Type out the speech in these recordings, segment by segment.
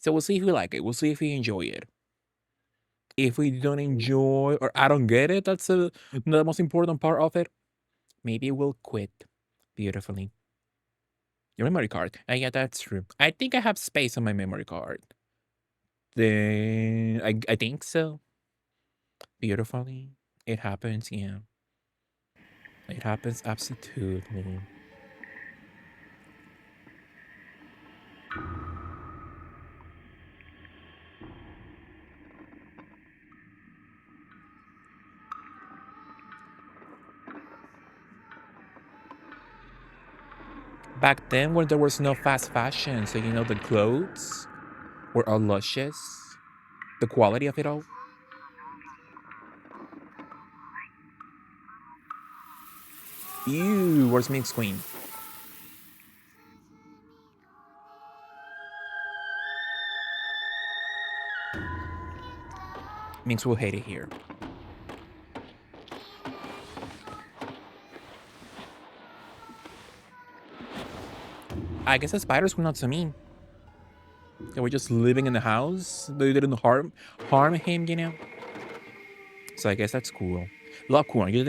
So we'll see if we like it. We'll see if we enjoy it. If we don't enjoy or I don't get it, that's the most important part of it. Maybe we'll quit. Beautifully. Your memory card. Yeah, that's true. I think I have space on my memory card. Then I think so. Beautifully. It happens, yeah. It happens absolutely. Back then when there was no fast fashion, so the clothes were all luscious. The quality of it all. Ew, where's Minx Queen? Minx will hate it here. I guess the spiders were not so mean. They were just living in the house. They didn't harm him. So I guess that's cool. Love Kuon. You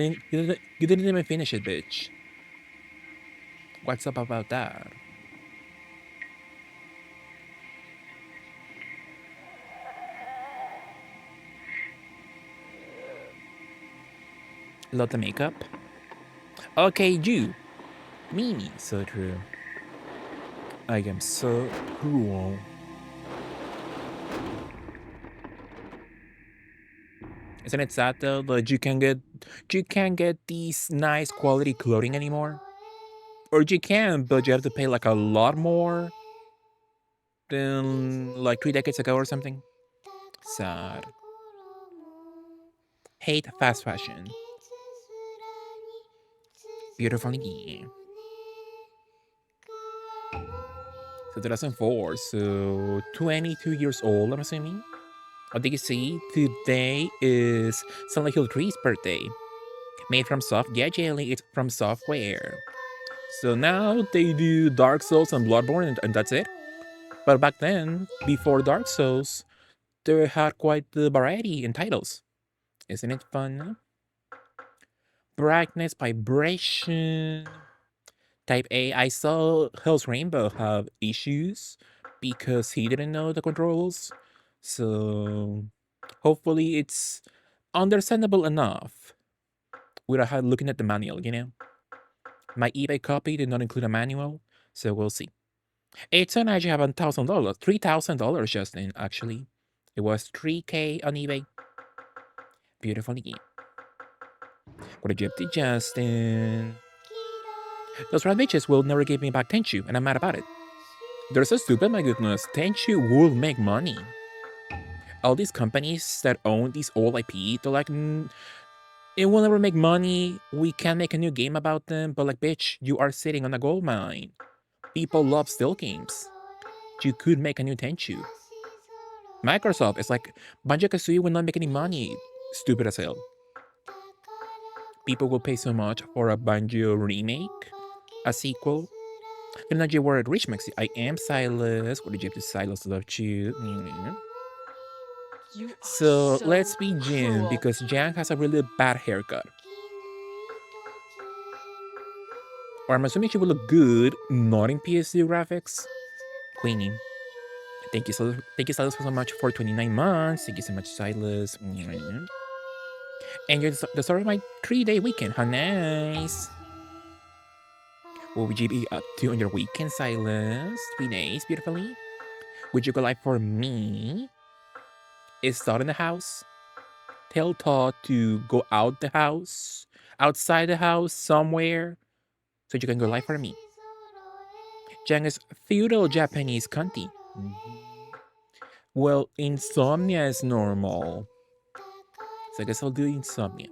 didn't even finish it, bitch. What's up about that? Love the makeup. Okay, you. Mimi. So true. I am so cruel. Isn't it sad though that you can't get these nice quality clothing anymore? Or you can, but you have to pay like a lot more than like 3 decades ago or something. Sad. Hate fast fashion. Beautifully. So 2004, so 22 years old, I'm assuming. What did you see? Today is Silent Hill 3's birthday. Made from yeah, jelly, it's from software. So now they do Dark Souls and Bloodborne, and that's it. But back then, before Dark Souls, they had quite the variety in titles. Isn't it fun? Brightness, vibration. Type A, I saw Hell's Rainbow have issues because he didn't know the controls. So hopefully it's understandable enough without looking at the manual. My eBay copy did not include a manual, so we'll see. It's an actually have $1,000, $3,000, Justin, actually. It was 3K on eBay. Beautiful game. What a gypsy, Justin. Those rat bitches will never give me back Tenchu, and I'm mad about it. They're so stupid, my goodness. Tenchu will make money. All these companies that own these old IP, they're like, it will never make money. We can't make a new game about them. But like, bitch, you are sitting on a gold mine. People love still games. You could make a new Tenchu. Microsoft is like, Banjo-Kazooie will not make any money. Stupid as hell. People will pay so much for a Banjo remake, a sequel. You're not your word, rich Maxi. I am Silas. What did you have to Silas? Love you. So let's be Jin because Jan has a really bad haircut. Or I'm assuming she will look good, not in PSD graphics. Queenie. Thank you, Silas, so much for 29 months. Thank you so much, Silas. And you're the start of my 3-day weekend. How nice. What would you be up to on your weekend, Silas? 3 days, beautifully. Would you go live for me? Is Todd in the house? Tell Todd to go outside the house, somewhere, so you can go live for me. Jang is feudal Japanese country. Well, insomnia is normal. So I guess I'll do insomnia.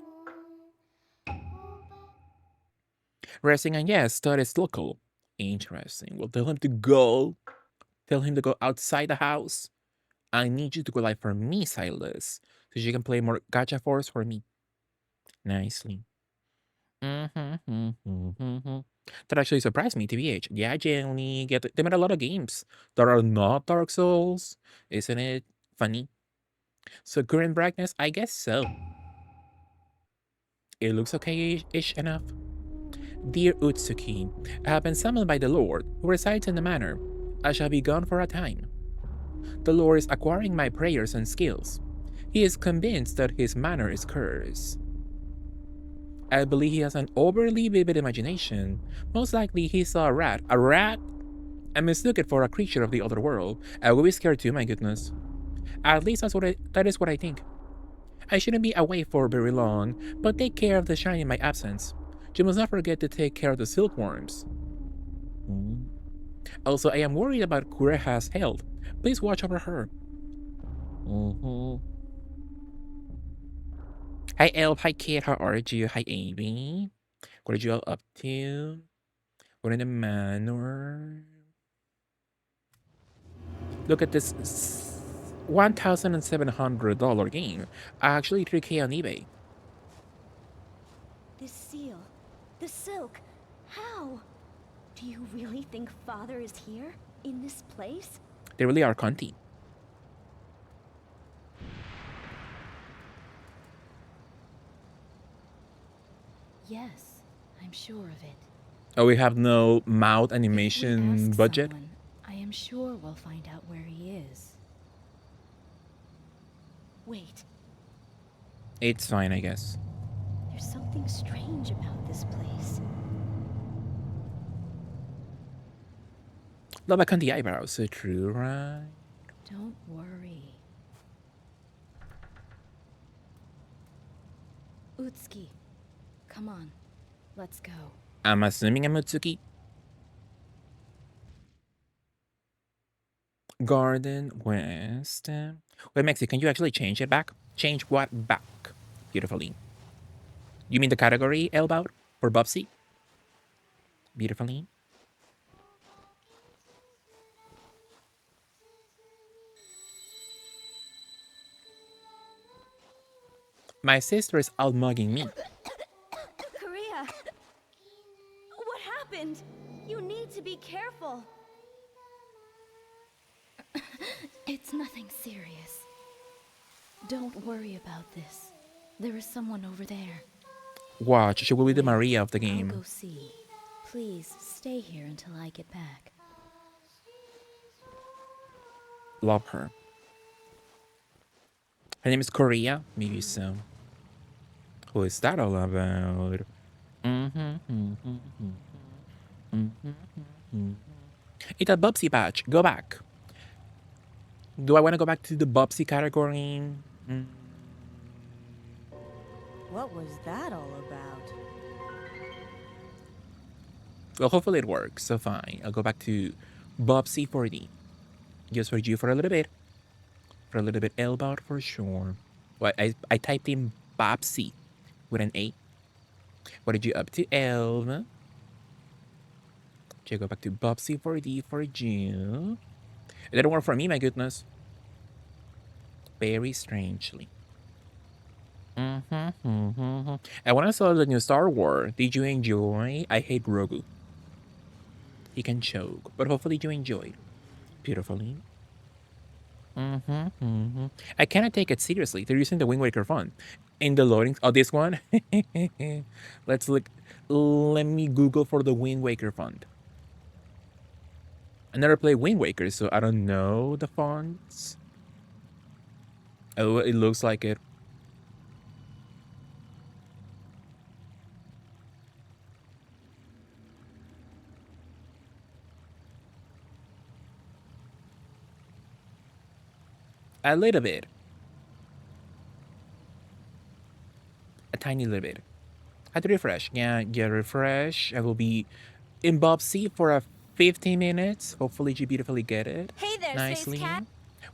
Resting and yes, Todd is local. Interesting. Well, tell him to go. Tell him to go outside the house. I need you to go live for me, Silas, so you can play more Gacha Force for me. Nicely. That actually surprised me, TBH. Yeah, genuinely they made a lot of games that are not Dark Souls. Isn't it funny? So current brightness, I guess so. It looks okay-ish enough. Dear Utsuki, I have been summoned by the Lord, who resides in the manor. I shall be gone for a time. The Lord is acquiring my prayers and skills. He is convinced that his manor is cursed. I believe he has an overly vivid imagination. Most likely he saw a rat. A rat? And mistook it for a creature of the other world. I will be scared too, my goodness. At least that is what I think. I shouldn't be away for very long, but take care of the shine in my absence. You must not forget to take care of the silkworms. Also, I am worried about Kureha's health. Please watch over her. Hi, Elf. Hi, Kate. How are you? Hi, Amy. What are you all up to? We're in the manor. Look at this $1,700 game. Actually, 3K on eBay. This seal, the silk, how? Do you really think Father is here, in this place? They really are cunty. Yes, I'm sure of it. Oh, we have no mouth If animation we ask budget? someone, I am sure we'll find out where he is. Wait, It's fine, I guess. there's something strange about this place. Love back on the eyebrows, so true, right? Don't worry. Utsuki, come on, let's go. I'm assuming I'm Mutsuki. Garden West. Wait, Mexi, can you actually change it back? Change what back? Beautifully. You mean the category, Elbout? For Bubsy? Beautifully. My sister is out mugging me. Korea! What happened? You need to be careful. It's nothing serious. Don't worry about this. There is someone over there. Watch, she will be the Maria of the I'll game. go see. Please stay here until I get back. Love her. Her name is Korea? Maybe so. Who is that all about? It's a Bubsy patch. Go back. Do I want to go back to the Bubsy category? What was that all about? Well, hopefully it works. So fine. I'll go back to Bubsy 4D. Just for you for a little bit. For a little bit, Elbout for sure. What I typed in Bobsy with an A. What did you up to, Elv? Okay, go back to Bobsy 4D for you. It didn't work for me, my goodness. Very strangely. And when I saw the new Star Wars, did you enjoy? I hate Grogu. He can choke, but hopefully you enjoyed. Beautifully. I cannot take it seriously. They're using the Wind Waker font. In the loading, oh, this one? Let's look. Let me Google for the Wind Waker font. I never played Wind Waker, so I don't know the fonts. Oh, it looks like it. A little bit. A tiny little bit. I had to refresh. Yeah, refresh. I will be in Bobsy for a 15 minutes. Hopefully you beautifully get it. Hey there, Nicely. Space Cat.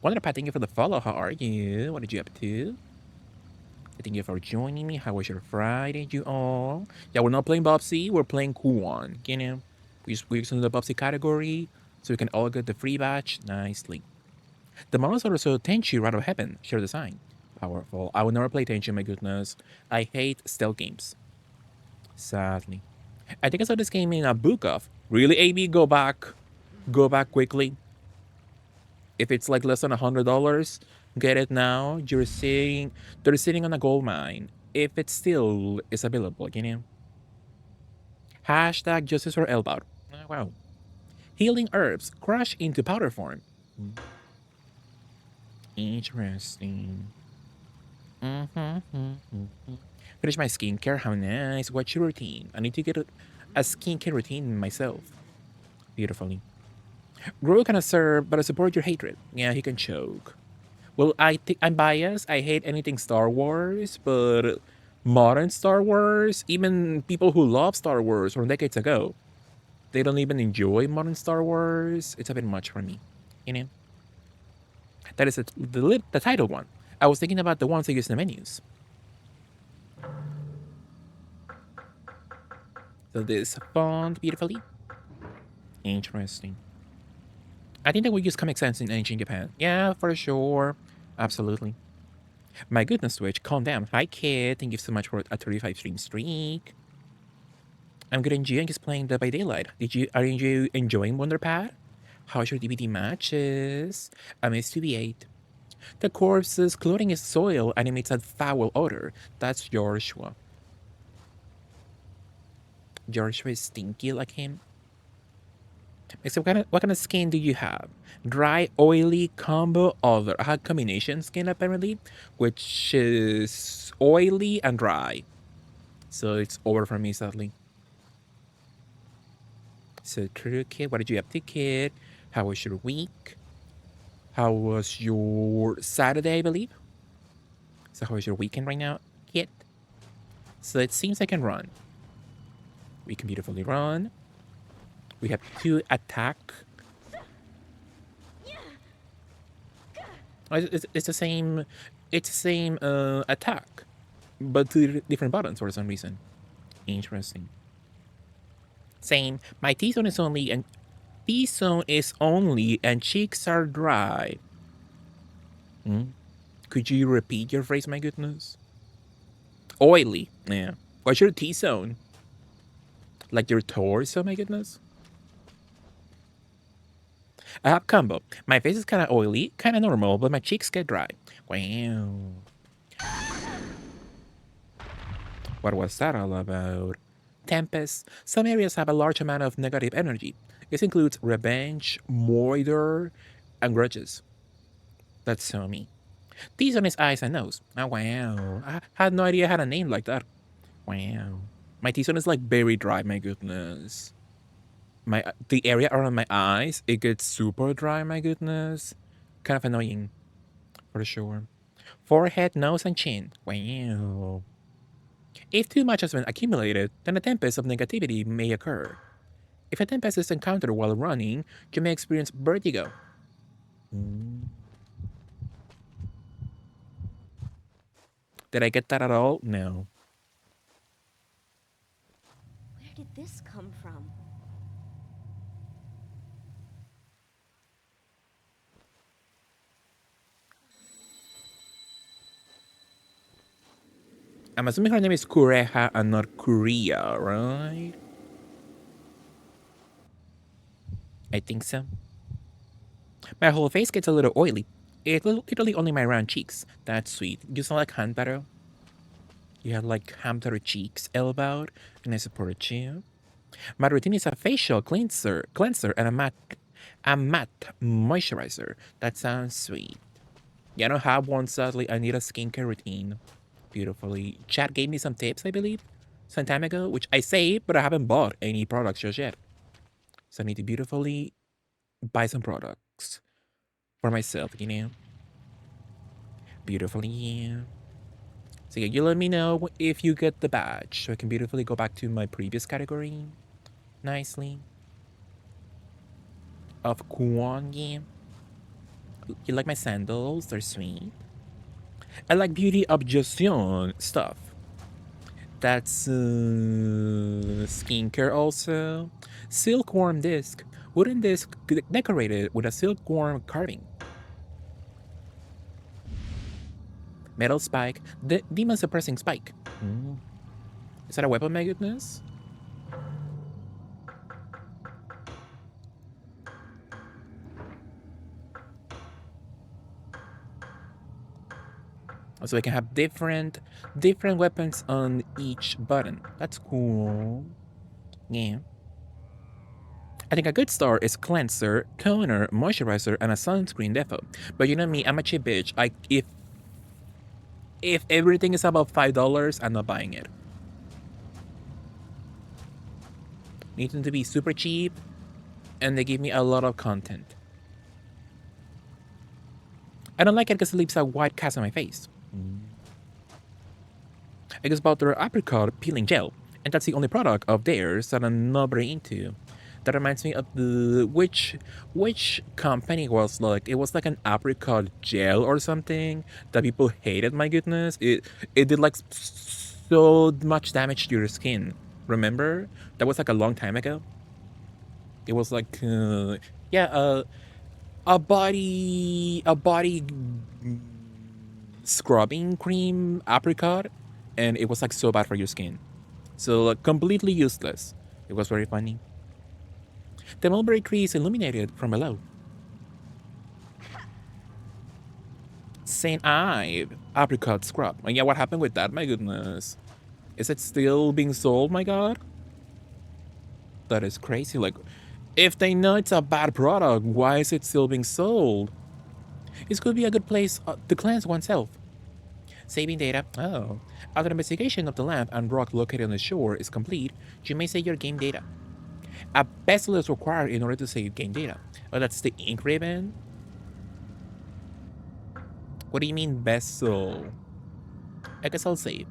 Wonderful, thank you for the follow. How are you? What did you up to? Thank you for joining me. How was your Friday, you all? Yeah, we're not playing Bobsy. We're playing Kuon. You know, we're using the Bobsy category so we can all get the free batch nicely. The models are also Tenchu out of heaven. Sure design. Powerful. I will never play Tenchu, my goodness. I hate stealth games. Sadly. I think I saw this game in a book of. Really, AB? Go back. Go back quickly. If it's like less than $100, get it now. They're sitting on a gold mine. If it still is available, you know. Hashtag justice for Elbow. Oh, wow. Healing herbs crush into powder form. Interesting. Finish my skincare. How nice. What's your routine? I need to get a skincare routine myself. Beautifully. Grow can serve, but I support your hatred. Yeah, he can choke. Well, I think I'm biased. I hate anything Star Wars, but modern Star Wars, even people who love Star Wars from decades ago, they don't even enjoy modern Star Wars. It's a bit much for me, you know. That is the title one. I was thinking about the ones that use the menus. So this font beautifully. Interesting. I think that we use Comic Sans in ancient Japan. Yeah, for sure. Absolutely. My goodness, Twitch, calm down. Hi, kid. Thank you so much for a 35 stream streak. I'm good enjoying just playing Dead by Daylight. Are you enjoying Wonderpad? How's your DVD matches? I miss 2v8. The corpse's clothing is soil and emits a foul odor. That's Joshua. Joshua is stinky like him. So what kind of skin do you have? Dry, oily, combo, other. I had combination skin apparently, which is oily and dry. So it's over for me sadly. So true, kid. What did you have to, kid? How was your week? How was your Saturday, I believe? So how was your weekend right now, kid? So it seems I can run. We can beautifully run. We have 2 attack. It's the same. It's the same attack, but 2 different buttons for some reason. Interesting. Same. My T-zone is only and T-zone is only and cheeks are dry. Could you repeat your phrase? My goodness. Oily. Yeah. What's your T-zone? Like your torso? My goodness. I have combo. My face is kind of oily, kind of normal, but my cheeks get dry. Wow. What was that all about? Tempest. Some areas have a large amount of negative energy. This includes revenge, moider, and grudges. That's so me. These on his eyes and nose. Oh, wow. I had no idea I had a name like that. Wow. My T-zone is like very dry, my goodness. The area around my eyes, it gets super dry, my goodness. Kind of annoying, for sure. Forehead, nose, and chin. Wow. If too much has been accumulated, then a tempest of negativity may occur. If a tempest is encountered while running, you may experience vertigo. Did I get that at all? No. Where did this come from? I'm assuming her name is Kureha and not Kuria, right? I think so. My whole face gets a little oily. It's literally only my round cheeks. That's sweet. You sound like Hamtaro. You have like Hamtaro cheeks, Elbow, and I support you. My routine is a facial cleanser, and a matte moisturizer. That sounds sweet. Yeah, I don't have one, sadly. I need a skincare routine. Beautifully. Chat gave me some tips, I believe, some time ago, which I saved, but I haven't bought any products just yet. So I need to beautifully buy some products for myself, you know? Beautifully, yeah. So yeah, you let me know if you get the badge so I can beautifully go back to my previous category nicely. Of Kuon, yeah. You like my sandals? They're sweet. I like beauty objection stuff. That's skincare also. Silkworm disc. Wooden disc decorated with a silkworm carving. Metal spike. Demon suppressing spike. Is that a weapon, my goodness? So I can have different weapons on each button. That's cool. Yeah. I think a good start is cleanser, toner, moisturizer, and a sunscreen defo. But you know me, I'm a cheap bitch. If everything is above $5, I'm not buying it. Need them to be super cheap, and they give me a lot of content. I don't like it because it leaves a white cast on my face. I just bought their apricot peeling gel, and that's the only product of theirs that I'm not very into. That reminds me of the which company was like it was like an apricot gel or something that people hated. My goodness, it did like so much damage to your skin. Remember that was like a long time ago. It was like yeah a body scrubbing cream apricot, and it was like so bad for your skin. So like completely useless. It was very funny. The mulberry tree is illuminated from below. Saint Ive apricot scrub. And yeah, what happened with that? My goodness. Is it still being sold? My god. That is crazy. Like, if they know it's a bad product, why is it still being sold? This could be a good place to cleanse oneself. Saving data. Oh. After the investigation of the lamp and rock located on the shore is complete, you may save your game data. A bezel is required in order to save game data. Oh, that's the ink ribbon? What do you mean bezel? I guess I'll save.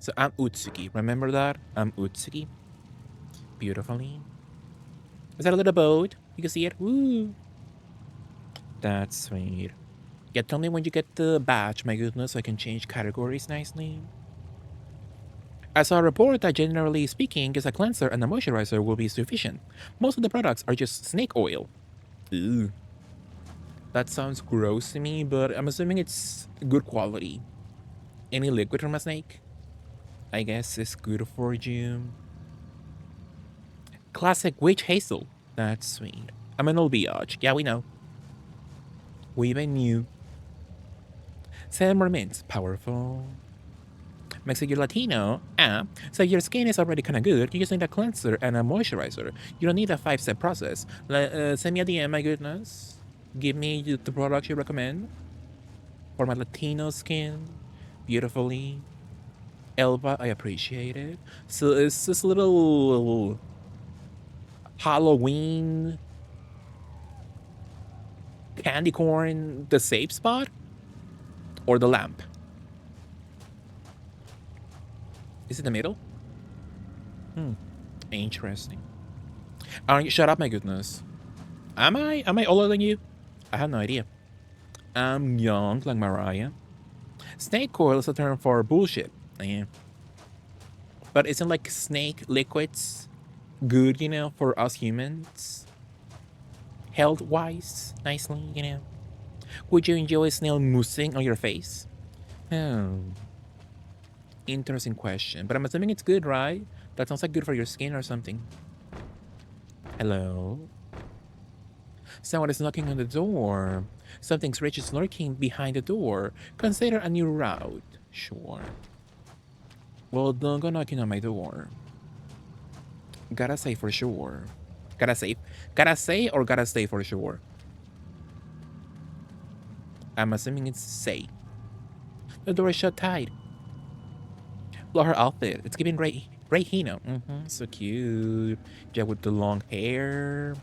So I'm Utsuki. Remember that? I'm Utsuki. Beautifully. Is that a little boat? You can see it? Woo! That's sweet. Yeah, tell me when you get the badge, my goodness, so I can change categories nicely. I saw a report that generally speaking, just a cleanser and a moisturizer will be sufficient. Most of the products are just snake oil. Ew. That sounds gross to me, but I'm assuming it's good quality. Any liquid from a snake? I guess is good for you. Classic witch hazel. That's sweet. I'm an old biatch. Yeah, we know. We even knew. 7 more mints. Powerful. Makes you Latino. So your skin is already kind of good. You just need a cleanser and a moisturizer. You don't need a 5-step process. Send me a DM, my goodness. Give me the products you recommend for my Latino skin. Beautifully. Elva, I appreciate it. So it's this little Halloween candy corn the safe spot or the lamp? Is it the middle? Interesting. Shut up, my goodness. Am I older than you? I have no idea. I'm young like Mariah. Snake oil is a term for bullshit. Yeah. But isn't like snake liquids good, for us humans? Health-wise, nicely. Would you enjoy snail moosing on your face? Oh. Interesting question. But I'm assuming it's good, right? That sounds like good for your skin or something. Hello? Someone is knocking on the door. Something's rich is lurking behind the door. Consider a new route. Sure. Well, don't go knocking on my door. Gotta say for sure. Gotta say or gotta stay for sure? I'm assuming it's say. The door is shut tight. Love her outfit. It's giving Ray Hino. So cute. Yeah, with the long hair.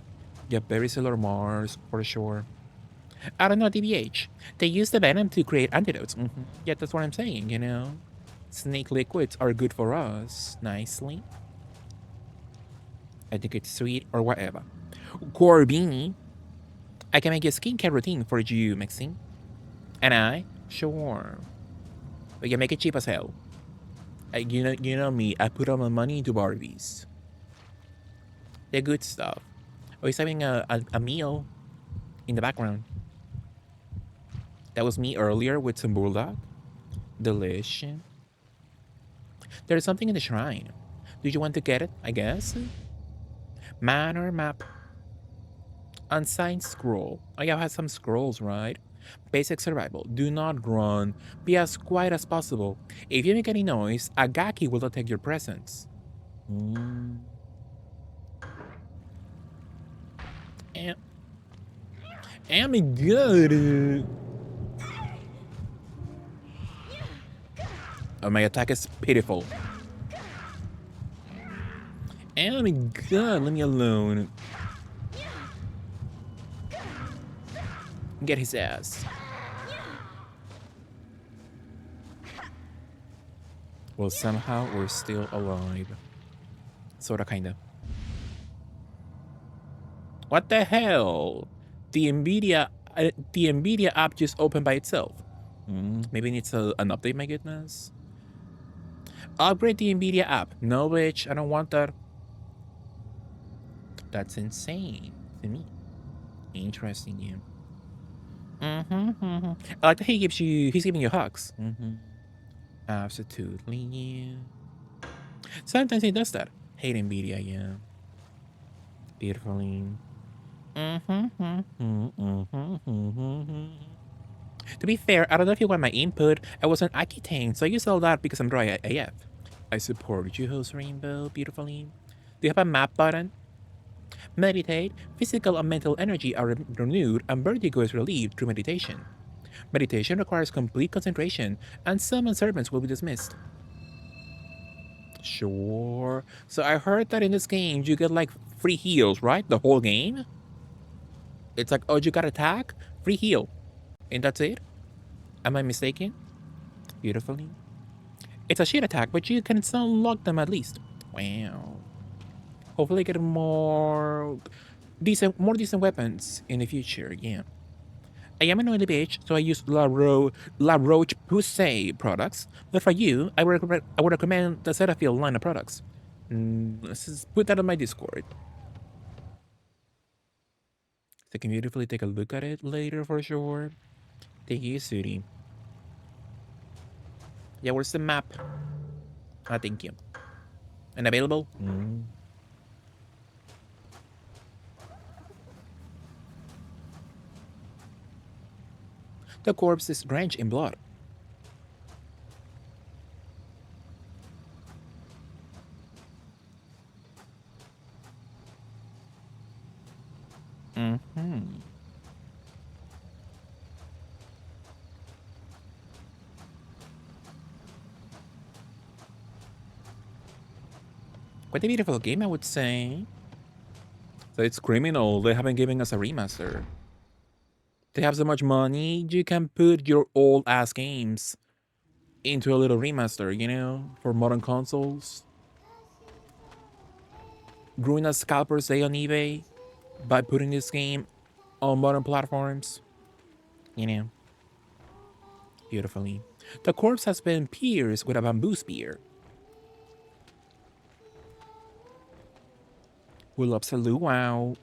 Yeah, very similar Mars for sure. I don't know, DBH. They use the venom to create antidotes. Yeah, that's what I'm saying, Snake liquids are good for us. Nicely. I think it's sweet or whatever. Corbini. I can make a skincare routine for you, Maxine. And I? Sure. We can make it cheap as hell. You know me, I put all my money into Barbies. They're good stuff. Oh, he's having a meal in the background. That was me earlier with some bulldog. Delicious. There's something in the shrine. Do you want to get it, I guess? Manor map. Unsigned scroll. Oh yeah, I have some scrolls, right? Basic survival. Do not run. Be as quiet as possible. If you make any noise, Agaki will detect your presence. Mm. Am good. Oh, my attack is pitiful. Am good. Leave me alone. Get his ass. Well, somehow we're still alive. Sorta, kinda. What the hell? The NVIDIA app just opened by itself. Maybe it needs an update, my goodness. Upgrade the NVIDIA app. No, bitch, I don't want that. That's insane to me. Interesting, you. I like that he's giving you hugs. Absolutely, yeah. Sometimes he does that. Hate NVIDIA, yeah. Beautifully. To be fair, I don't know if you want my input. I was an Aquitaine, so I use all that because I'm dry AF. I support you, host Rainbow, beautifully. Do you have a map button? Meditate. Physical and mental energy are renewed and vertigo is relieved through meditation. Meditation requires complete concentration, and some servants will be dismissed. Sure. So I heard that in this game you get like free heals, right? The whole game? It's like, oh, you got attack, free heal. And that's it? Am I mistaken? Beautifully. It's a shit attack, but you can still unlock them at least. Wow. Hopefully get more decent weapons in the future, yeah. I am an oily bitch, so I use La Roche Posay products. But for you, I would recommend the Cetaphil line of products. Let's just put that on my Discord. So I can beautifully take a look at it later for sure. Thank you, Sudi. Yeah, where's the map? Ah, thank you. And available? The corpse is drenched in blood. Quite a beautiful game, I would say. So it's criminal they haven't given us a remaster. They have so much money, you can put your old ass games into a little remaster, you know, for modern consoles. Ruin a scalper's day on eBay by putting this game on modern platforms. You know, beautifully. The corpse has been pierced with a bamboo spear. Will absolute wow.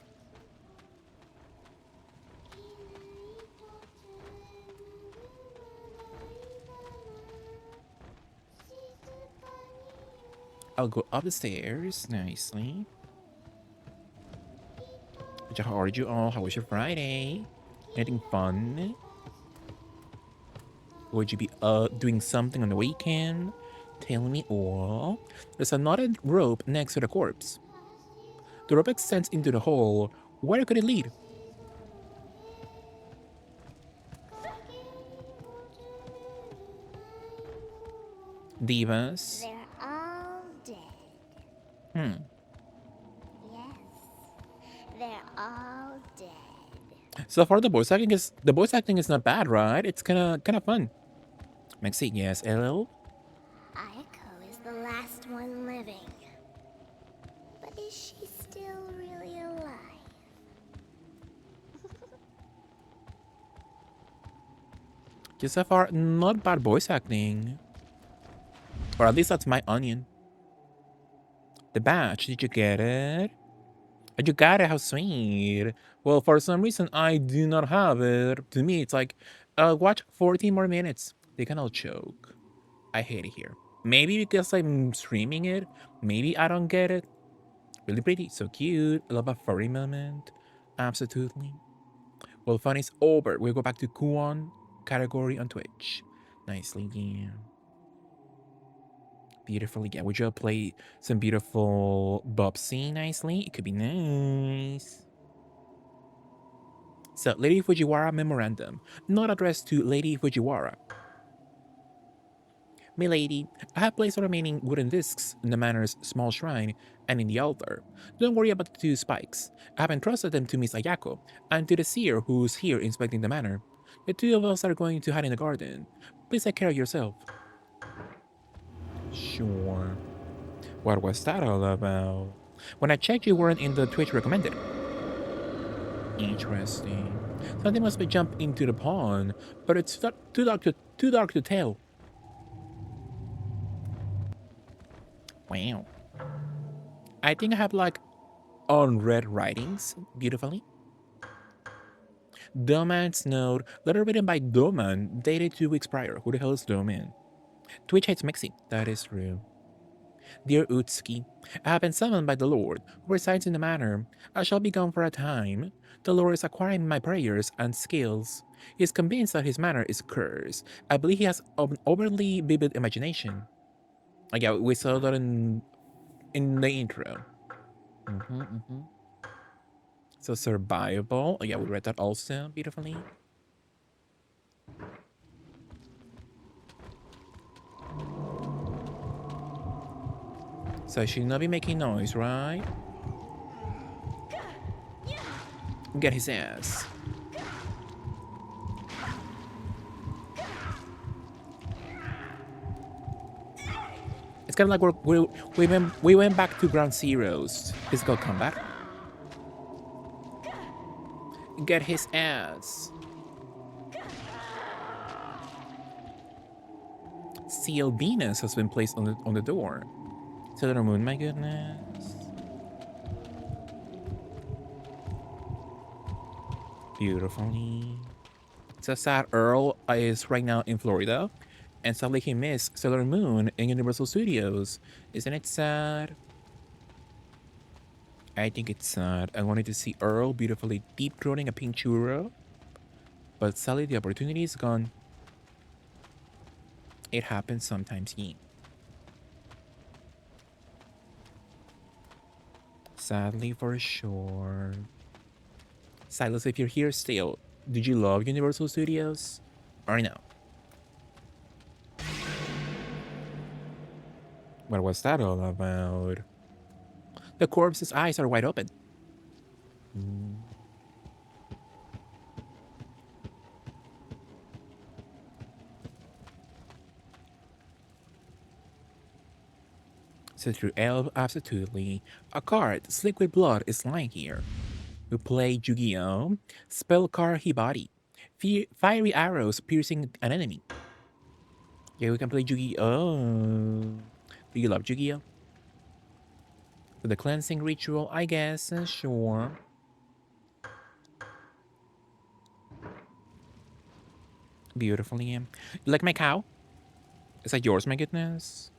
I'll go up the stairs nicely. How are you all? How was your Friday? Anything fun? Would you be doing something on the weekend? Tell me all. There's a knotted rope next to the corpse. The rope extends into the hole. Where could it lead? Divas. They're all dead. Hmm. Yes, they're all dead. So far, the voice acting is not bad, right? It's kind of fun. Maxine, yes, LL. Ayako is the last one living. But is she still really alive? Just so far, not bad voice acting. Or at least that's my onion. The badge, did you get it? Oh, you got it, how sweet. Well, for some reason, I do not have it. To me, it's like, watch 14 more minutes. They can all choke. I hate it here. Maybe because I'm streaming it. Maybe I don't get it. Really pretty, so cute. I love a furry moment. Absolutely. Well, fun is over. We go back to Kuon category on Twitch. Nicely, yeah. Beautifully, yeah. Would you play some beautiful Bubsy nicely? It could be nice. So, Lady Fujiwara Memorandum. Not addressed to Lady Fujiwara. Milady, I have placed the remaining wooden discs in the manor's small shrine and in the altar. Don't worry about the two spikes. I have entrusted them to Miss Ayako and to the seer who's here inspecting the manor. The two of us are going to hide in the garden. Please take care of yourself. Sure. What was that all about? When I checked, you weren't in the Twitch recommended. Interesting. Something must be jumped into the pond, but it's too dark to tell. Wow. I think I have like unread writings beautifully. Doman's note, letter written by Doman, dated 2 weeks prior. Who the hell is Doman? Twitch hates mixing. That is true. Dear Utsuki, I have been summoned by the Lord, who resides in the manor. I shall be gone for a time. The Lord is acquiring my prayers and skills. He is convinced that his manor is cursed. I believe he has an overly vivid imagination. Like, yeah, we saw that in the intro. So survivable. Oh, yeah, we read that also beautifully. So I should not be making noise, right? Get his ass. It's kind of like we went back to ground zeros. Physical combat. Get his ass. Seal Venus has been placed on the door. Sailor Moon, my goodness. Beautifully. So sad Earl is right now in Florida, and sadly he missed Sailor Moon in Universal Studios. Isn't it sad? I think it's sad. I wanted to see Earl beautifully deep-throating a pink churro, but sadly the opportunity is gone. It happens sometimes, yeah. Sadly for sure. Silas, if you're here still, did you love Universal Studios? Or no? What was that all about? The corpse's eyes are wide open. So through L, absolutely. A card, slick with blood, is lying here. We play Yu-Gi-Oh! Spell card Hibari. Fiery arrows piercing an enemy. Yeah, we can play Yu-Gi-Oh! Do you love Yu-Gi-Oh? For the cleansing ritual, I guess, sure. Beautifully. You like my cow? Is that yours, my goodness?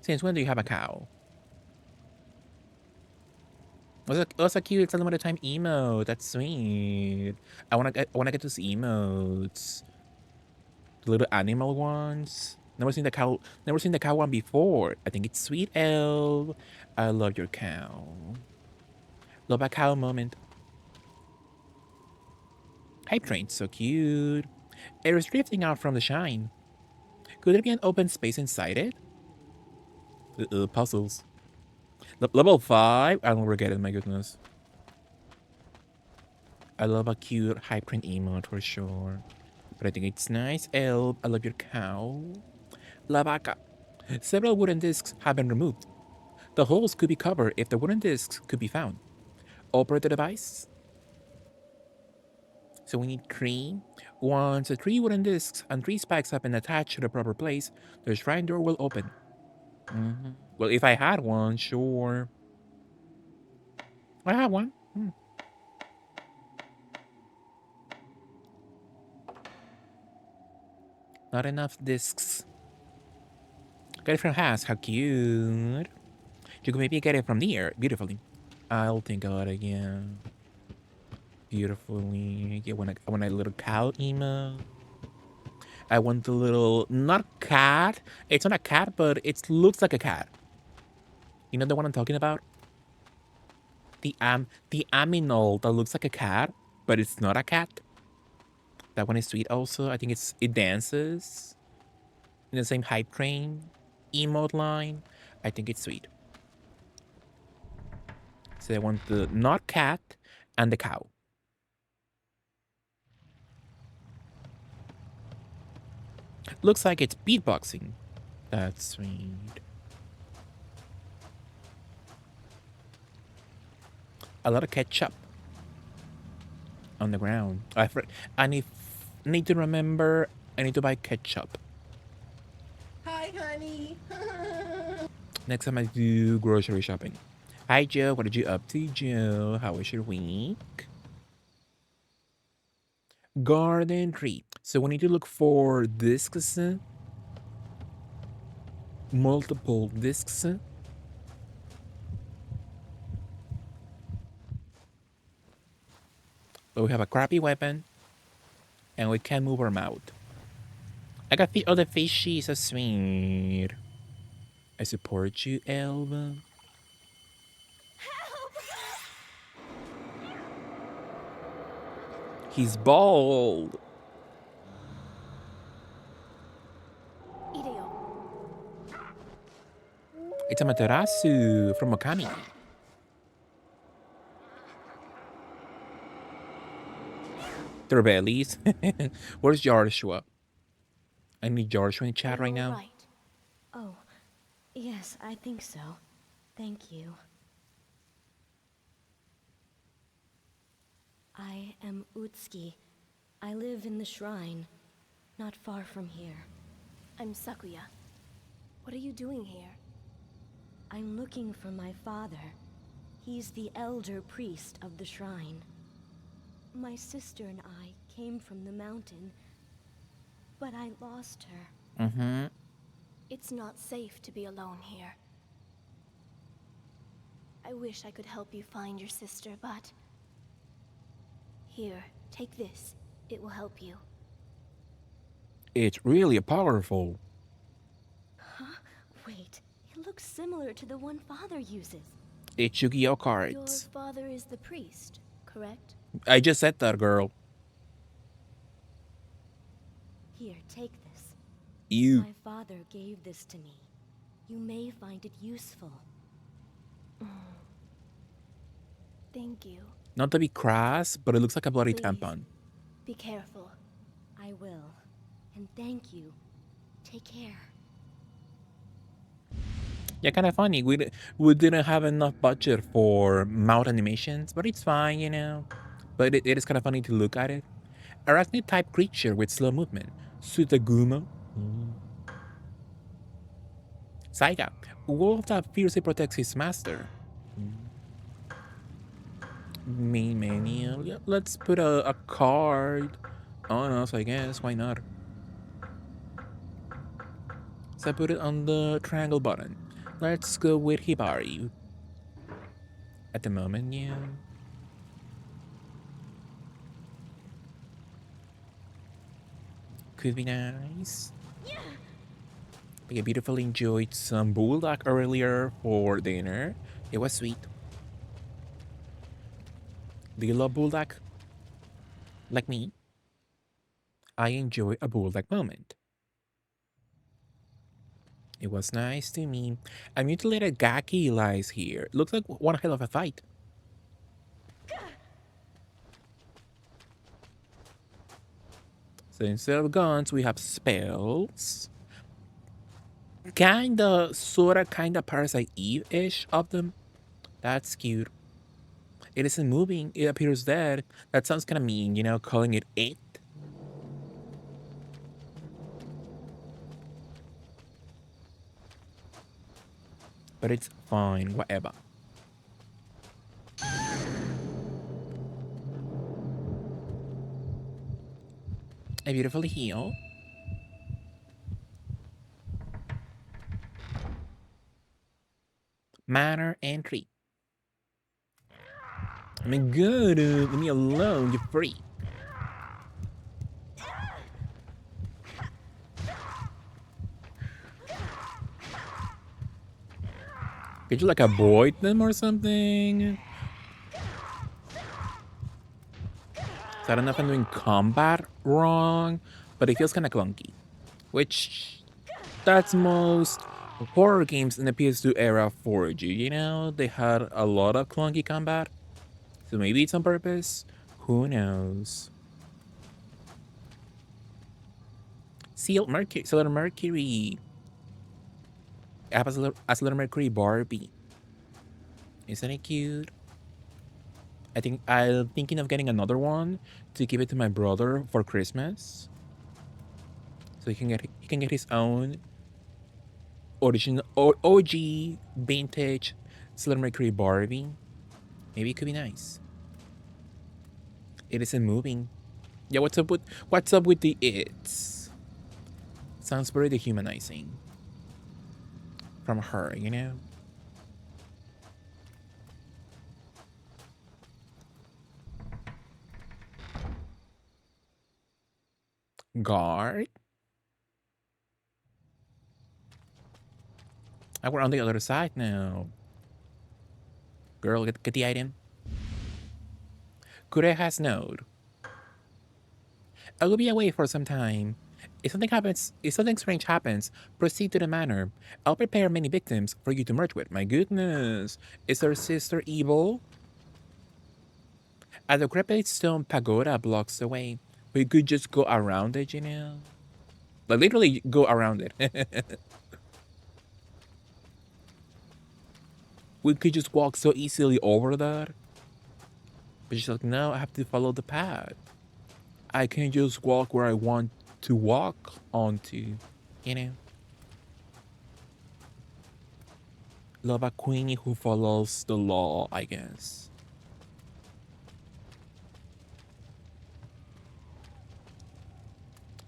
Since when do you have a cow? What's a cute it's a limited time emote? That's sweet. I wanna get those emotes. The little animal ones. Never seen the cow one before. I think it's sweet, elf. I love your cow. Love a cow moment. Hype train, so cute. Air is drifting out from the shine. Could there be an open space inside it? Puzzles. Level 5? I don't forget it, my goodness. I love a cute hype train emote for sure. But I think it's nice. Elf, I love your cow. La vaca. Several wooden discs have been removed. The holes could be covered if the wooden discs could be found. Operate the device. So we need 3. Once the 3 wooden discs and 3 spikes have been attached to the proper place, the shrine door will open. Well, if I had one, sure. I have one. Not enough discs. Get it from Has. How cute. You can maybe get it from the air. Beautifully. I'll think about it again. beautifully. Yeah, I want a little cow emo. I want the little not cat. It's not a cat, but it looks like a cat. You know the one I'm talking about? The aminal that looks like a cat, but it's not a cat. That one is sweet also. I think it dances in the same hype train emote line. I think it's sweet. So I want the not cat and the cow. Looks like it's beatboxing. That's sweet. A lot of ketchup on the ground. I need to remember. I need to buy ketchup. Hi, honey. Next time I do grocery shopping. Hi, Joe. What did you up to, Joe? How was your week? Garden tree. So we need to look for discs, multiple discs. But we have a crappy weapon, and we can't move our mouth. I got the other fishy, so sweet. I support you, Elva. He's bald. Ideo. It's a Materasu from Okami. Their bellies. Where's Joshua? I need Joshua in chat right now. Right. Oh, yes, I think so. Thank you. I am Utsuki. I live in the shrine, not far from here. I'm Sakuya. What are you doing here? I'm looking for my father. He's the elder priest of the shrine. My sister and I came from the mountain, but I lost her. Mm-hmm. It's not safe to be alone here. I wish I could help you find your sister, but... Here, take this. It will help you. It's really powerful. Huh? Wait, it looks similar to the one Father uses. It's Yu-Gi-Oh Your cards. father is the priest, correct? I just said that, girl. Here, take this. You. My father gave this to me. You may find it useful. Thank you. Not to be crass, but it looks like a bloody Please. tampon. Be careful. I will. And thank you. Take care. Yeah, kind of funny. We didn't have enough budget for mouth animations, but it's fine, you know. But it is kind of funny to look at it. Arachnid type creature with slow movement. Sutagumo. Saiga. Wolf that fiercely protects his master. Main menu. Yeah, let's put a card on us, I guess. Why not? So I put it on the triangle button. Let's go with Hibari. At the moment, yeah. Could be nice. I beautifully enjoyed some bulldog earlier for dinner. It was sweet. Do you love bulldog? Like me? I enjoy a bulldog moment. It was nice to me. A mutilated Gaki lies here. Looks like one hell of a fight. So instead of guns, we have spells. Kinda, sorta, kinda Parasite Eve-ish of them. That's cute. It isn't moving. It appears dead. That sounds kinda mean, you know, calling it it. But it's fine, whatever. A beautiful heel. Manner entry. Oh my god, leave me alone, you freak. Could you like avoid them or something? So I don't know if I'm doing combat wrong, but it feels kind of clunky. Which, that's most horror games in the PS2 era for you know? They had a lot of clunky combat. So maybe it's on purpose? Who knows? Sailor Mercury. I have a Sailor Mercury Barbie. Isn't it cute? I think I'm thinking of getting another one to give it to my brother for Christmas, so he can get his own original or OG vintage Sailor Mercury Barbie. Maybe it could be nice. It isn't moving. Yeah, what's up with the it's? Sounds very dehumanizing from her, you know. Guard. I we're on the other side now. Girl, get the item. Kure has snowed. I will be away for some time. If something strange happens, proceed to the manor. I'll prepare many victims for you to merge with. My goodness. Is her sister evil? A decrepit stone pagoda blocks the way. We could just go around it, you know? Like, literally go around it. We could just walk so easily over that. But she's like, no, I have to follow the path. I can't just walk where I want to walk onto, you know? Love a queenie who follows the law, I guess.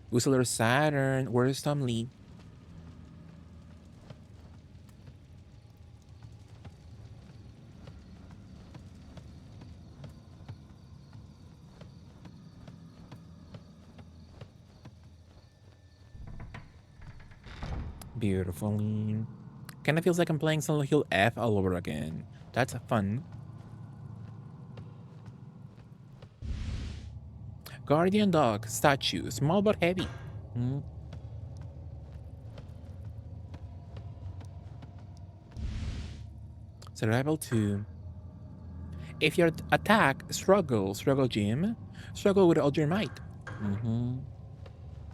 Whistler Saturn, where's Tom Lee? Beautifully. Kinda feels like I'm playing Silent Hill F all over again. That's fun. Guardian dog, statue, small but heavy. Hmm. Survival 2. If your attack struggle Jim, struggle with all your might.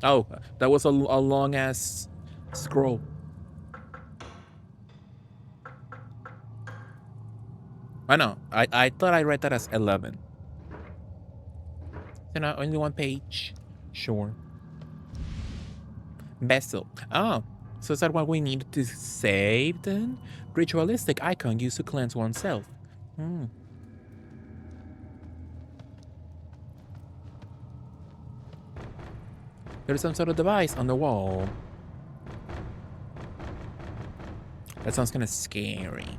Oh, that was a long ass scroll. I know. I thought I read that as 11. So now only one page. Sure. Vessel. Oh, so is that what we need to save then? Ritualistic icon used to cleanse oneself. Hmm. There's some sort of device on the wall. That sounds kind of scary.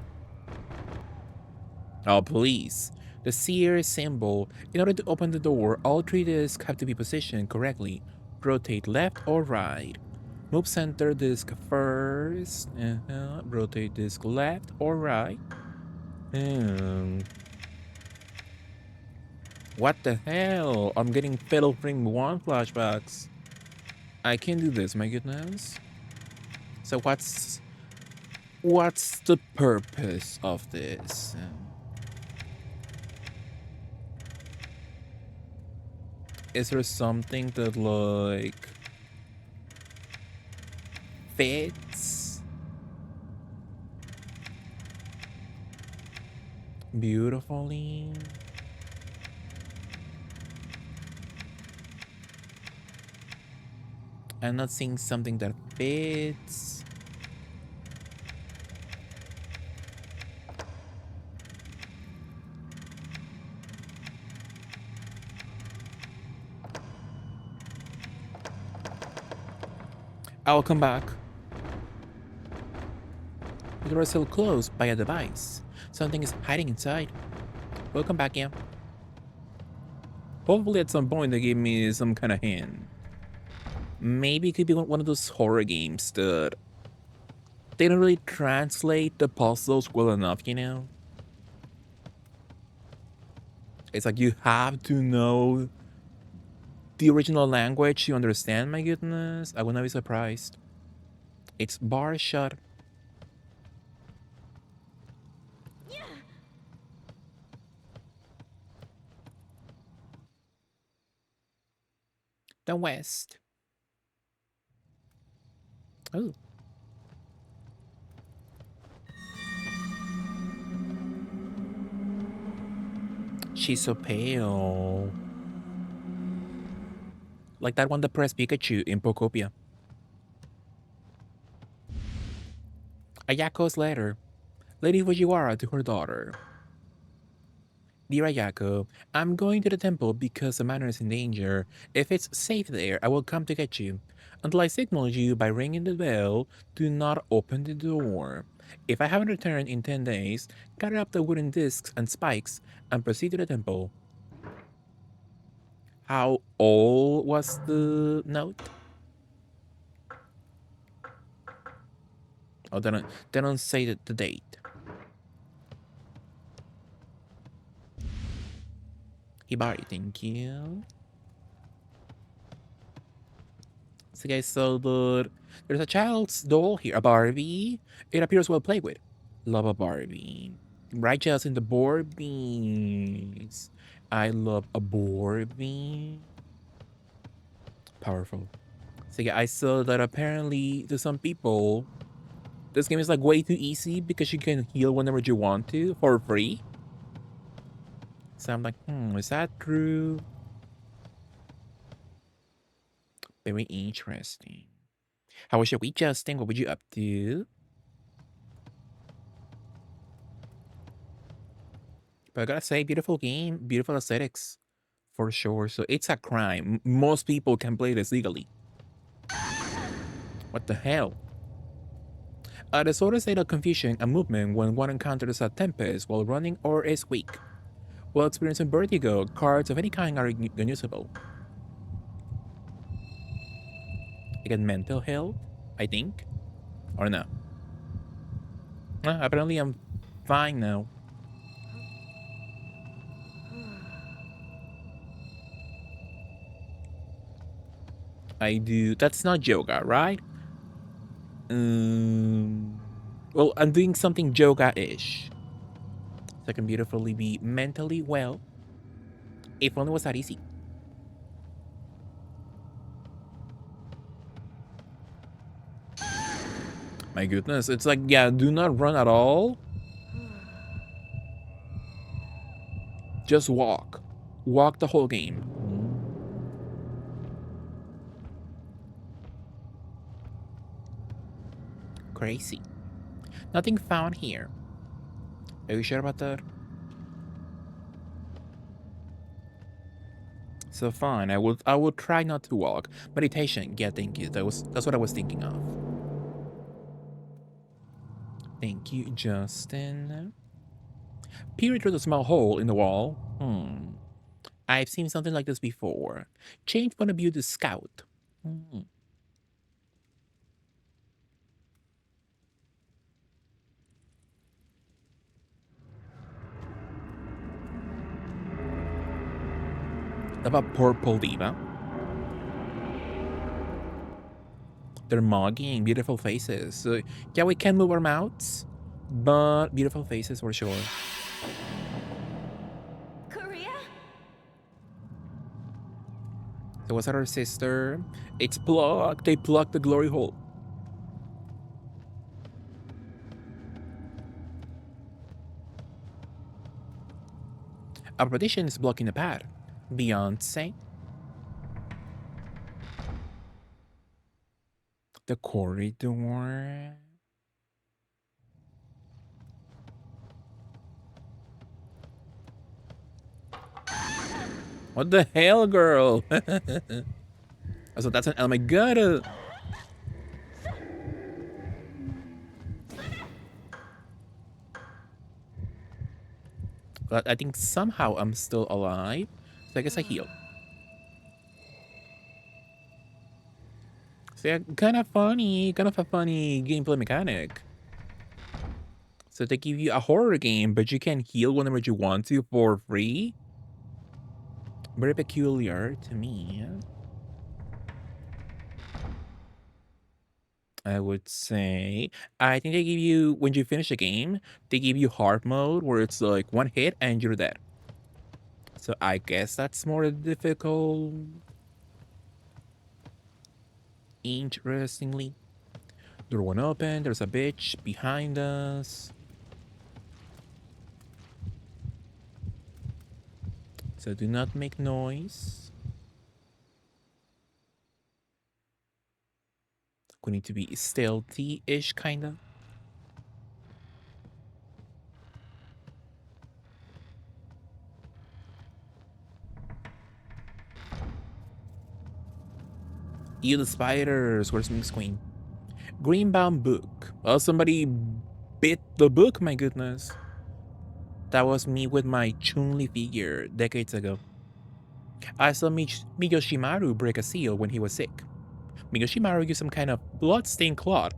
Oh, please. The seer symbol. In order to open the door, all 3 discs have to be positioned correctly. Rotate left or right. Move center disc first. Rotate disc left or right. What the hell? I'm getting Fatal Frame 1 flashbacks. I can do this, my goodness. So what's the purpose of this? Is there something that like fits beautifully? I'm not seeing something that fits. I'll come back. The door is still closed by a device. Something is hiding inside. Welcome back, yeah. Hopefully at some point they give me some kind of hint. Maybe it could be one of those horror games that they don't really translate the puzzles well enough, you know? It's like you have to know the original language to understand, my goodness. I would not be surprised. It's bar shut. The West. Oh. She's so pale. Like that one that pressed Pikachu in Pokopia. Ayako's letter. Lady Fujiwara to her daughter. Dear Ayako, I'm going to the temple because the manor is in danger. If it's safe there, I will come to get you. Until I signal you by ringing the bell, do not open the door. If I haven't returned in 10 days, gather up the wooden discs and spikes and proceed to the temple. How old was the note? Oh, they don't say the date. Hibari, thank you. So guys, so there's a child's doll here, a Barbie. It appears well played with. Love a Barbie. Righteous in the Barbies. I love a Barbie. Powerful. So yeah, I saw that apparently to some people, this game is like way too easy because you can heal whenever you want to for free. So I'm like, is that true? Very interesting. How was your week, Justin? What were you up to? But I gotta say, beautiful game, beautiful aesthetics, for sure. So it's a crime. Most people can play this legally. What the hell? A disorder state of confusion and movement when one encounters a tempest while running or is weak. While experiencing vertigo, cards of any kind are unusable. I get mental health, I think, or no? Apparently I'm fine now. I do. That's not yoga, right? Well, I'm doing something yoga-ish. So I can beautifully be mentally well. If only it was that easy. My goodness, it's like, yeah, do not run at all. Just walk. Walk the whole game. Crazy. Nothing found here. Are you sure about that? So fine, I will try not to walk. Meditation, yeah, thank you. That's what I was thinking of. Thank you, Justin. Peering through the small hole in the wall. I've seen something like this before. Change point of view to scout. About purple diva. They're mugging beautiful faces. Yeah, we can move our mouths, but beautiful faces for sure. Korea? So was that our sister? It's plugged. They plugged the glory hole. Our petition is blocking the path. Beyonce. The corridor. What the hell, girl? So that's an oh my god. But I think somehow I'm still alive. So I guess I heal. So yeah, kind of a funny gameplay mechanic. So they give you a horror game, but you can heal whenever you want to for free. Very peculiar to me. I would say. I think they give you, when you finish a game, they give you hard mode where it's like one hit and you're dead. So I guess that's more difficult. Interestingly. Door one open, there's a bitch behind us. So do not make noise. We need to be stealthy-ish, kinda. Ew, the spiders. Where's Miss Queen? Greenbound book. Oh, somebody bit the book, my goodness. That was me with my Chun-Li figure decades ago. I saw Miyoshimaru break a seal when he was sick. Miyoshimaru used some kind of blood-stained cloth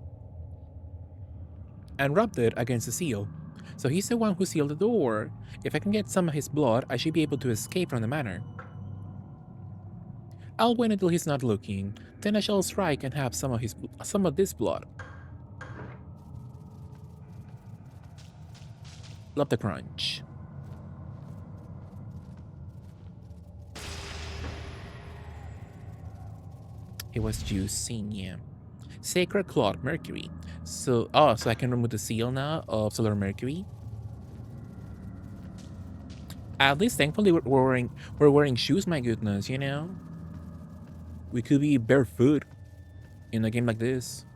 and rubbed it against the seal. So he's the one who sealed the door. If I can get some of his blood, I should be able to escape from the manor. I'll wait until he's not looking, then I shall strike and have some of this blood. Love the crunch. It was juicing, yeah. Sacred Cloth Mercury. So I can remove the seal now of Solar Mercury. At least thankfully we're wearing shoes, my goodness, you know? We could be barefoot in a game like this.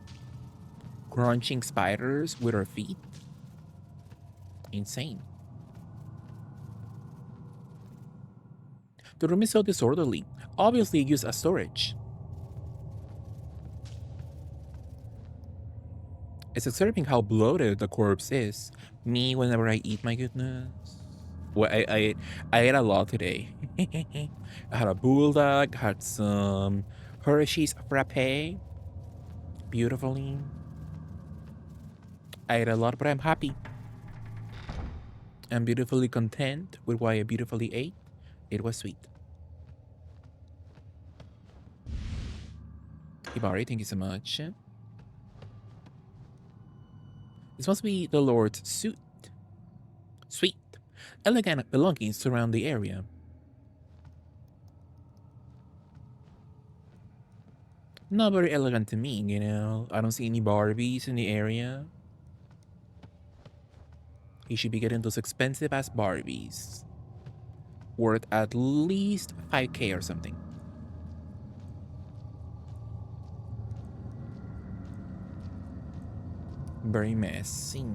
Crunching spiders with our feet. Insane. The room is so disorderly. Obviously used as storage. It's disturbing how bloated the corpse is. Me whenever I eat, my goodness. Well, I ate a lot today. I had a bulldog, had some Hershey's frappe. Beautifully. I ate a lot, but I'm happy. I'm beautifully content with what I beautifully ate. It was sweet. Hibari, thank you so much. This must be the Lord's suit. Sweet. Elegant belongings surround the area. Not very elegant to me, you know. I don't see any Barbies in the area. He should be getting those expensive ass Barbies. Worth at least 5K or something. Very messy.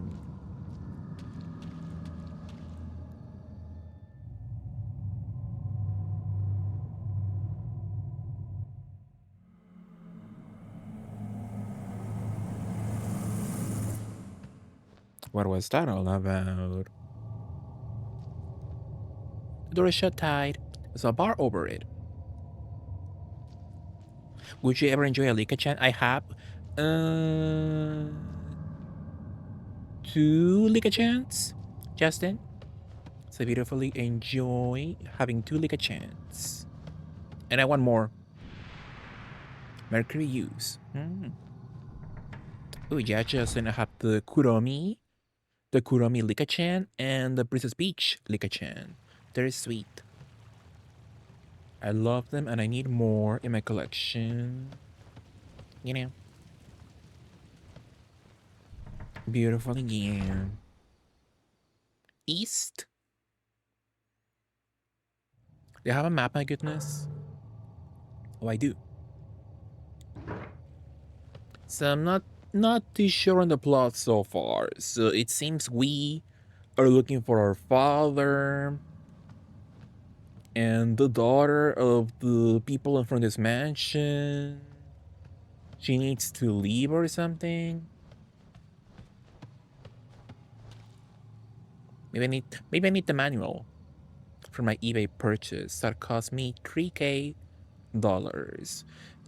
What was that all about? The door is shut tight. There's a bar over it. Would you ever enjoy a Lika-chan? I have two Lika-chans, Justin. So I beautifully enjoy having two Lika-chans. And I want more. Mercury use. Oh yeah, Justin, I have the Kuromi Lika-chan, and the Princess Peach Lika-chan. They're sweet. I love them and I need more in my collection. You know. Beautiful again. East? They have a map, my goodness. Oh, I do. So I'm not too sure on the plot so far. So it seems we are looking for our father and the daughter of the people from this mansion. She needs to leave or something. Maybe I need the manual for my eBay purchase that cost me $3K.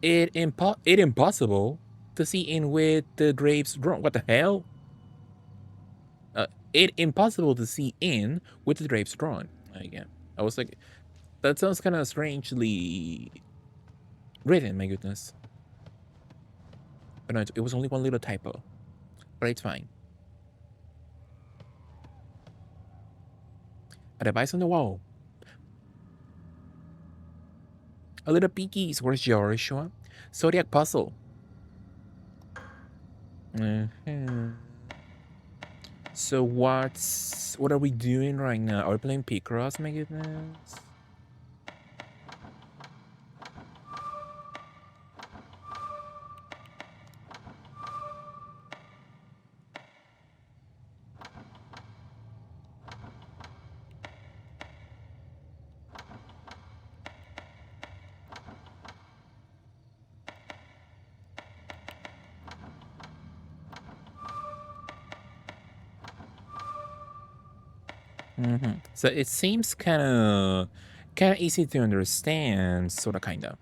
It impossible to see in with the grapes drawn. What the hell? It impossible to see in with the grapes drawn. Yeah, I was like, that sounds kind of strangely written. My goodness. But no, it was only one little typo, but it's fine. A device on the wall. A little piggies. Where's Joshua? Zodiac puzzle. So what are we doing right now? Are we playing Picross, my goodness? So it seems kind of easy to understand, sort of, kind of.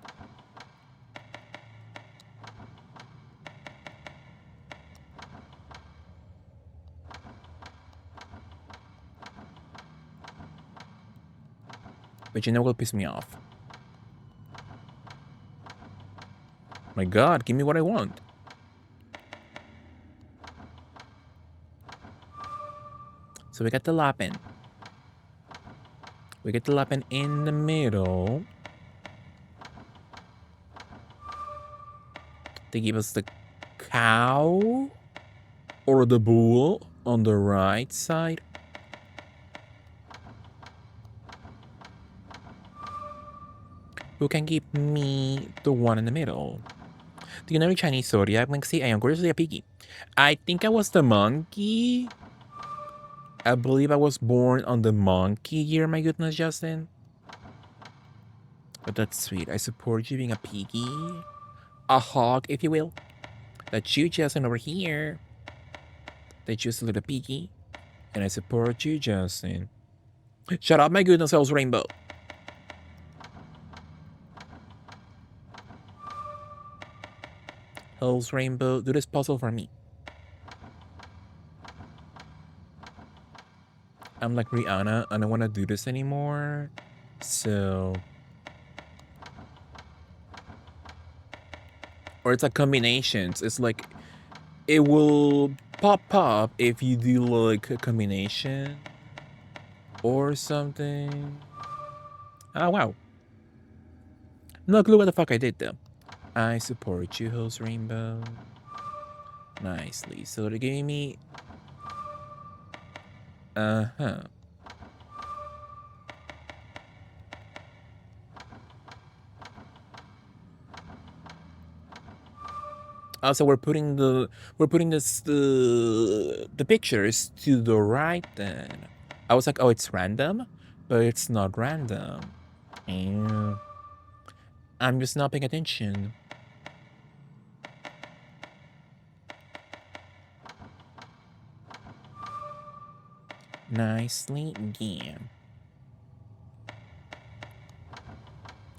But you know what will piss me off? My God, give me what I want. So we got the Lapin. We get the Lapin in the middle. They give us the cow or the bull on the right side. Who can give me the one in the middle? Do you know Chinese zodiac? Lexi, I am curiously a piggy. I think I was the monkey. I believe I was born on the monkey year, my goodness, Justin. But that's sweet. I support you being a piggy. A hog, if you will. That's you, Justin, over here. They choose a little piggy. And I support you, Justin. Shut up, my goodness, Hell's Rainbow. Hell's Rainbow, do this puzzle for me. I'm like Rihanna, I don't want to do this anymore. So... Or it's like combinations. It's like... It will pop up if you do like a combination. Or something. Oh, wow. No clue what the fuck I did, though. I support you, Hell's Rainbow. Nicely. So they're giving me... Uh-huh. Also, we're putting the pictures to the right then. I was like, oh, it's random, but it's not random. And I'm just not paying attention. Nicely done.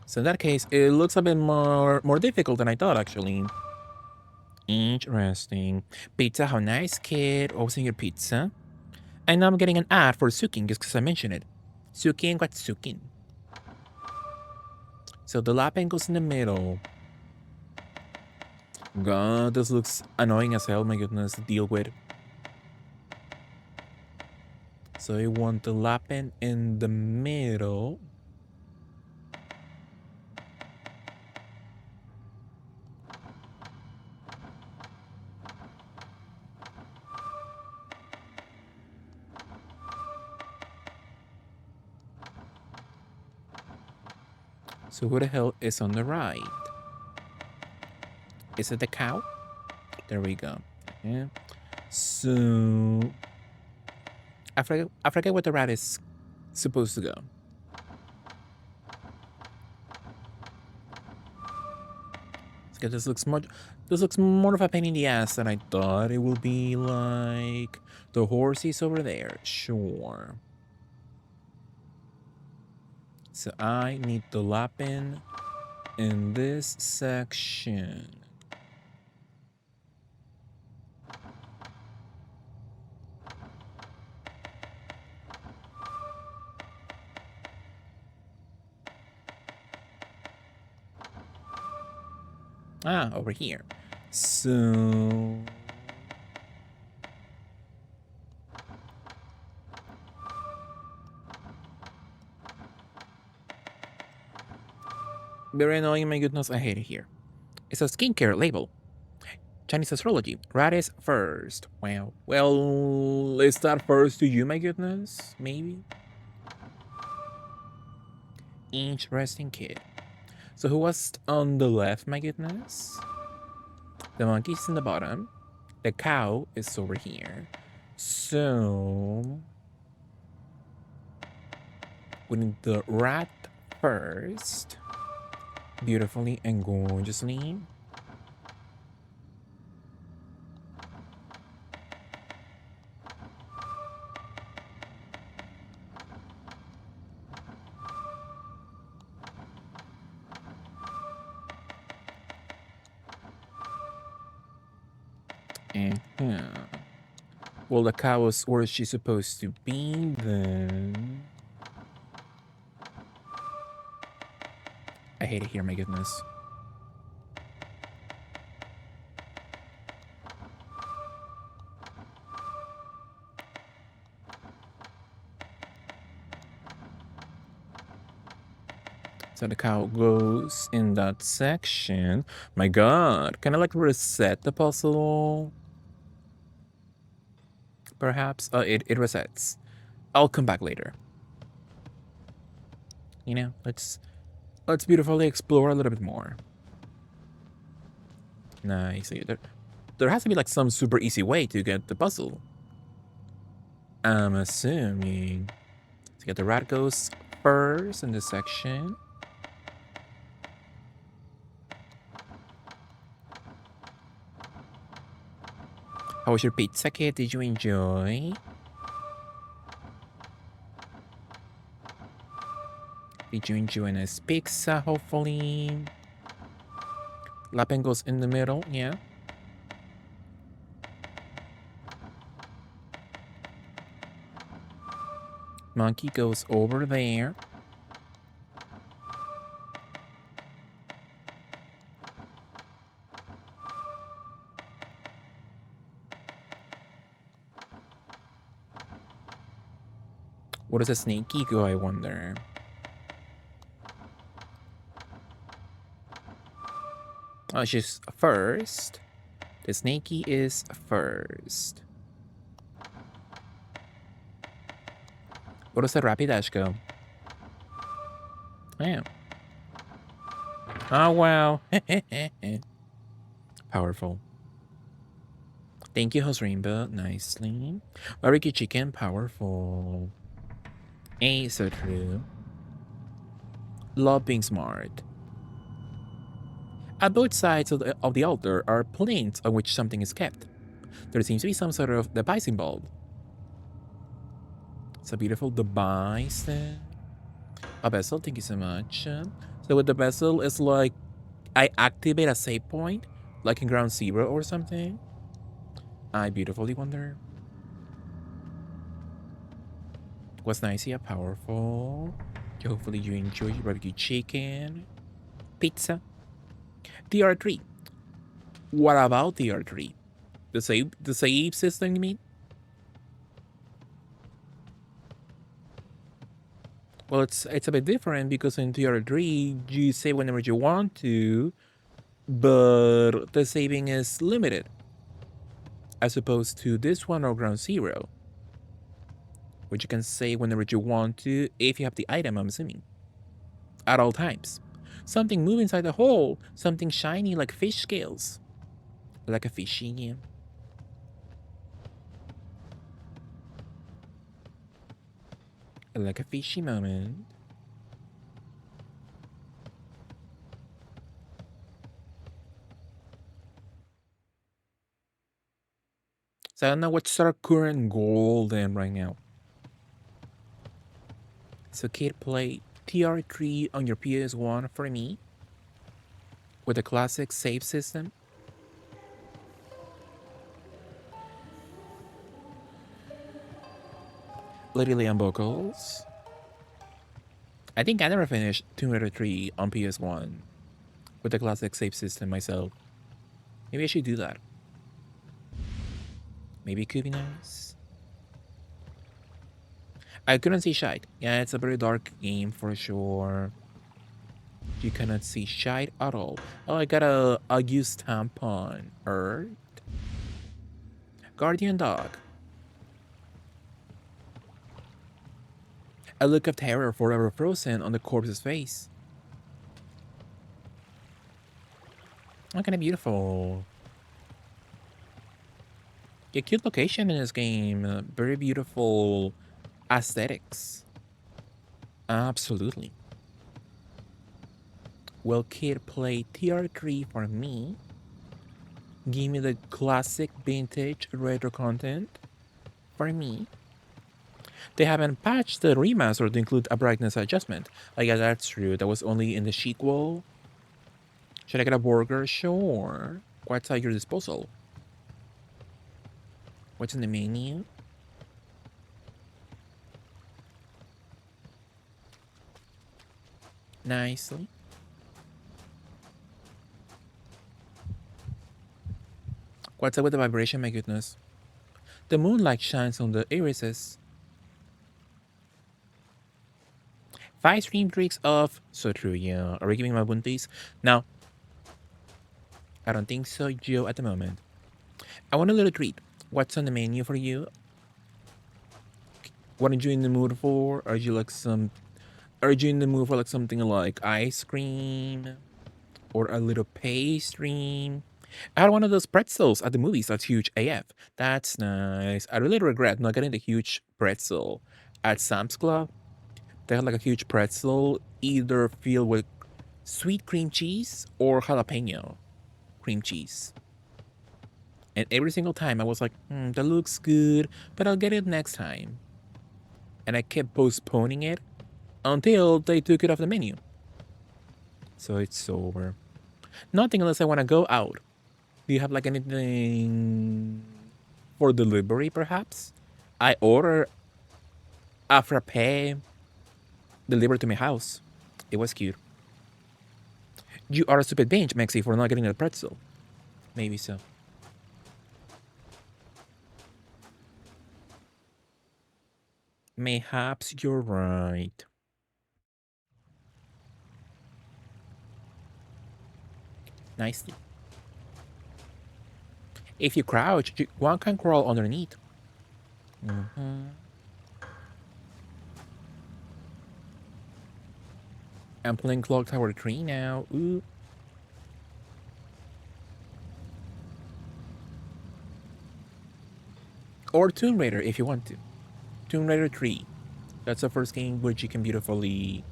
So in that case, it looks a bit more difficult than I thought, actually. Interesting. Pizza, how nice, kid. What's in your pizza? And now I'm getting an ad for Sukin just because I mentioned it. Sukin, what's Sukin? So the Lapin goes in the middle. God, this looks annoying as hell, my goodness, to deal with. So I want the Lapin in the middle. So who the hell is on the right? Is it the cow? There we go. Yeah. So I forget where the rat is supposed to go. Okay, this looks much. This looks more of a pain in the ass than I thought it would be. Like the horses over there. Sure. So I need the lapin in this section. Ah, over here. So very annoying, my goodness, I hate it here. It's a skincare label. Chinese astrology. Radis first. Wow. Well, is that first to you, my goodness? Maybe? Interesting kid. So who was on the left, my goodness? The monkey's in the bottom. The cow is over here. So we need the rat first. Beautifully and gorgeously. Well, the cow was where she's supposed to be then. I hate it here, my goodness. So the cow goes in that section. My god, can I like reset the puzzle? Perhaps? It resets. I'll come back later. You know, let's beautifully explore a little bit more. Nice. There has to be like some super easy way to get the puzzle. I'm assuming. To get the rat goes first in this section. How was your pizza, kid? Did you enjoy? Did you enjoy a nice pizza, hopefully? Lapin goes in the middle, yeah. Monkey goes over there. What does a snakey go, I wonder? Oh, she's first. The snakey is first. What does the Rapidash go? Yeah. Oh, wow. Powerful. Thank you, Host Rainbow. Nicely. Barbecue chicken, powerful. So true. Love being smart. At both sides of the altar are planes on which something is kept. There seems to be some sort of device involved. It's a beautiful device there. A vessel, thank you so much. So with the vessel, it's like I activate a save point, like in Ground Zero or something. I beautifully wonder. Was nice here, powerful. Hopefully you enjoy your barbecue chicken. Pizza. DR3. What about DR3? The save system, you mean? Well, it's a bit different because in DR3 you save whenever you want to, but the saving is limited, as opposed to this one or Ground Zero, which you can save whenever you want to if you have the item, I'm assuming. At all times. Something move inside the hole. Something shiny like fish scales. Like a fishy, yeah. Like a fishy moment. So I don't know what's our current goal then right now. So Kate, play TR3 on your PS1 for me with a classic save system. Lady Leon vocals. I think I never finished Tomb Raider 3 on PS1 with the classic save system myself. Maybe I should do that. Maybe it could be nice. I couldn't see shite. Yeah, it's a very dark game for sure. You cannot see shite at all. Oh, I got a used tampon. Earth. Guardian dog. A look of terror forever frozen on the corpse's face. Oh, kind of beautiful. A cute location in this game. Very beautiful aesthetics. Absolutely. Will Kid play TR3 for me? Give me the classic vintage retro content for me. They haven't patched the remaster to include a brightness adjustment. I guess that's true. That was only in the sequel. Should I get a burger? Sure. What's at your disposal? What's in the menu? Nicely. What's up with the vibration, my goodness? The moonlight shines on the irises. 5 stream tricks of... So true, yeah. Are we giving my bunties? Now, I don't think so, Joe, at the moment. I want a little treat. What's on the menu for you? What are you in the mood for? Are you in the mood for like something like ice cream? Or a little pastry? I had one of those pretzels at the movies. That's huge AF. That's nice. I really regret not getting the huge pretzel at Sam's Club. They had like a huge pretzel, either filled with sweet cream cheese or jalapeno cream cheese. And every single time I was like, that looks good, but I'll get it next time. And I kept postponing it until they took it off the menu. So it's over. Nothing unless I want to go out. Do you have like anything for delivery, perhaps? I order a frappe delivered to my house. It was cute. You are a stupid binge, Mexi, for not getting a pretzel. Maybe so. Mayhaps you're right. Nicely. If you crouch, one can crawl underneath. I'm playing Clock Tower 3 now. Ooh. Or Tomb Raider if you want to. Tomb Raider 3. That's the first game which you can beautifully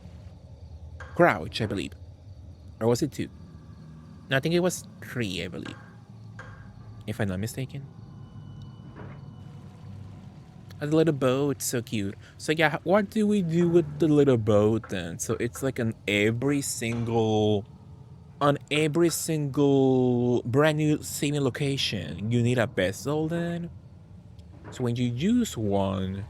crouch, I believe. Or was it 2? No, I think it was 3, I believe. If I'm not mistaken. A little boat, so cute. So yeah, what do we do with the little boat then? So it's like on every single brand new saving location, you need a vessel then? So when you use one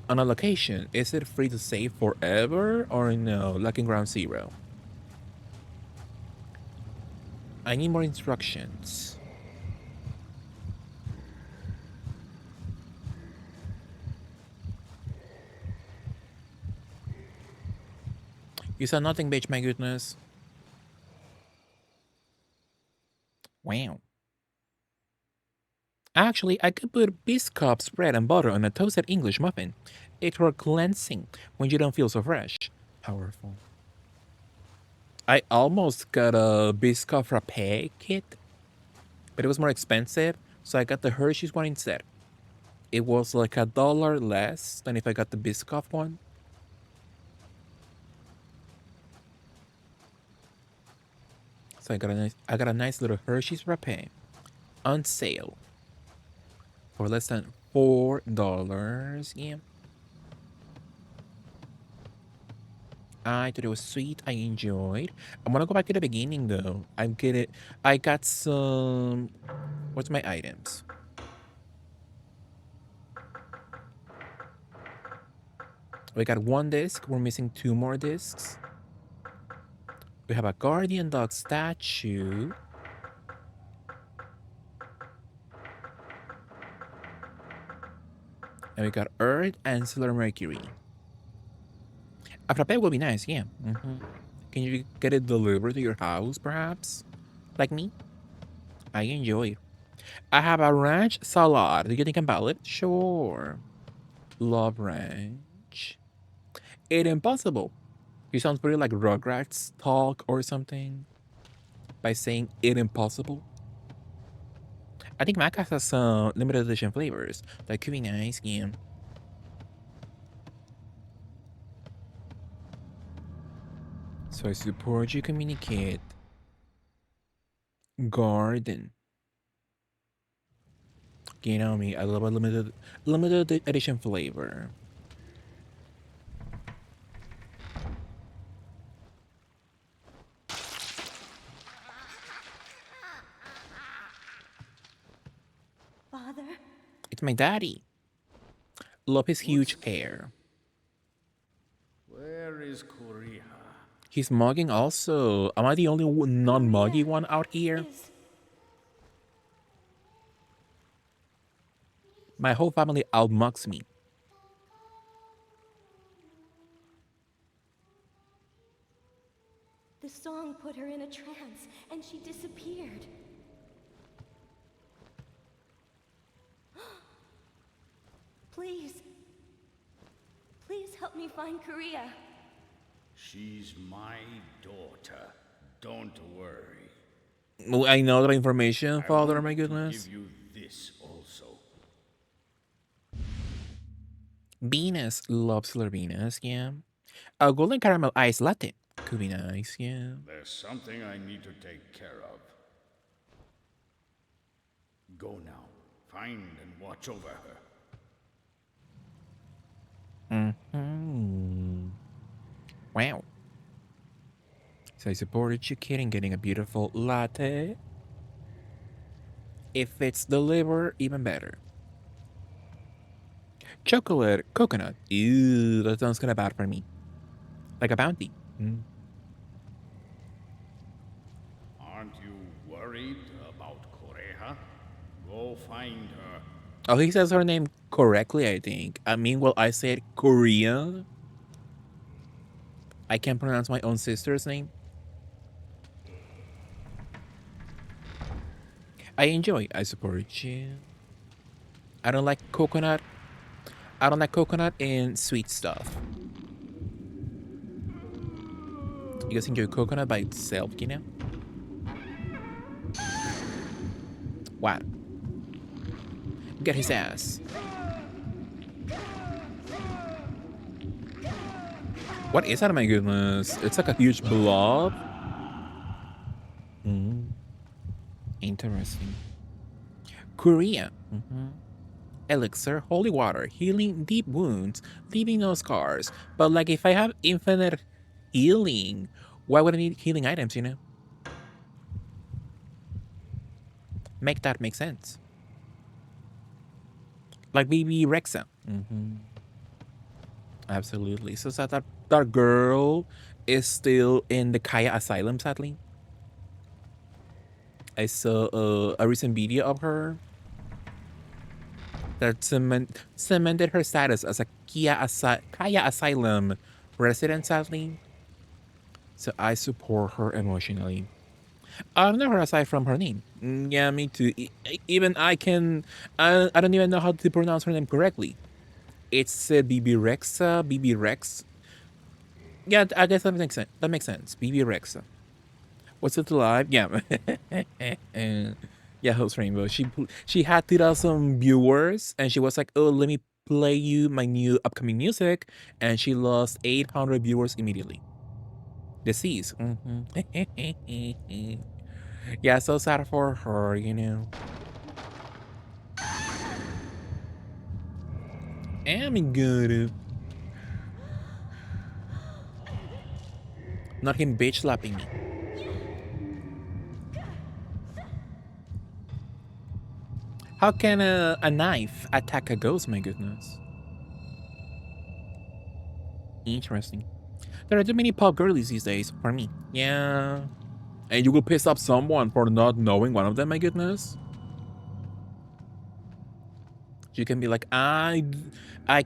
on a location, is it free to save forever or no, like in Ground Zero? I need more instructions. You saw nothing, bitch, my goodness. Wow. Actually, I could put Biscoff spread and butter on a toasted English muffin. It will cleansing when you don't feel so fresh. Powerful. I almost got a Biscoff frappe kit, but it was more expensive, so I got the Hershey's one instead. It was like $1 less than if I got the Biscoff one. So I got a nice little Hershey's frappe on sale. for less than $4. Yeah. I thought it was sweet. I enjoyed. I'm gonna go back to the beginning though. I got some. What's my items? We got one disc. We're missing two more discs. We have a guardian dog statue. And we got Earth and Solar Mercury. A frappe will be nice, yeah. Can you get it delivered to your house, perhaps? Like me? I enjoy. I have a ranch salad. Do you think about it? Sure. Love ranch. It impossible. You sound pretty like Rugrats talk or something by saying it impossible. I think Mac has some limited edition flavors. That could be nice, yeah. So I support you communicate. Garden. You know me, I love a limited edition flavor. Father? It's my daddy. Love his huge hair. Where is Korea? He's mugging also. Am I the only non-muggy one out here? Is... My whole family outmugs me. The song put her in a trance, and she disappeared. Please. Please help me find Korea. She's my daughter. Don't worry. I know that information, Father, I my want to goodness. give you this also. Venus loves Venus, yeah. A golden caramel ice latte. Could be nice, yeah. There's something I need to take care of. Go now. Find and watch over her. Wow. So I supported you, kid, in getting a beautiful latte. If it's delivered, even better. Chocolate, coconut. Ew, that sounds kind of bad for me. Like a bounty. Aren't you worried about Korea? Go find her. Oh, he says her name correctly, I think. I mean, well, I said Korea. I can't pronounce my own sister's name. I enjoy. I support you. I don't like coconut. I don't like coconut and sweet stuff. You guys enjoy coconut by itself, you know? What? Get his ass. What is that, my goodness? It's like a huge blob. Interesting. Korea. Elixir, holy water, healing deep wounds, leaving no scars. But like if I have infinite healing, why would I need healing items, you know? Make that make sense. Like baby Rexa. Absolutely. So that girl is still in the Kaya Asylum, sadly. I saw a recent video of her that cemented her status as a Kaya Asylum resident, sadly. So I support her emotionally. I've never aside from her name. Yeah, me too. Even I can. I don't even know how to pronounce her name correctly. It's BB Rexa, BB Rex. Yeah, I guess that makes sense. That makes sense. BB Rexa. What's it alive? Yeah. Yeah, Host Rainbow. She had 2,000 viewers, and she was like, "Oh, let me play you my new upcoming music," and she lost 800 viewers immediately. Deceased. Yeah, so sad for her, you know. am good. Not him bitch slapping me. How can a knife attack a ghost? My goodness. Interesting. There are too many pop girlies these days for me. Yeah. And you will piss off someone for not knowing one of them, my goodness. You can be like, I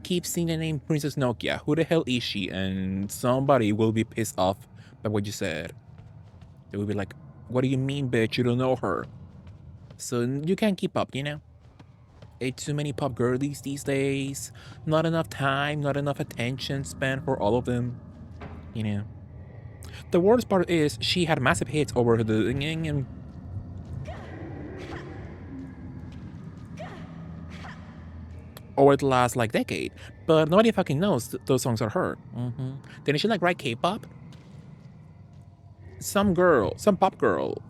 keep seeing the name Princess Nokia. Who the hell is she? And somebody will be pissed off by what you said. They will be like, what do you mean, bitch? You don't know her. So you can't keep up, you know? It's too many pop girlies these days. Not enough time, not enough attention spent for all of them. You know. The worst part is she had massive hits over the over the last like decade, but nobody fucking knows those songs are her. Didn't she like write K-pop? Some pop girl,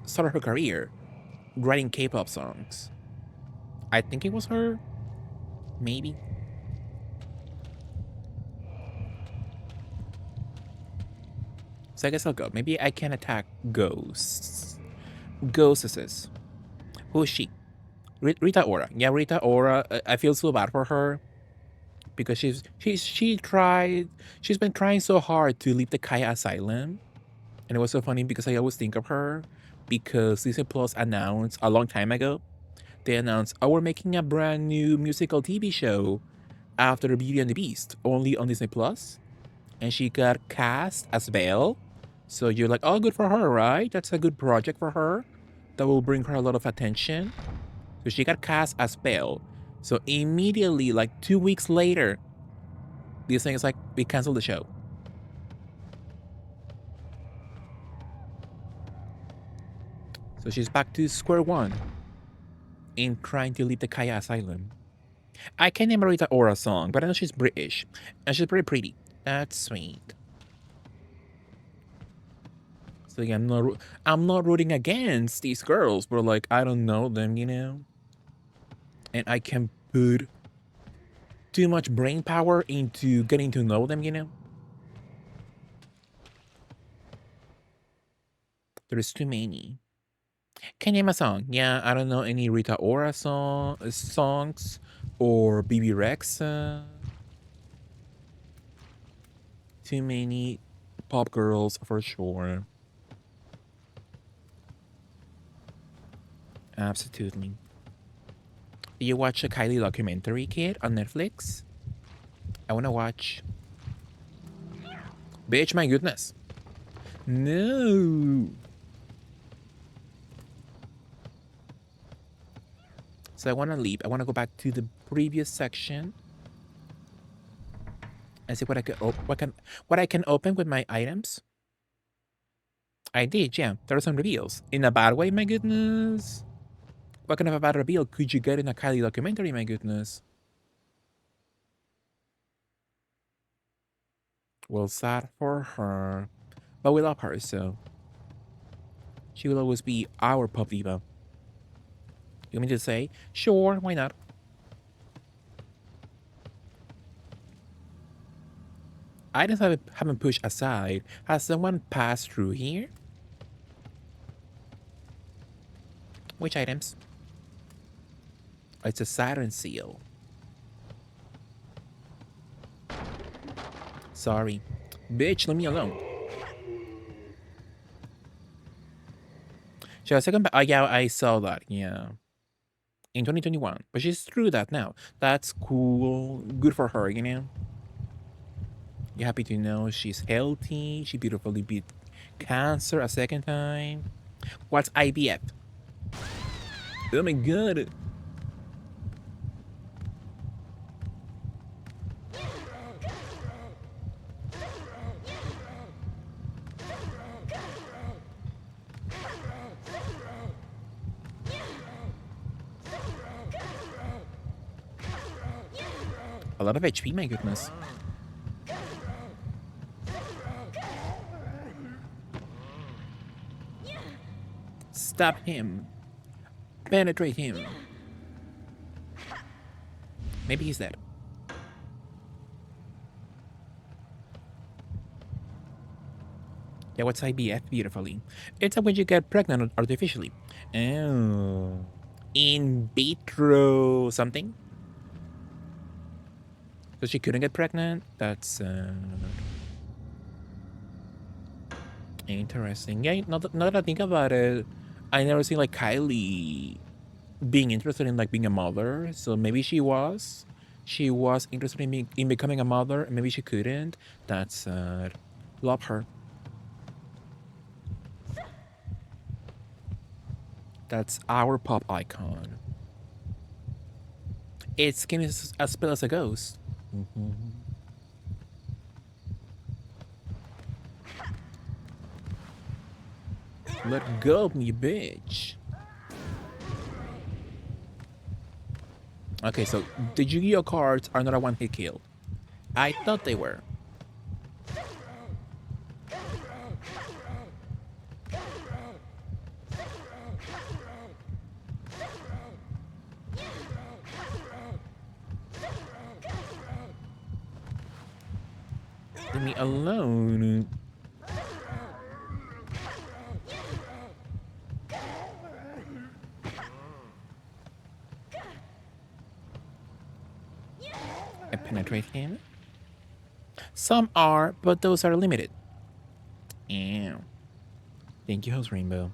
started her career writing K-pop songs. I think it was her, maybe. So I guess I'll go. Maybe I can attack ghosts. Ghostesses. Who is she? Rita Ora. Yeah, Rita Ora. I feel so bad for her because she's been trying so hard to leave the Kaya Asylum, and it was so funny because I always think of her because Disney Plus announced a long time ago. They announced, "Oh, we're making a brand new musical TV show after Beauty and the Beast, only on Disney Plus," and she got cast as Belle. So you're like, "Oh, good for her, right? That's a good project for her. That will bring her a lot of attention." So she got cast as Belle. So immediately, like 2 weeks later, this thing is like, we canceled the show. So she's back to square one in trying to leave the Kaya Asylum. I can name a Rita Ora song, but I know she's British. And she's very pretty. That's sweet. So yeah, I'm not rooting against these girls, but like, I don't know them, you know? And I can put too much brain power into getting to know them, you know? There's too many. Can name a song. Yeah, I don't know any Rita Ora songs or BB Rexa. Too many pop girls for sure. Absolutely. You watch a Kylie documentary, kid, on Netflix? I wanna watch. Bitch, my goodness. No. So I wanna leave. I wanna go back to the previous section and see what I can open with my items. I did, yeah. There are some reveals. In a bad way, my goodness. What kind of a bad reveal could you get in a Kylie documentary, my goodness? Well, sad for her. But we love her, so she will always be our pop diva. You want me to say? Sure, why not? Items haven't pushed aside. Has someone passed through here? Which items? It's a Saturn seal. Sorry. Bitch, leave me alone. She has a second. Oh, yeah, I saw that. Yeah. In 2021. But she's through that now. That's cool. Good for her, you know? You're happy to know she's healthy. She beautifully beat cancer a second time. What's IVF? Oh my god. A lot of HP, my goodness. Stab him. Penetrate him. Maybe he's dead. Yeah, what's IVF beautifully? It's when you get pregnant artificially. Oh. In vitro something? So she couldn't get pregnant? That's interesting. Yeah, now that I think about it, I never seen like Kylie being interested in like being a mother. So maybe she was interested in becoming a mother, and maybe she couldn't. That's sad. Love her. That's our pop icon. Its skin is as pale as a ghost. Let go of me, bitch. Okay, so the Yu-Gi-Oh cards are not a one-hit kill. I thought they were. Leave me alone. I penetrate him. Some are, but those are limited. Ew. Thank you, Host Rainbow.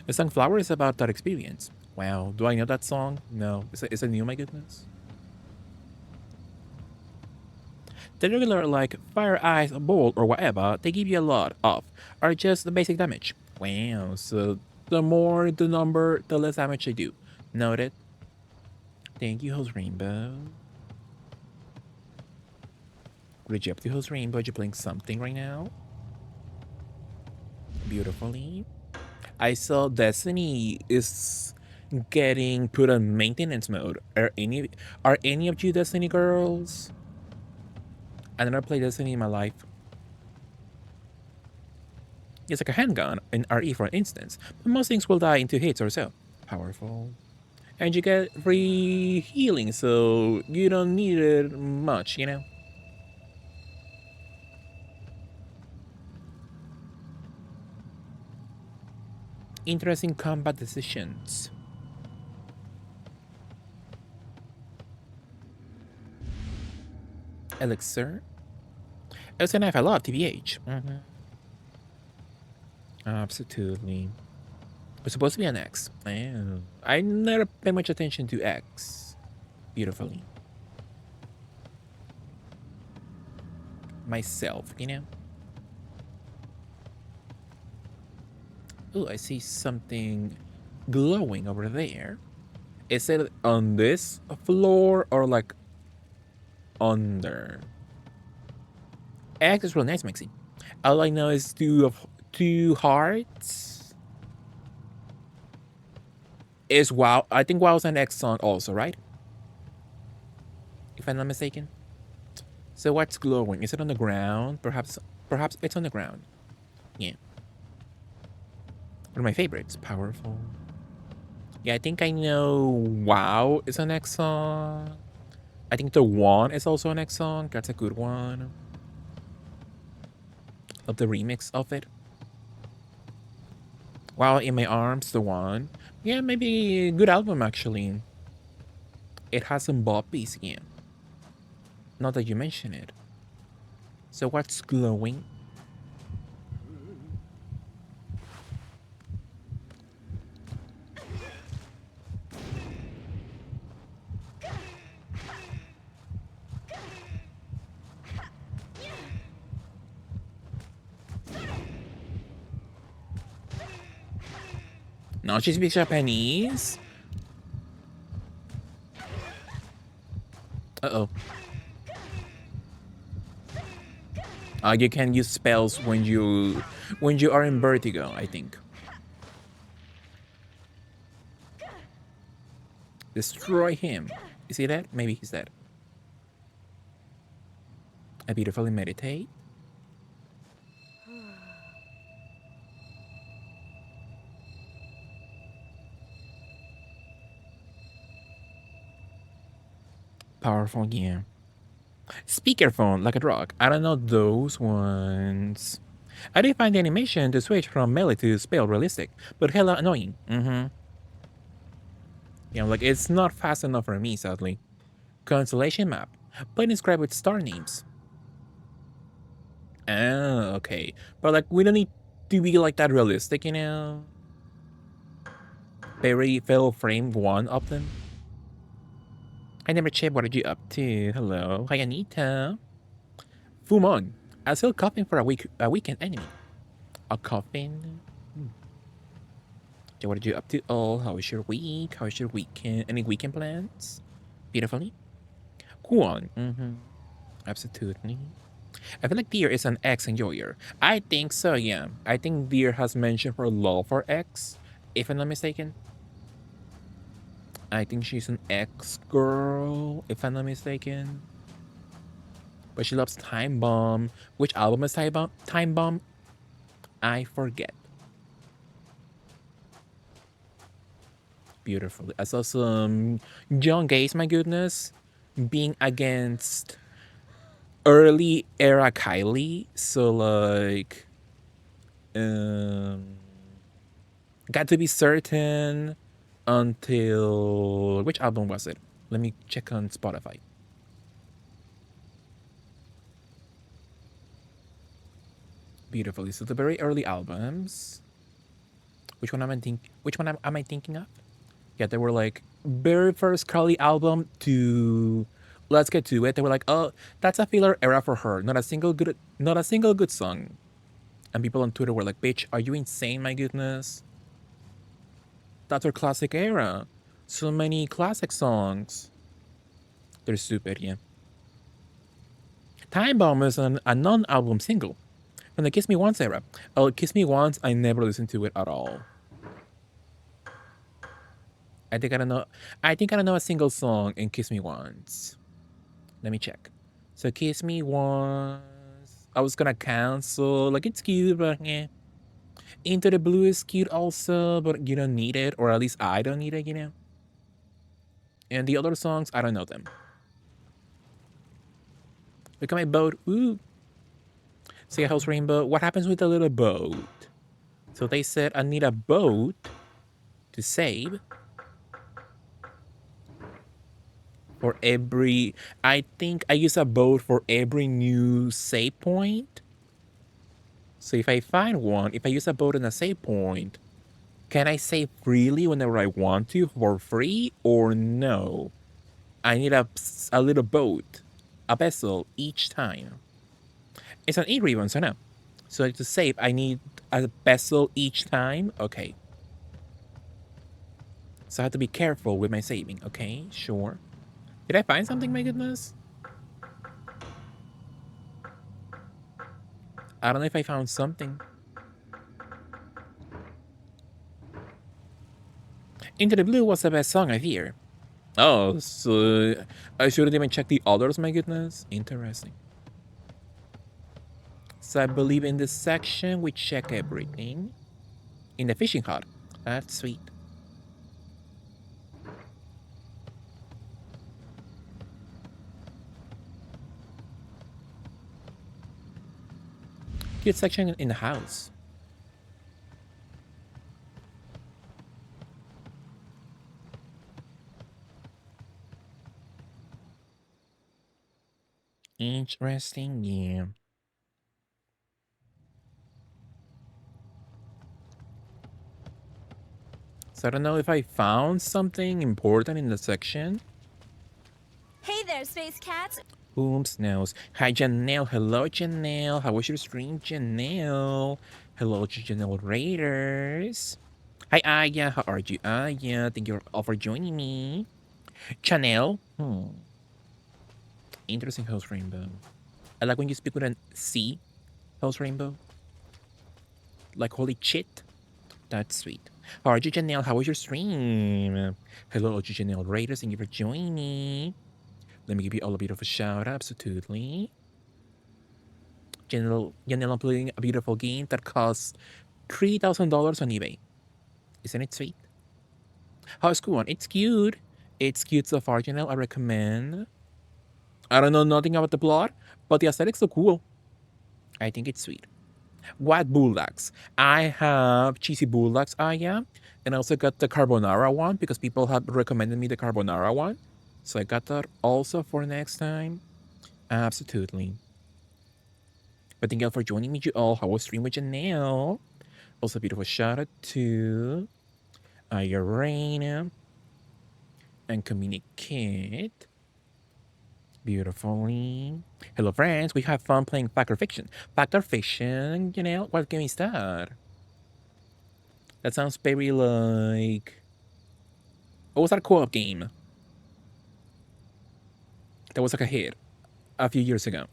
The song Flower is about that experience. Wow, do I know that song? No. Is it new, my goodness? The regular, like, Fire, Ice, Bolt, or whatever, they give you a lot of, are just the basic damage. Wow, so the more the number, the less damage they do. Noted. Thank you, Host Rainbow. Reject the Host Rainbow, you're playing something right now? Beautifully. I saw Destiny is getting put on maintenance mode. Are any of you Destiny girls? I never played Destiny in my life. It's like a handgun in RE, for instance, but most things will die in 2 hits or so. Powerful. And you get free healing, so you don't need it much, you know? Interesting combat decisions. Elixir? It's a knife I love, TBH. Absolutely. It's supposed to be an X. Oh. I never pay much attention to X. Beautifully. Myself, you know? Oh, I see something glowing over there. Is it on this floor or like under? X is really nice, Maxi. All I know is two hearts. Is WoW? I think WoW's an X song also, right? If I'm not mistaken. So what's glowing? Is it on the ground? Perhaps it's on the ground. Yeah. One of my favorites. Powerful. Yeah, I think I know WoW is an X song. I think the one is also an X song. That's a good one. Of the remix of it. While in My Arms, the one. Yeah, maybe a good album actually. It has some boppies, yeah. Not that you mention it. So what's glowing? No, she speaks Japanese? Uh-oh. You can use spells when you are in vertigo, I think. Destroy him. Is he dead? Maybe he's dead. I beautifully meditate. Powerful, yeah. Speakerphone, like a drug. I don't know those ones. I did find the animation to switch from melee to spell realistic, but hella annoying. Yeah, like it's not fast enough for me, sadly. Constellation map. Plain inscribed with star names. Oh, okay. But like we don't need to be like that realistic, you know? Very fatal frame one of them. I never checked what are you up to. Hello. Hi Anita. Fumon. I'm still coughing for a weekend enemy. A coffin. So what are you up to? Oh, how is your week? How is your weekend? Any weekend plans? Beautifully. Kuon. Absolutely. I feel like Deer is an X enjoyer. I think so, yeah. I think Deer has mentioned her love for X, if I'm not mistaken. I think she's an X girl, if I'm not mistaken. But she loves Time Bomb. Which album is Time Bomb? Time Bomb? I forget. Beautifully. I saw some John Gaze, my goodness, being against early era Kylie. So like, um, got to be certain until which album was it? Let me check on Spotify. Beautifully. So the very early albums. Which one am I thinking of? Yeah, they were like very first Carly album to Let's Get to It. They were like, oh, that's a filler era for her. Not a single good song. And people on Twitter were like, bitch, are you insane, my goodness? That's her classic era. So many classic songs. They're stupid, yeah. Time Bomb is a non-album single from the Kiss Me Once era. Oh, Kiss Me Once, I never listened to it at all. I think I don't know a single song in Kiss Me Once. Let me check. So Kiss Me Once. I was gonna cancel. Like it's cute, but yeah. Into the Blue is cute also, but you don't need it, or at least I don't need it, you know. And the other songs, I don't know them. Look at my boat. Ooh. See a house rainbow. What happens with the little boat? So they said I need a boat to save for every. I think I use a boat for every new save point. So if I find one, if I use a boat and a save point, can I save freely whenever I want to for free or no? I need a little boat, a vessel each time. It's an e-ribbon, so no. So to save, I need a vessel each time. Okay. So I have to be careful with my saving. Okay, sure. Did I find something, my goodness? I don't know if I found something. Into the Blue was the best song I hear. Oh, so I shouldn't even check the others, my goodness. Interesting. So I believe in this section we check everything. In the fishing hut. That's sweet. Cute section in the house. Interesting, yeah. So I don't know if I found something important in the section. Hey there, space cats! Oops, knows. Hi, Janelle. Hello, Janelle. How was your stream, Janelle? Hello to Janelle Raiders. Hi, Aya. How are you, Aya? Thank you all for joining me. Chanel. Interesting house rainbow. I like when you speak with an C house rainbow. Like, holy shit. That's sweet. How are you, Janelle? How was your stream? Hello, Janelle Raiders. Thank you for joining me. Let me give you all a bit of a shout out, absolutely. Janelle, I'm playing a beautiful game that costs $3,000 on eBay. Isn't it sweet? How's Kuon? It's cute. It's cute so far, Janelle. I recommend. I don't know nothing about the plot, but the aesthetics look cool. I think it's sweet. What bulldogs? I have cheesy bulldogs, yeah. And I also got the carbonara one because people have recommended me the carbonara one. So I got that also for next time. Absolutely. But thank you all for joining me, you all. How was stream with Janelle? Also, beautiful shout out to Irene and Communicate beautifully. Hello, friends. We have fun playing Fact or Fiction. Fact or Fiction, Janelle? What game is that? That sounds very like. What was that co-op game? That was like a hit a few years ago.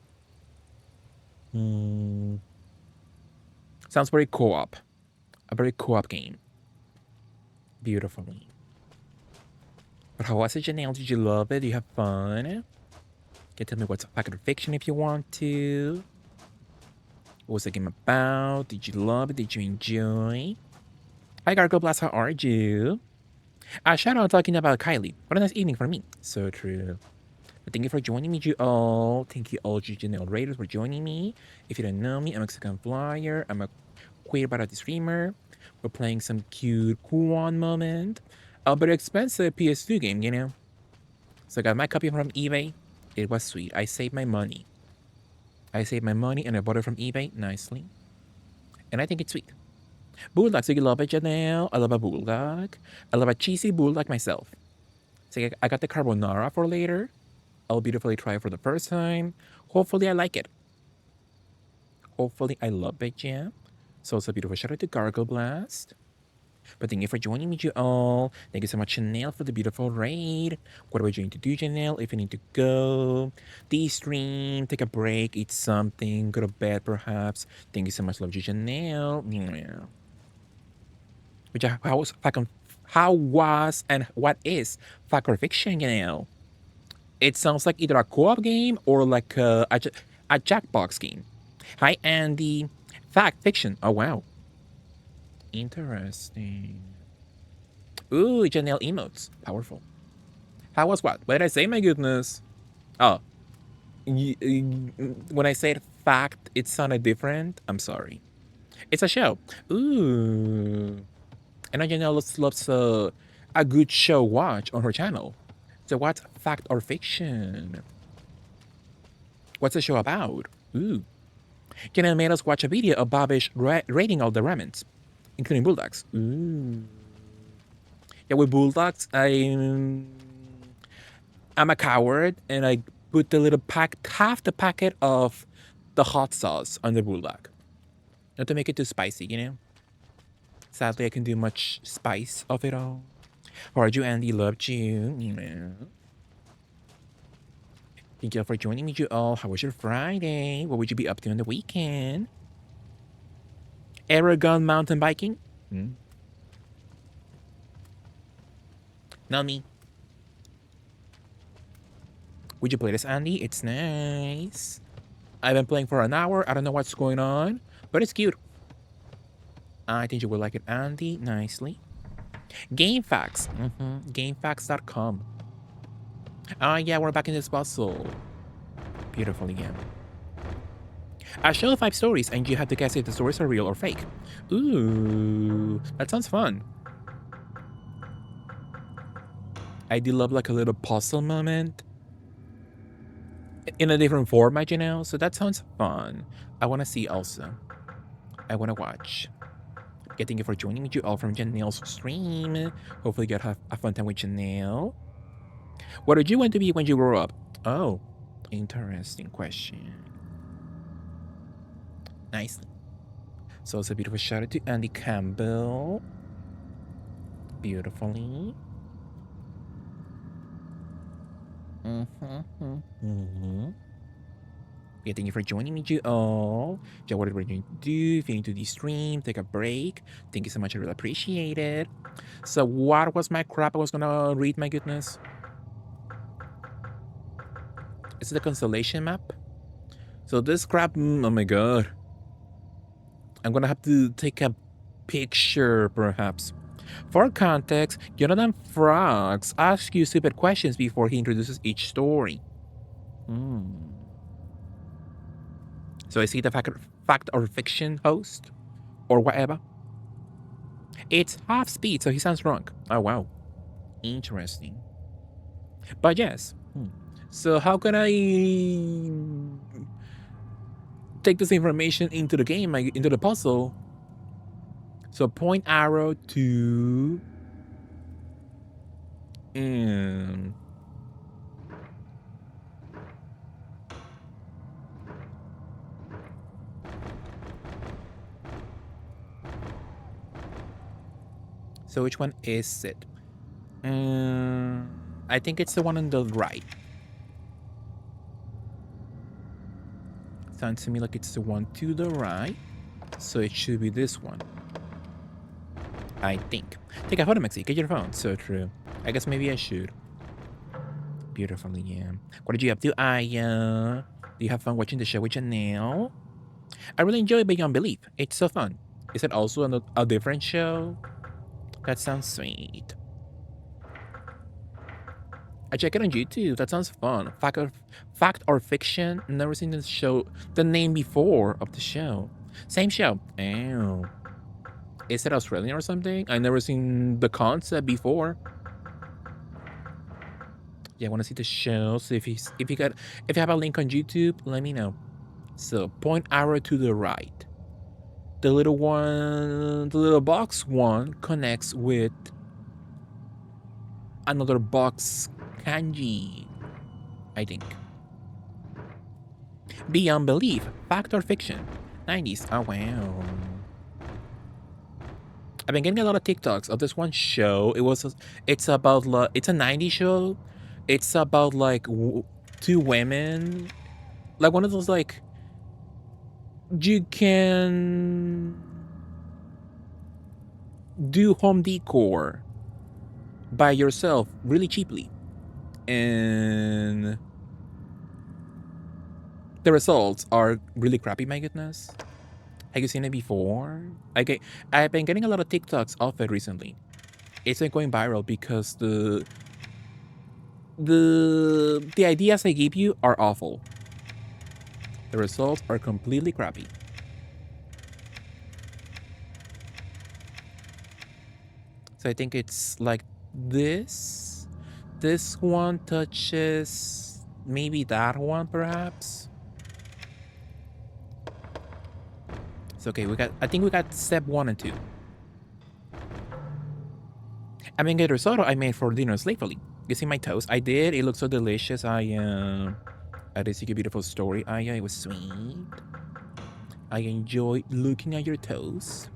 Sounds very co-op. A very co-op game. Beautifully. But how was it, Janelle? Did you love it? Did you have fun? You can tell me what's fact or fiction if you want to. What was the game about? Did you love it? Did you enjoy? Hi, Gargo Blast. How are you? Shout out talking about Kylie. What a nice evening for me. So true. But thank you for joining me, you all. Thank you all, Janelle Raiders, for joining me. If you don't know me, I'm a Mexican flyer. I'm a queer badass streamer. We're playing some cute Kuon moment. A very expensive PS2 game, you know. So I got my copy from eBay. It was sweet. I saved my money. And I bought it from eBay nicely. And I think it's sweet. Bulldog, so you love it, Janelle? I love a bulldog. I love a cheesy bulldog myself. So I got the carbonara for later. I'll beautifully try it for the first time. Hopefully I like it. Hopefully I love it, yeah. So it's a beautiful shout out to Gargle Blast. But thank you for joining me, you all. Thank you so much, Janelle, for the beautiful raid. What are we going to do, Janelle? If you need to go, de-stream, take a break, eat something, go to bed, perhaps. Thank you so much, love you, Janelle. Yeah. Which how was and what is fact or fiction, Janelle? It sounds like either a co-op game or like a Jackbox game. Hi, Andy. Fact fiction. Oh wow. Interesting. Ooh, Janelle emotes. Powerful. How was what? What did I say? My goodness. Oh. When I said fact, it sounded different. I'm sorry. It's a show. Ooh. I know Janelle loves a good show watch on her channel. So what's fact or fiction? What's the show about? Ooh. Janelle made us watch a video of Babish rating all the ramens, including bulldogs. Ooh. Yeah, with bulldogs, I'm a coward, and I put the little half the packet of the hot sauce on the bulldog. Not to make it too spicy, you know? Sadly, I can do much spice of it all. How are you, Andy? Loved you. Thank you all for joining me, you all. How was your Friday? What would you be up to on the weekend? Aragon mountain biking? Not me. Would you play this, Andy? It's nice. I've been playing for an hour. I don't know what's going on, but it's cute. I think you will like it, Andy. Nicely. Game Facts. Gamefacts.com. Yeah, we're back in this puzzle. Beautiful again. I show 5 stories, and you have to guess if the stories are real or fake. Ooh, that sounds fun. I do love like a little puzzle moment in a different format, you know? So that sounds fun. I want to see also. I want to watch. Okay, thank you for joining me, you all, from Janelle's stream. Hopefully you have a fun time with Janelle. What did you want to be when you grew up? Oh, interesting question. Nice. So it's a beautiful shout out to Andy Campbell. Beautifully. Yeah, thank you for joining me, you all. Yeah, what are we going to do? If you need to de-stream, take a break. Thank you so much. I really appreciate it. So what was my crap I was going to read, my goodness? Is it the constellation map? So this crap, oh my god. I'm going to have to take a picture, perhaps. For context, Jonathan Frogs asks you stupid questions before he introduces each story. So I see the fact or fiction host or whatever. It's half speed, so he sounds drunk. Oh wow, interesting. But yes. So how can I take this information into the game, into the puzzle? So point arrow to and so which one is it? I think it's the one on the right. Sounds to me like it's the one to the right. So it should be this one. I think. Take a photo, Mexi. Get your phone. So true. I guess maybe I should. Beautifully, yeah. What did you up to, Aya? Do you have fun watching the show with Janelle? I really enjoy Beyond Belief. It's so fun. Is it also a different show? That sounds sweet. I check it on YouTube. That sounds fun. Fact or fiction? Never seen this show. The name before of the show. Same show. Oh. Is it Australian or something? I never seen the concept before. Yeah, I want to see the show. So if you have a link on YouTube, let me know. So point arrow to the right. The little box one connects with another box kanji, I think. Beyond Belief, fact or fiction? 90s. Oh wow. I've been getting a lot of TikToks of this one show. It's about it's a 90s show. It's about like two women, like one of those like you can do home decor by yourself really cheaply, and the results are really crappy. My goodness, have you seen it before? I've been getting a lot of TikToks of it recently. It's been going viral because the ideas I give you are awful. The results are completely crappy. So I think it's like this. This one touches maybe that one, perhaps. It's okay. I think we got step 1 and 2. I mean, the risotto I made for dinner slavefully. You see my toast? I did. It looks so delicious. I did see a beautiful story. It was sweet. I enjoy looking at your toast.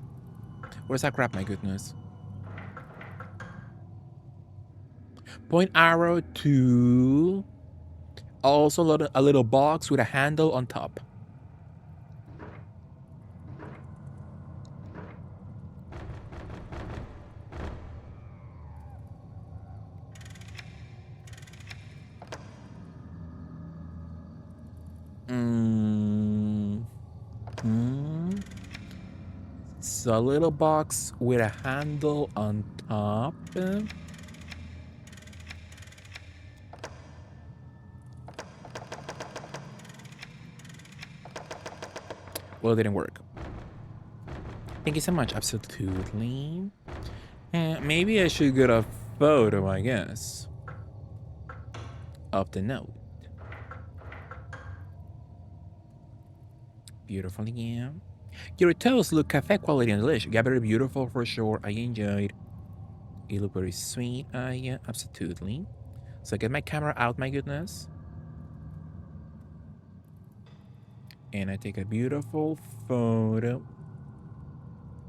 Where's that crap? My goodness. Point arrow to also a little box with a handle on top. It's a little box with a handle on top. Well, it didn't work. Thank you so much, absolutely. Maybe I should get a photo, I guess, of the note. Beautiful, yeah. Your toast look cafe quality and delicious. Yeah, very beautiful for sure. I enjoyed. It looked very sweet. Yeah, absolutely. So I get my camera out, my goodness. And I take a beautiful photo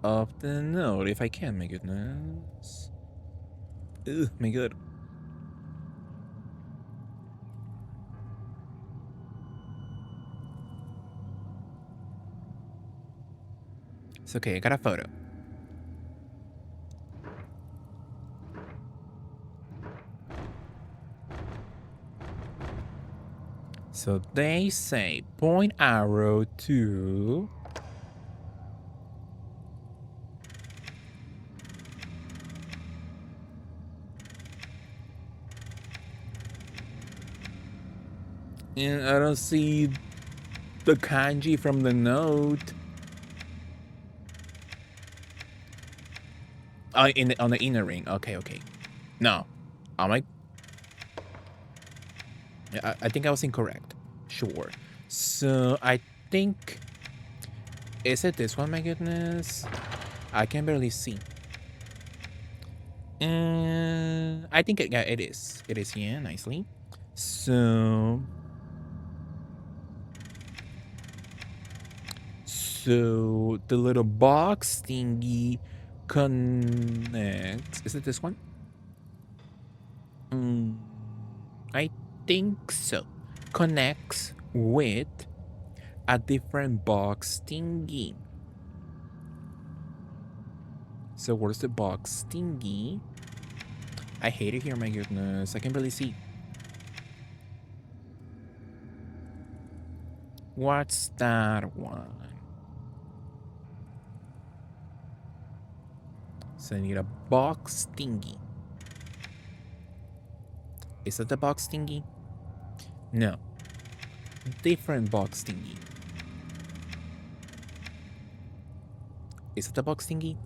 of the note, if I can, my goodness. Ugh, my god. It's okay, I got a photo. So they say point arrow to and I don't see the kanji from the note. On the inner ring. Okay. No. Am I? I think I was incorrect. Sure. So I think. Is it this one? My goodness. I can barely see. I think yeah, it is. It is, yeah, nicely. So the little box thingy connects. Is it this one? I think so. Connects with a different box thingy. So where's the box thingy? I hate it here, my goodness. I can barely see. What's that one? So I need a box thingy. Is that the box thingy? No. Different box thingy. Is it the box thingy?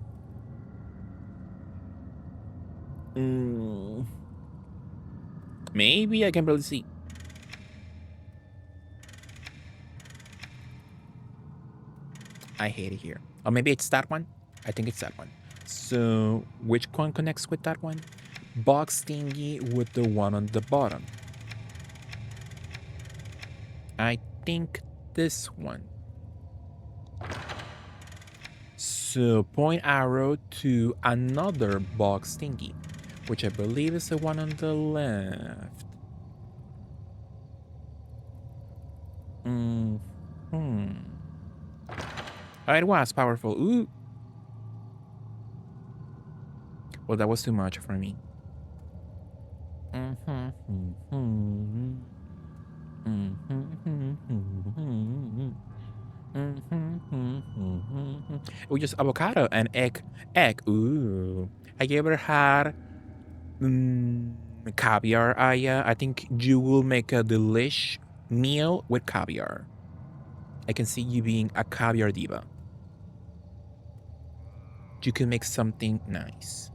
Maybe I can barely see. I hate it here. Or maybe it's that one? I think it's that one. So which one connects with that one? Box thingy with the one on the bottom. I think this one. So point arrow to another box thingy, which I believe is the one on the left. Oh, it was powerful. Ooh. Well, that was too much for me. We just avocado and egg. Ooh. Have you ever had caviar, Aya? I think you will make a delish meal with caviar. I can see you being a caviar diva. You can make something nice.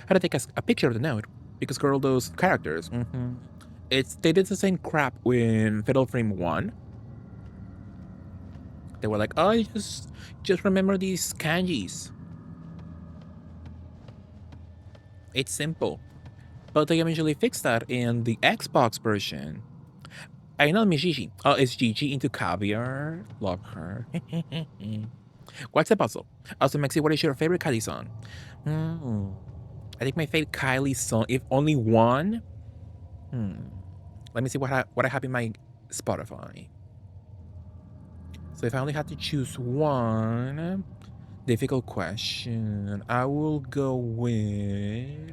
How to take a picture of the note? Because girl, those characters. They did the same crap with Fatal Frame 1. They were like, oh, just remember these kanjis. It's simple. But they eventually fixed that in the Xbox version. I know Mishishi. Oh, is Gigi into caviar? Love her. What's the puzzle? Also, Maxi, what is your favorite Kylie song? I think my favorite Kylie song, if only one. Let me see what I have in my Spotify. So if I only had to choose one, difficult question, I will go with.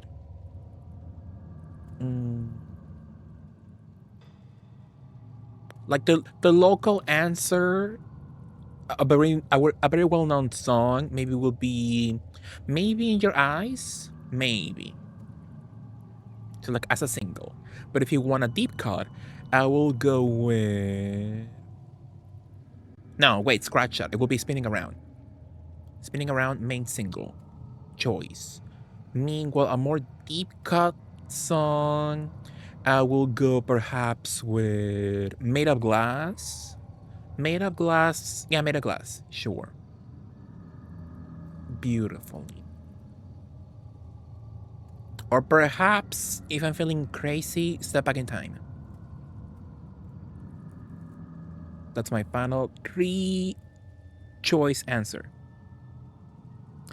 Like the local answer, a very well known song, maybe will be, maybe In Your Eyes, maybe. So like as a single, but if you want a deep cut, I will go with. No, wait, scratch that. It will be Spinning Around. Spinning Around, main single choice. Meanwhile, a more deep cut song, I will go perhaps with Made of Glass. Made of Glass. Yeah, Made of Glass. Sure. Beautifully. Or perhaps, if I'm feeling crazy, Step Back in Time. That's my final 3-choice answer.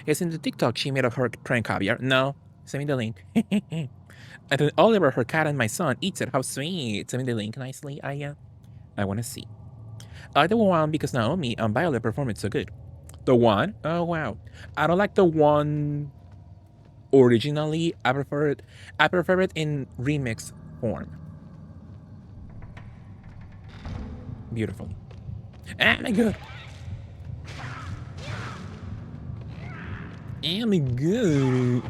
Is in the TikTok she made of her trying caviar? No. Send me the link. And then Oliver, her cat, and my son eats it. How sweet. Send me the link nicely. I want to see. I like the one because Naomi and Violet perform it so good. The one? Oh, wow. I don't like the one originally. I prefer it in remix form. Beautifully. Oh my god. Oh my god.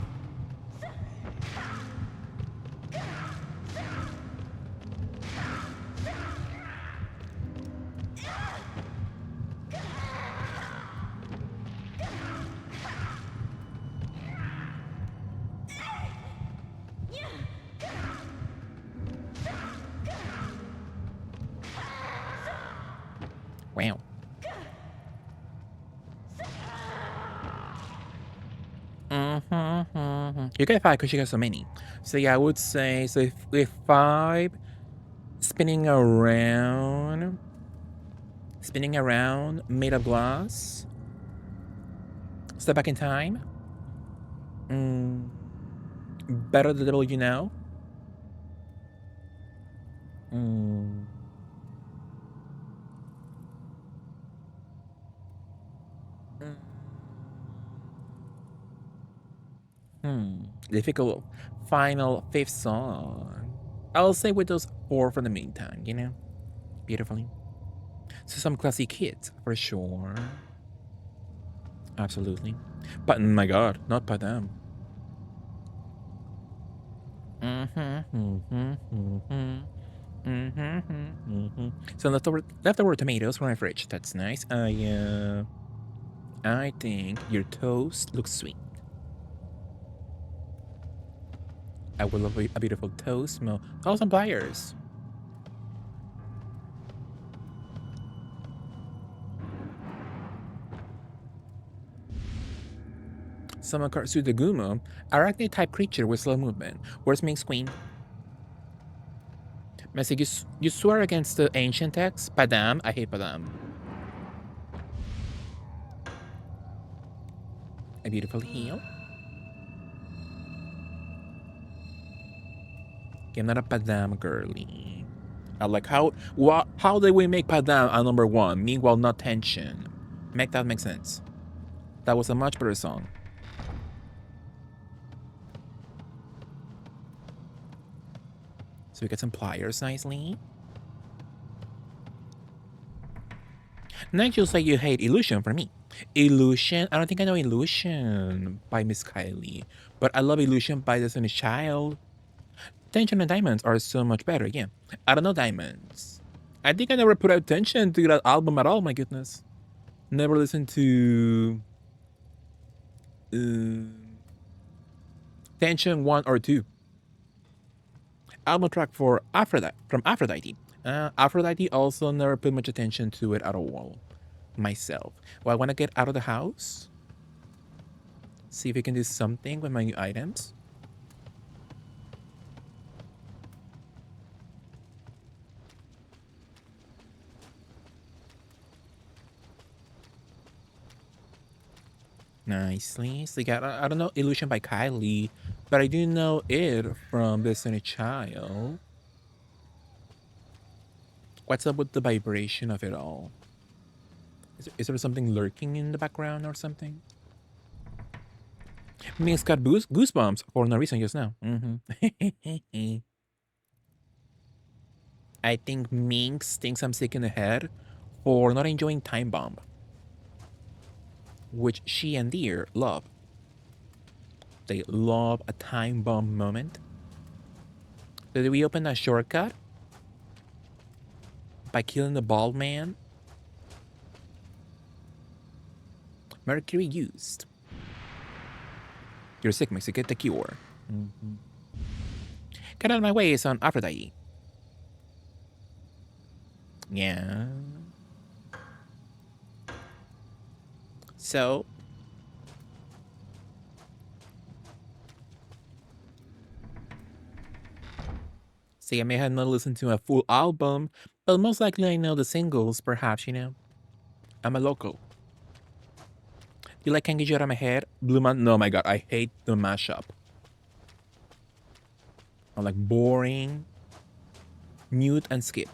You get 5 because you got so many. So yeah, I would say, so if with 5, spinning around, made of glass, step back in time, mm, better the devil you know, mm, mm, difficult, final 5th song. I'll say with those 4 for the meantime, you know, beautifully. So some classic hits, for sure. Absolutely. But my god, not Padam. So leftover tomatoes from my fridge. That's nice. I think your toast looks sweet. I would love a beautiful toast smell. Oh, some pliers. Some Sudagumo, arachnid type creature with slow movement. Where's Ming's queen? Messi, you swear against the ancient text? Padam? I hate Padam. A beautiful heel. I'm not a Padam girly. I like how did we make Padam a number 1? Meanwhile, not tension. Make that make sense. That was a much better song. So we get some pliers nicely. Next, you'll say you hate Illusion for me. Illusion? I don't think I know Illusion by Miss Kylie. But I love Illusion by Destiny's Child. Tension and Diamonds are so much better, yeah. I don't know Diamonds. I think I never put attention to that album at all, my goodness. Never listened to Tension 1 or 2. Album track for Aphrodite, from Aphrodite. Aphrodite also never put much attention to it at all. Myself. Well, I want to get out of the house. See if we can do something with my new items. Nicely. So I don't know Illusion by Kylie, but I do know it from Destiny Child. What's up with the vibration of it all? Is there something lurking in the background or something? Ming's got goosebumps for no reason just now. I think Minx thinks I'm sick in the head for not enjoying Time Bomb, which she and Deer love. They love a time bomb moment. Did we open a shortcut? By killing the bald man? Mercury used. You're sick, Mixie. Get the cure. Get out of my way, it's on Aphrodite. Yeah. So. See, I may have not listened to a full album, but most likely I know the singles, perhaps, you know. I'm a local. You like Can't Get You Out of My Head? Blue Man? No, my god, I hate the mashup. I'm like boring. Mute and skip.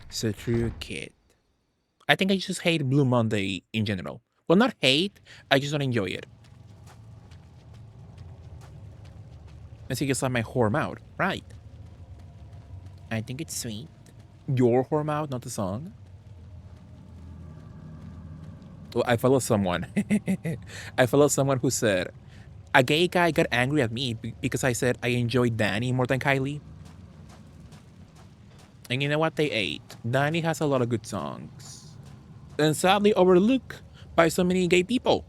So true kid. I think I just hate Blue Monday in general. Well, not hate, I just don't enjoy it. And so you just like my whore mouth, right? I think it's sweet. Your whore mouth, not the song. Well, I follow someone. I follow someone who said, a gay guy got angry at me because I said I enjoyed Danny more than Kylie. And you know what? They ate. Danny has a lot of good songs. And sadly overlooked by so many gay people.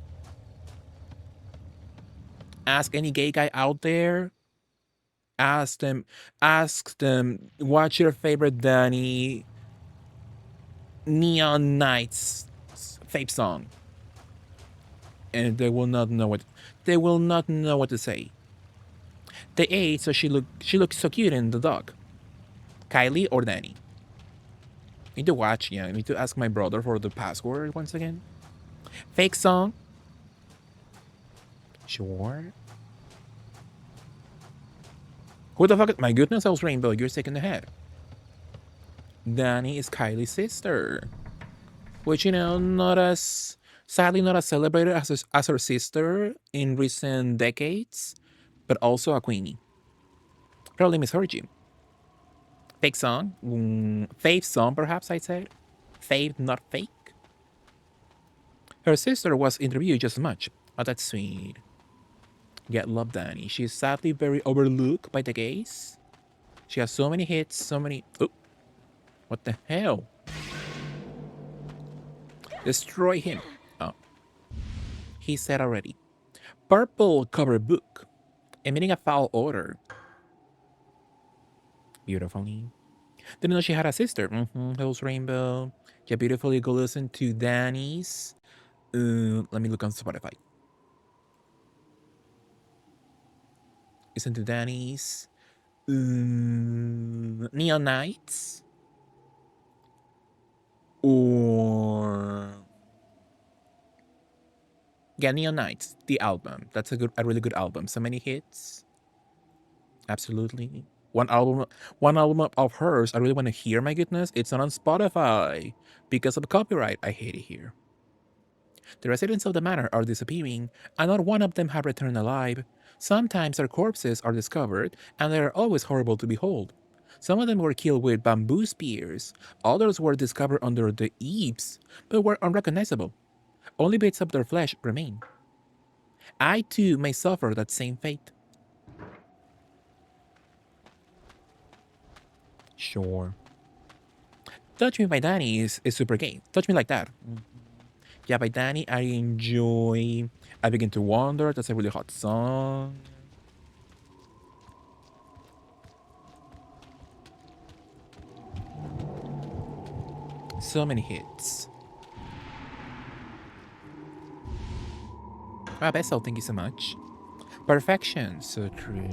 Ask any gay guy out there. Ask them, what's your favorite Danny Neon Nights fake song? and they will not know what to say. They ate, so she looks so cute in the dog. Kylie or Danny? Need to watch, yeah. I need to ask my brother for the password once again. Fake song? Sure. Who the fuck is... My goodness, I was Rainbow. You're sick in the head. Danny is Kylie's sister. Which, you know, sadly not as celebrated as her sister in recent decades, but also a queenie. Probably misheard you. Fake song? Fave song, perhaps I'd say. Fave, not fake. Her sister was interviewed just as much. Oh, that's sweet. Get love, Danny. She's sadly very overlooked by the gays. She has so many hits, so many... Oh, what the hell? Destroy him. Oh, he said already. Purple cover book. Emitting a foul odor. Beautifully. Didn't know she had a sister. Hills Rainbow. Yeah, beautifully. Go listen to Danny's. Let me look on Spotify. Listen to Danny's. Neon Nights. Or yeah, Neon Nights, the album. That's a really good album. So many hits. Absolutely. One album of hers I really want to hear, my goodness. It's not on Spotify because of copyright. I hate it here. The residents of the manor are disappearing, and not one of them have returned alive. Sometimes their corpses are discovered, and they are always horrible to behold. Some of them were killed with bamboo spears, others were discovered under the eaves, but were unrecognizable. Only bits of their flesh remain. I too may suffer that same fate. Sure. Touch Me by Danny is super gay. Touch Me Like That. Yeah, by Danny, I enjoy I Begin to Wonder. That's a really hot song. So many hits. Wow, Bessel, thank you so much. Perfection, so true.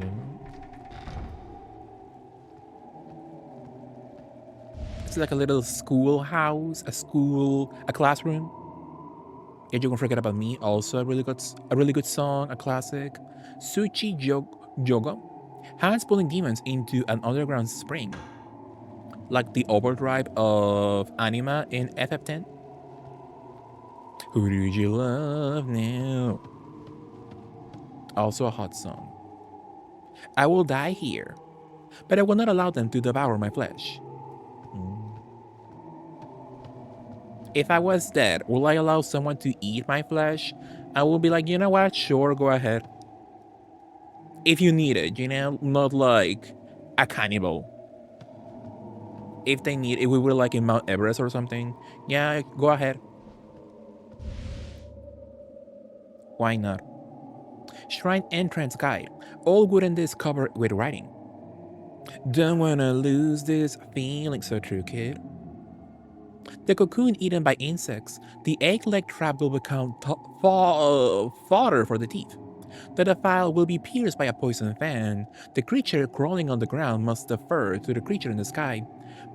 It's like a little schoolhouse, a classroom. Yeah, you can forget about me. Also, a really good song, a classic. Jogo. Hands pulling demons into an underground spring, like the overdrive of Anima in FF10. Who do you love now? Also a hot song. I will die here, but I will not allow them to devour my flesh. If I was dead, will I allow someone to eat my flesh? I will be like, you know what? Sure, go ahead. If you need it, you know, not like a cannibal. If we were like in Mount Everest or something, yeah, go ahead. Why not? Shrine entrance guide. All good in this covered with writing. Don't wanna lose this feeling. So true, kid. The cocoon eaten by insects, the egg-leg trap will become fodder for the teeth. The defile will be pierced by a poison fan. The creature crawling on the ground must defer to the creature in the sky.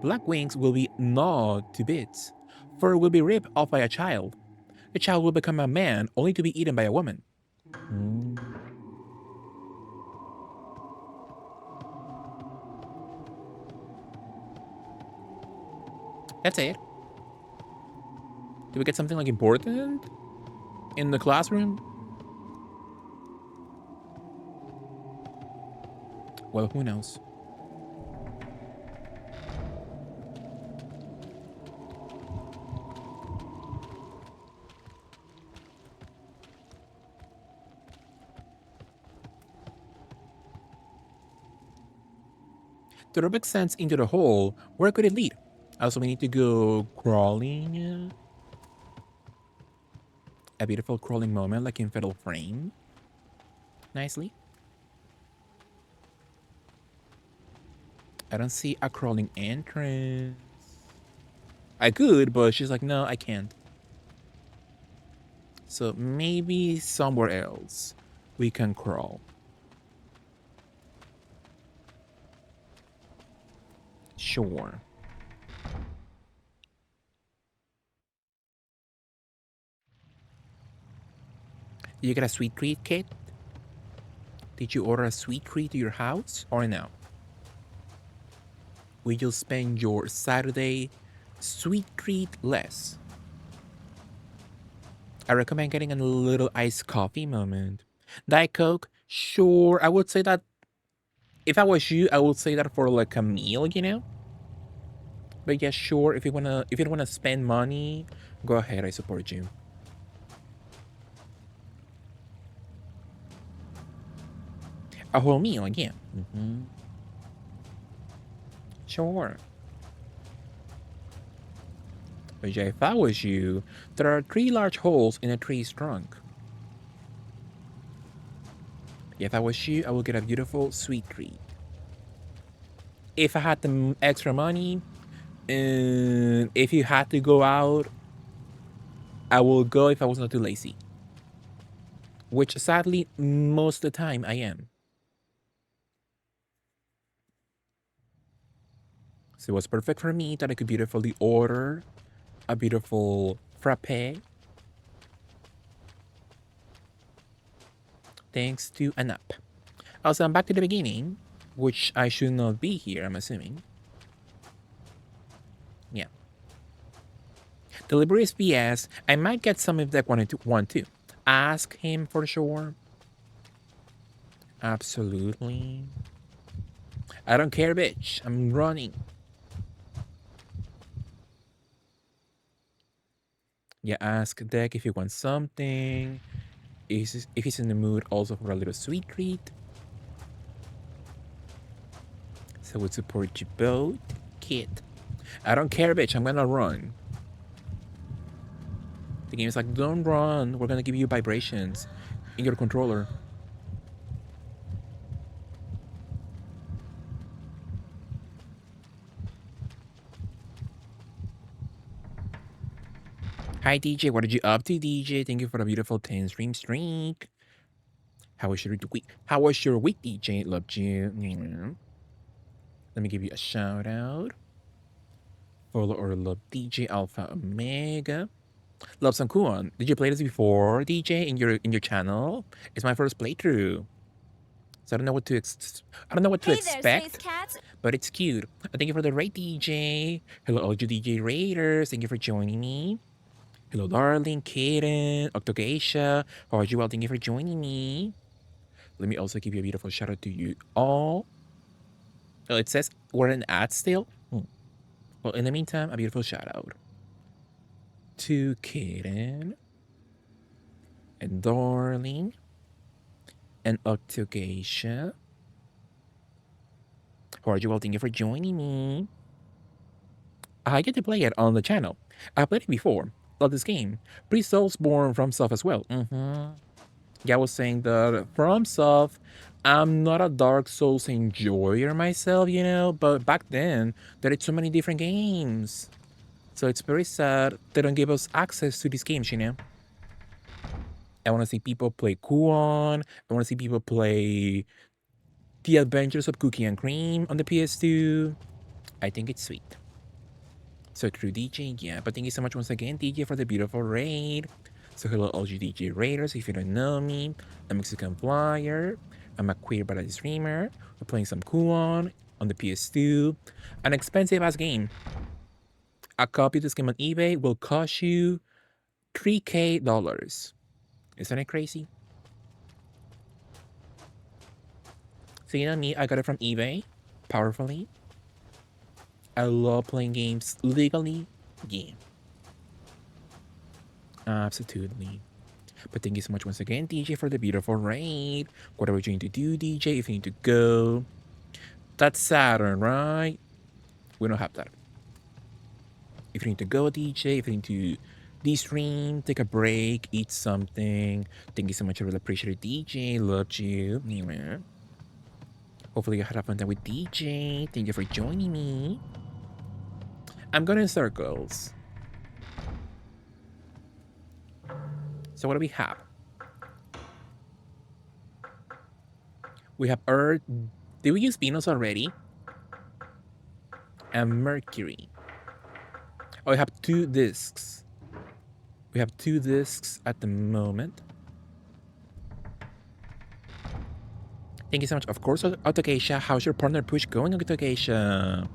Black wings will be gnawed to bits. Fur will be ripped off by a child. The child will become a man only to be eaten by a woman. That's it. Did we get something like important in the classroom? Well, who knows? The Rubik sends into the hole. Where could it lead? Also, we need to go crawling. A beautiful crawling moment like in Fatal Frame. Nicely. I don't see a crawling entrance. I could, but she's like, no, I can't. So maybe somewhere else we can crawl. Sure. Did you get a sweet treat, kid? Did you order a sweet treat to your house or no? Will you spend your Saturday sweet treat less? I recommend getting a little iced coffee moment. Diet Coke, sure. I would say that if I was you, I would say that for like a meal, you know? But yeah, sure, if you wanna spend money, go ahead, I support you. A whole meal, again. Sure. But yeah, if I was you, there are 3 large holes in a tree's trunk. If I was you, I would get a beautiful sweet treat. If I had the extra money, and if you had to go out, I will go if I was not too lazy. Which sadly, most of the time I am. So it was perfect for me that I could beautifully order a beautiful frappe thanks to an app. Also, I'm back to the beginning, which I should not be here, I'm assuming. Yeah. The Liberius BS, I might get some if they want to. Ask him for sure. Absolutely. I don't care, bitch. I'm running. Yeah, ask Deck if he wants something. If he's in the mood also for a little sweet treat. So we'll support you both. Kid. I don't care, bitch. I'm gonna run. The game is like, don't run. We're gonna give you vibrations in your controller. Hi, DJ. What are you up to, DJ? Thank you for the beautiful 10 streak. How was your week? How was your week, DJ? Loved you. Let me give you a shout out. Follow or love DJ Alpha Omega. Love some Kuon. Did you play this before, DJ, in your channel? It's my first playthrough. So I don't know what to expect, but it's cute. Thank you for the raid, DJ. Hello, all you DJ raiders. Thank you for joining me. Hello, darling, Kaden, Octogeisha. How are you all? Thank you for joining me. Let me also give you a beautiful shout out to you all. Oh, it says we're an ad still. Well, in the meantime, a beautiful shout out to Kaden and Darling and Octogeisha. How are you all? Thank you for joining me. I get to play it on the channel. I played it before. Love this game. Pretty Soulsborne from Soft as well. Yeah, I was saying that from Soft, I'm not a Dark Souls enjoyer myself, you know, but back then, there are so many different games. So it's very sad they don't give us access to these games, you know? I want to see people play Kuon. I want to see people play The Adventures of Cookie and Cream on the PS2. I think it's sweet. So true, DJ, yeah. But thank you so much once again, DJ, for the beautiful raid. So hello, all you DJ raiders. If you don't know me, I'm a Mexican flyer. I'm a queer badass streamer. We're playing some Kuon on the PS2. An expensive ass game. A copy of this game on eBay will cost you $3K. Isn't it crazy? So you know me, I got it from eBay, powerfully. I love playing games legally. Yeah. Absolutely. But thank you so much once again, DJ, for the beautiful raid. What are we going to do, DJ, if you need to go? That's Saturn, right? We don't have that. If you need to go, DJ, if you need to de-stream, take a break, eat something. Thank you so much. I really appreciate it, DJ. Loved you. Hopefully you had a fun time with DJ. Thank you for joining me. I'm going in circles. So what do we have? We have Earth. Did we use Venus already? And Mercury. Oh, we have 2 discs. We have 2 discs at the moment. Thank you so much. Of course, Autogeisha. How's your partner push going, Autogeisha?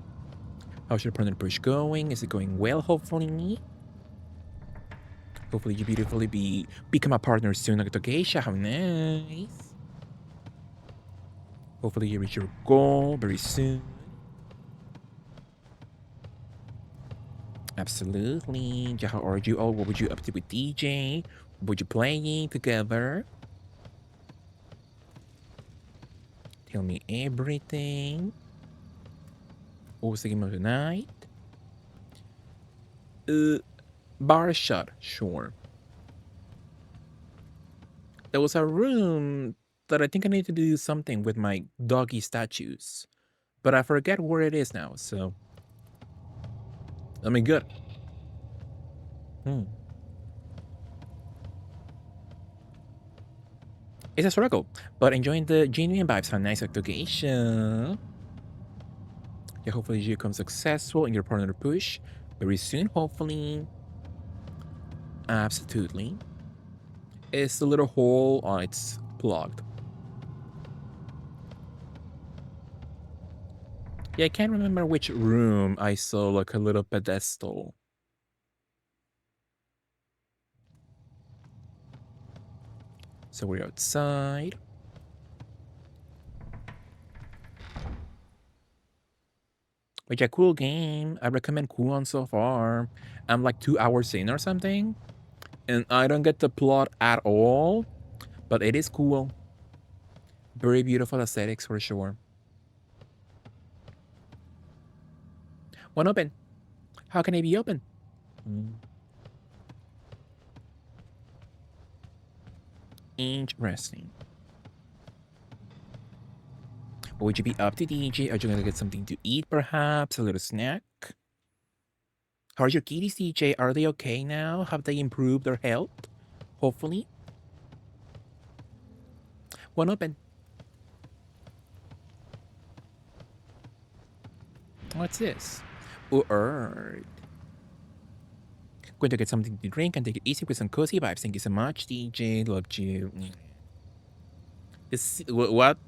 How's your partner push going? Is it going well, hopefully? Hopefully you beautifully become a partner soon, Autogeisha. How nice. Hopefully you reach your goal very soon. Absolutely. Yeah, how are you all? What would you up to with DJ? What would you playing together? Tell me everything. What was the game of the night? Bar shot, sure. There was a room that I think I need to do something with my doggy statues. But I forget where it is now, so. I mean, good. It's a struggle, but enjoying the genuine vibes. How nice activation. Yeah, hopefully you become successful in your partner push very soon, hopefully. Absolutely. It's a little hole. Oh, it's plugged. Yeah, I can't remember which room I saw like a little pedestal. So we're outside. Which a cool game. I recommend Kuon so far. I'm like 2 hours in or something. And I don't get the plot at all. But it is cool. Very beautiful aesthetics for sure. One open. How can I be open? Interesting. Would you be up to DJ? Are you gonna get something to eat perhaps? A little snack? How are your kitties, DJ? Are they okay now? Have they improved their health? Hopefully. One open. What's this? Earth. Going to get something to drink and take it easy with some cozy vibes. Thank you so much, DJ. Loved you. This what?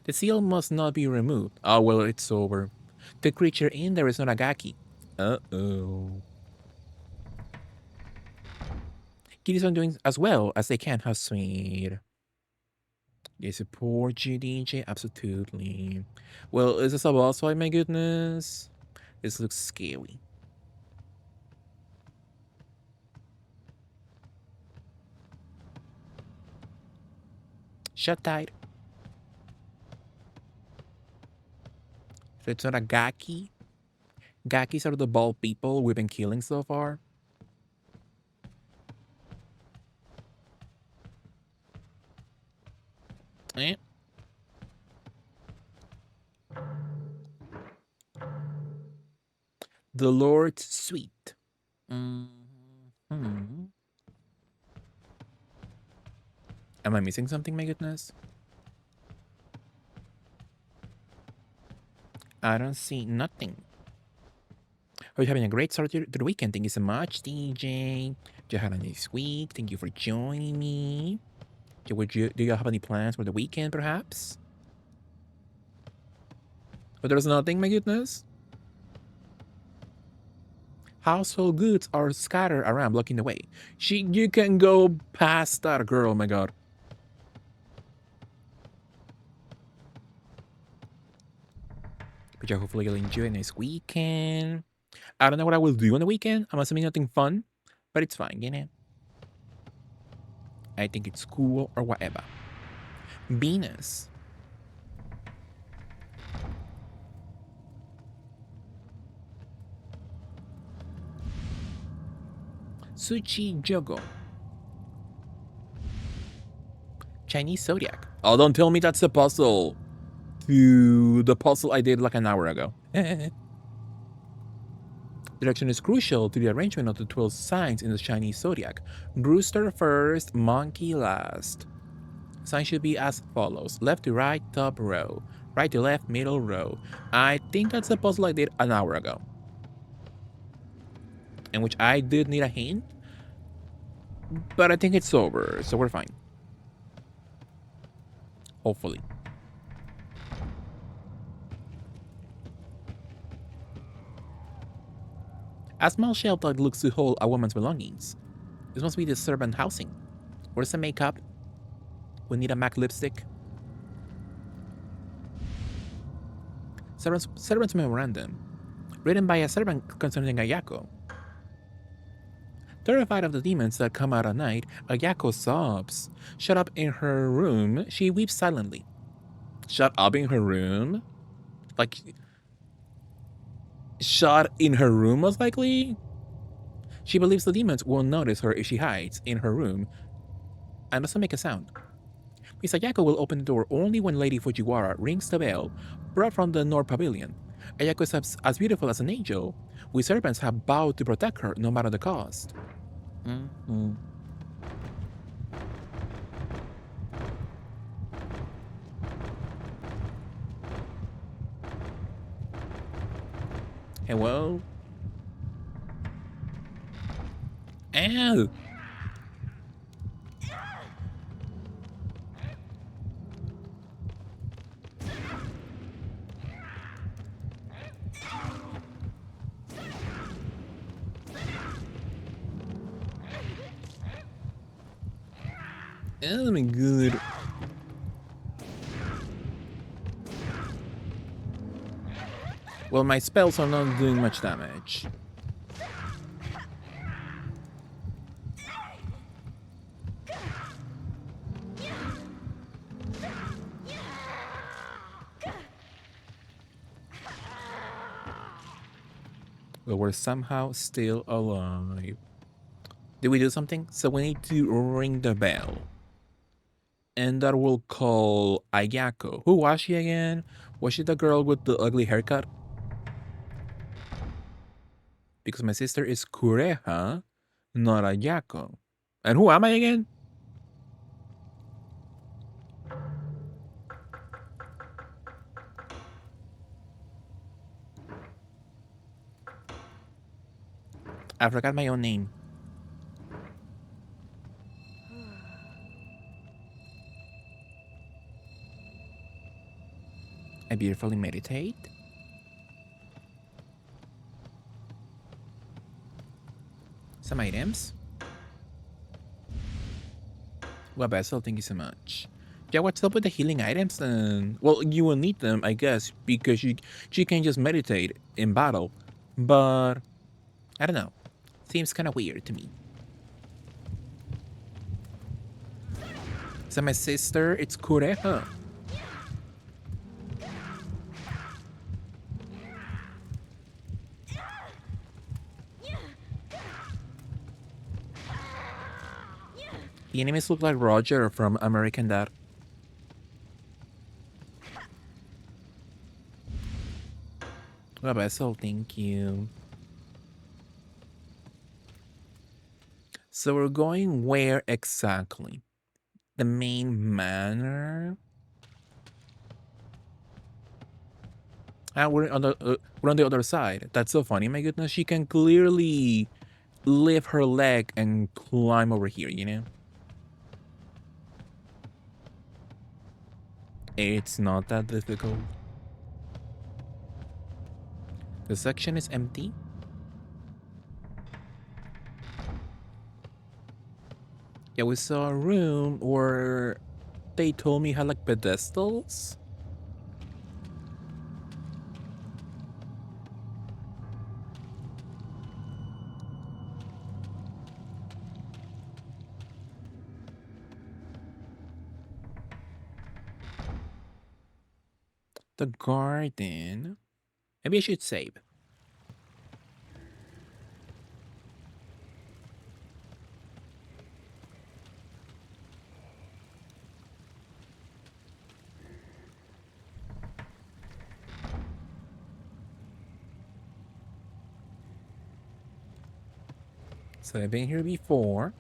The seal must not be removed. Oh well, it's over. The creature in there is not a Gaki. Uh-oh. Kitties are doing as well as they can. How sweet. They support you, DJ. Absolutely. Well, is this a boss fight? My goodness. This looks scary. Shut tight. So it's not a Gaki. Gakis are the bald people we've been killing so far. Eh? The Lord's Suite. Am I missing something, my goodness? I don't see nothing. Are you having a great start to the weekend? Thank you so much, DJ. You had a nice week. Thank you for joining me. Do you have any plans for the weekend, perhaps? But there's nothing, my goodness. Household goods are scattered around, blocking the way. You can go past that girl, oh my god. But yeah, hopefully you'll enjoy a nice weekend. I don't know what I will do on the weekend. I'm assuming nothing fun, but it's fine, you know? I think it's cool or whatever. Venus. Suchi Jogo. Chinese Zodiac. Oh, don't tell me that's the puzzle. To the puzzle I did like an hour ago. Direction is crucial to the arrangement of the 12 signs in the Chinese zodiac. Rooster first, monkey last. Signs should be as follows. Left to right, top row. Right to left, middle row. I think that's a puzzle I did an hour ago, in which I did need a hint, but I think it's over, so we're fine. Hopefully. A small shelf that looks to hold a woman's belongings. This must be the servant housing. Where's the makeup? We need a MAC lipstick. Servant's memorandum. Written by a servant concerning Ayako. Terrified of the demons that come out at night, Ayako sobs. Shut up in her room, she weeps silently. Shut up in her room? Like, shut in her room, most likely? She believes the demons won't notice her if she hides in her room and doesn't make a sound. Miss Ayako will open the door only when Lady Fujiwara rings the bell, brought from the North Pavilion. Ayako is as beautiful as an angel. We servants have vowed to protect her no matter the cost. Mm-hmm. Hello? Ow! Oh my god. Well, my spells are not doing much damage. But we're somehow still alive. Did we do something? So we need to ring the bell. And that will call Ayako. Who was she again? Was she the girl with the ugly haircut? Because my sister is Kureha, not Ayako. And who am I again? I forgot my own name. I beautifully meditate. Some items. Well, Basil, thank you so much. Yeah, what's up with the healing items then? Well, you will need them, I guess, because you can just meditate in battle. But I don't know. Seems kind of weird to me. So my sister, it's Kureha. The enemies look like Roger from American Dad. Well, Basil, thank you. So we're going where exactly? The main manor? Ah, we're on the other side. That's so funny. My goodness, she can clearly lift her leg and climb over here, you know? It's not that difficult. The section is empty. Yeah, we saw a room where they told me had like pedestals. The garden. Maybe I should save. So I've been here before.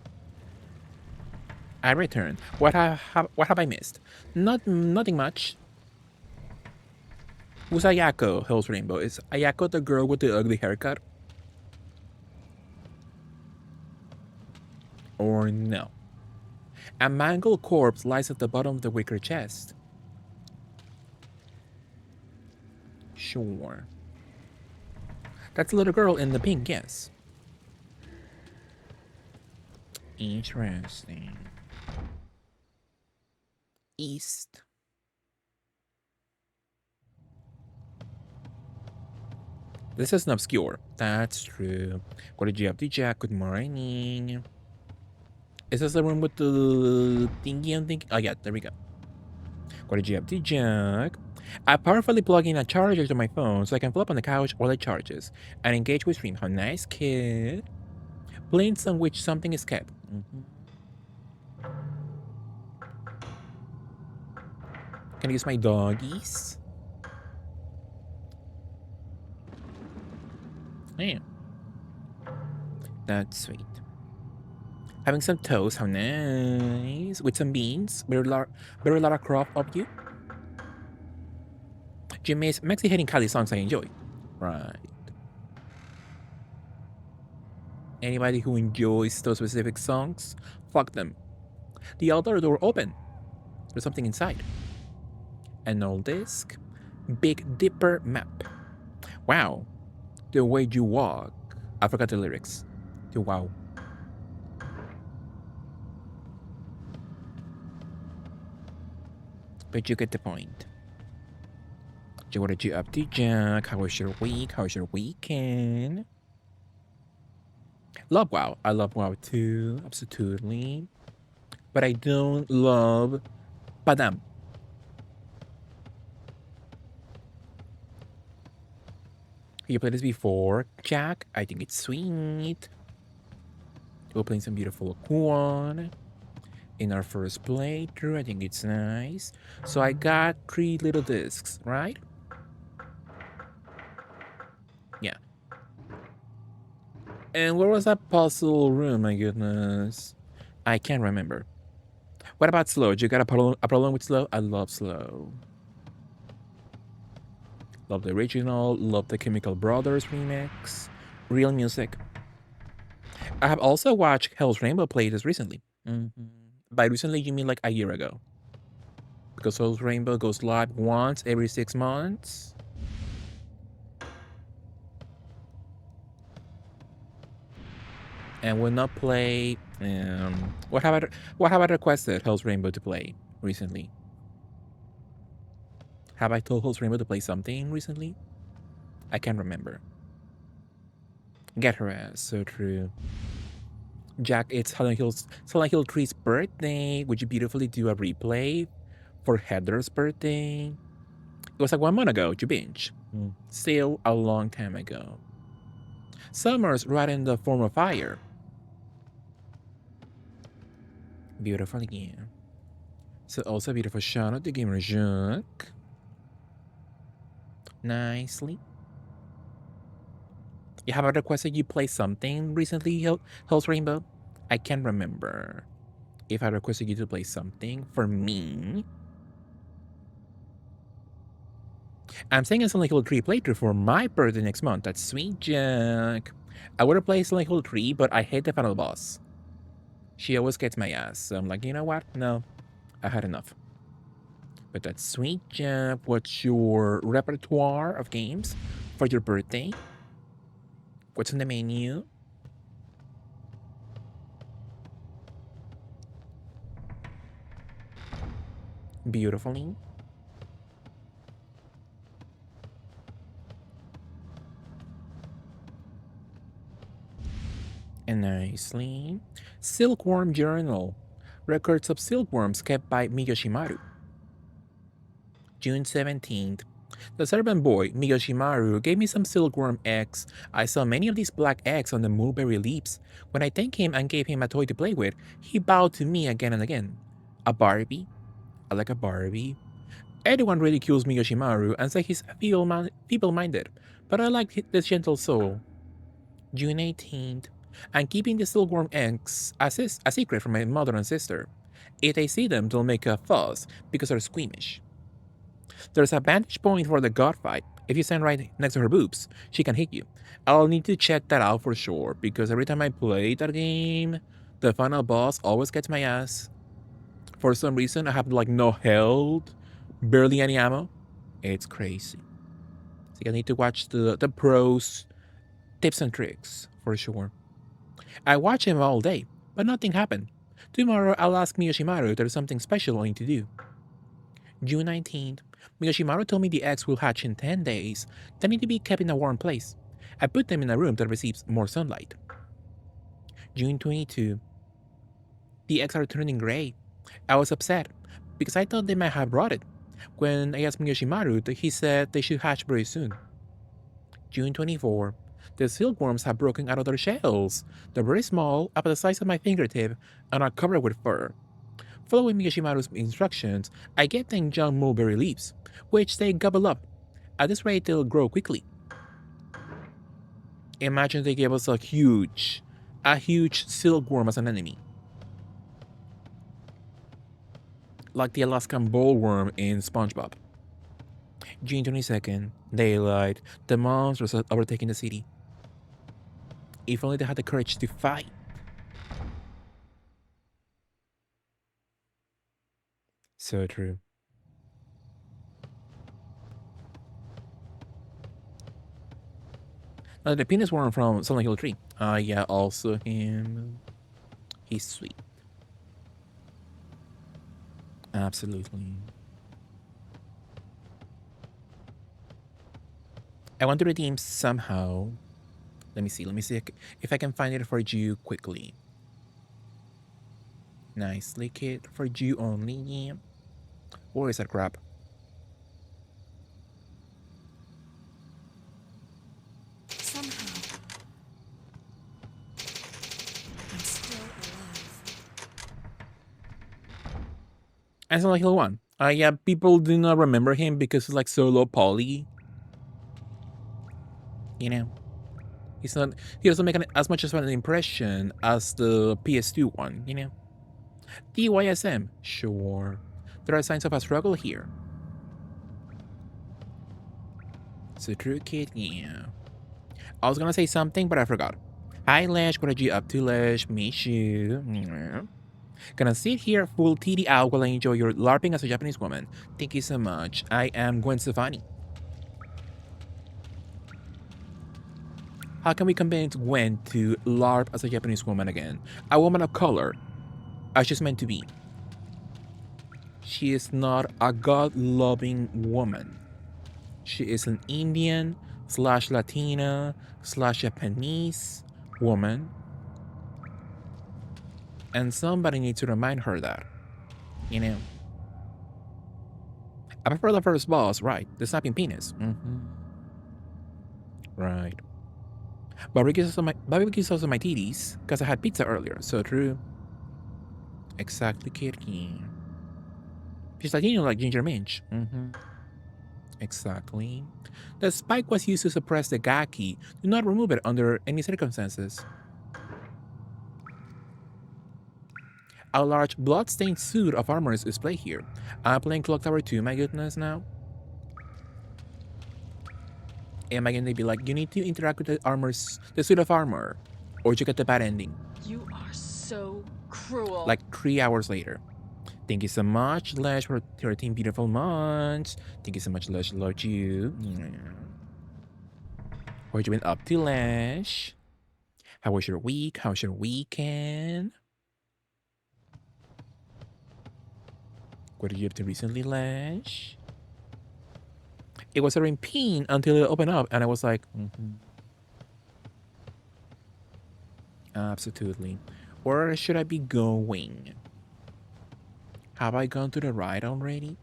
I returned. What have I missed? Nothing much. Who's Ayako? Hell's Rainbow. Is Ayako the girl with the ugly haircut? Or no? A mangled corpse lies at the bottom of the wicker chest. Sure. That's the little girl in the pink, yes. Interesting. East. This isn't obscure. That's true. What did you have to Jack? Good morning. Is this the room with the thingy and thingy? Oh yeah, there we go. What did you have to Jack? I powerfully plug in a charger to my phone so I can flip on the couch while it charges and engage with stream. How nice, kid. Planes on which something is kept. Can I use my doggies? Yeah. That's sweet. Having some toast, how nice. With some beans. Very Lara Croft of you. Jimmy's Mexi hitting Kali songs I enjoy. Right. Anybody who enjoys those specific songs, fuck them. The other door open. There's something inside. An old disc. Big Dipper map. Wow. The way you walk. I forgot the lyrics. The wow. But you get the point. So what did you up to, Jack? How was your week? How was your weekend? Love WoW. I love WoW too, absolutely. But I don't love Padam. You played this before, Jack? I think it's sweet. We're playing some beautiful Kuon in our first playthrough. I think it's nice. So I got 3 little discs, right? Yeah. And where was that puzzle room? My goodness. I can't remember. What about Slow? Do you got a problem with Slow? I love Slow. Love the original. Love the Chemical Brothers remix. Real music. I have also watched Hell's Rainbow play this recently. By recently, you mean like a year ago? Because Hell's Rainbow goes live once every 6 months. And will not play. What have I requested Hell's Rainbow to play recently? Have I told Hell's Rainbow to play something recently? I can't remember. Get her ass, so true. Jack, it's Silent Hill 3's birthday. Would you beautifully do a replay for Heather's birthday? It was like 1 month ago. Did you binge? Still a long time ago. Summer's right in the form of fire. Beautiful, yeah. So also beautiful shout out to Gamer Jacques. Nicely. You have a requested you play something recently, Hell's Rainbow? I can't remember if I requested you to play something for me. I'm saying a Silent Hill 3 playthrough for my birthday next month. That's sweet, Jack. I would have played Silent Hill 3, but I hate the final boss. She always gets my ass, so I'm like, you know what? No, I had enough. But that's sweet, Jack. What's your repertoire of games for your birthday? What's on the menu? Beautifully. And nicely. Silkworm Journal. Records of silkworms kept by Miyoshimaru. June 17th. The servant boy, Miyoshimaru, gave me some silkworm eggs. I saw many of these black eggs on the mulberry leaves. When I thanked him and gave him a toy to play with, he bowed to me again and again. A Barbie? I like a Barbie. Everyone ridicules Miyoshimaru and say he's feeble-minded, but I like this gentle soul. June 18th. I'm keeping the silkworm eggs a secret from my mother and sister. If they see them, they'll make a fuss because they're squeamish. There's a vantage point for the god fight. If you stand right next to her boobs, she can hit you. I'll need to check that out for sure because every time I play that game, the final boss always gets my ass. For some reason, I have like no health, barely any ammo. It's crazy. So I need to watch the pros, tips and tricks for sure. I watch him all day, but nothing happened. Tomorrow I'll ask Miyoshimaru if there's something special I need to do. June 19th. Miyoshimaru told me the eggs will hatch in 10 days. They need to be kept in a warm place. I put them in a room that receives more sunlight. June 22. The eggs are turning gray. I was upset because I thought they might have rotted. When I asked Miyoshimaru, he said they should hatch very soon. June 24. The silkworms have broken out of their shells. They're very small, about the size of my fingertip, and are covered with fur. Following Miyoshimaru's instructions, I get them young mulberry leaves, which they gobble up. At this rate, they'll grow quickly. Imagine they gave us a huge silkworm as an enemy. Like the Alaskan bollworm in SpongeBob. June 22nd, daylight. The monsters are overtaking the city. If only they had the courage to fight. So true. Now the penis worm from Silent Hill 3. Yeah, also him. He's sweet. Absolutely. I want to redeem somehow. Let me see if I can find it for you quickly. Nicely, kid. For you only, yeah. Where is that crap? Somehow, I'm still alive. And Silent Hill 1. Yeah, people do not remember him because he's like so low poly. You know? He's not he doesn't make as much of an impression as the PS2 one, you know? DYSM, sure. There are signs of a struggle here. So true kid, yeah. I was gonna say something, but I forgot. Hi Lash, what are you up to, Lash? Miss you. Gonna sit here full titty out while I enjoy your LARPing as a Japanese woman. Thank you so much. I am Gwen Stefani. How can we convince Gwen to LARP as a Japanese woman again? A woman of color, as she's meant to be. She is not a God-loving woman. She is an Indian slash Latina slash Japanese woman. And somebody needs to remind her that. You know? I prefer the first boss, right? The snapping penis. Right. Barbecue sauce on my titties, because I had pizza earlier, so true. Exactly, kid. She's Latino like Ginger Minch. Exactly. The spike was used to suppress the gaki. Do not remove it under any circumstances. A large blood-stained suit of armor is displayed here. I'm playing Clock Tower 2, my goodness now. Am I gonna be like, you need to interact with the suit of armor, or you get the bad ending? You are so cruel. Like 3 hours later. Thank you so much, Lesh, for 13 beautiful months. Thank you so much, Lesh. Love you. What you been up to, Lesh? How was your week? How's your weekend? What did you up to recently, Lesh? It was a pin until it opened up, and I was like, absolutely. Where should I be going? Have I gone to the right already?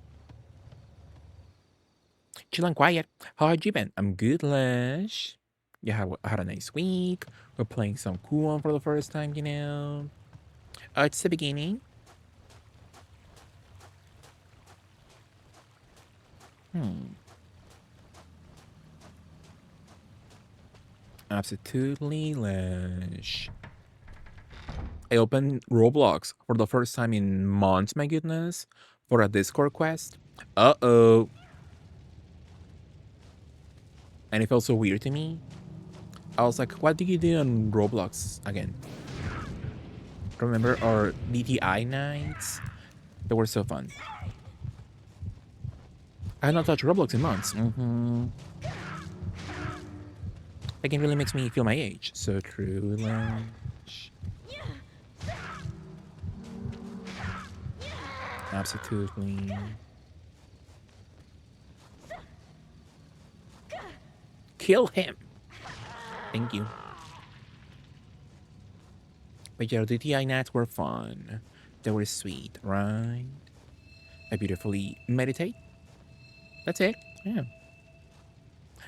Chill and quiet. How have you been? I'm good, Lesh. Yeah, I had a nice week. We're playing some Kuon for the first time, you know. It's the beginning. Absolutely lush. I opened Roblox for the first time in months, my goodness, for a Discord quest. Uh-oh. And it felt so weird to me. I was like, what do you do on Roblox again? Remember our DTI nights? They were so fun. I had not touched Roblox in months. That game really makes me feel my age. So true, lush. Absolutely. Kill him. Thank you. But yeah, the DTI nights were fun. They were sweet, right? I beautifully meditate. That's it. Yeah.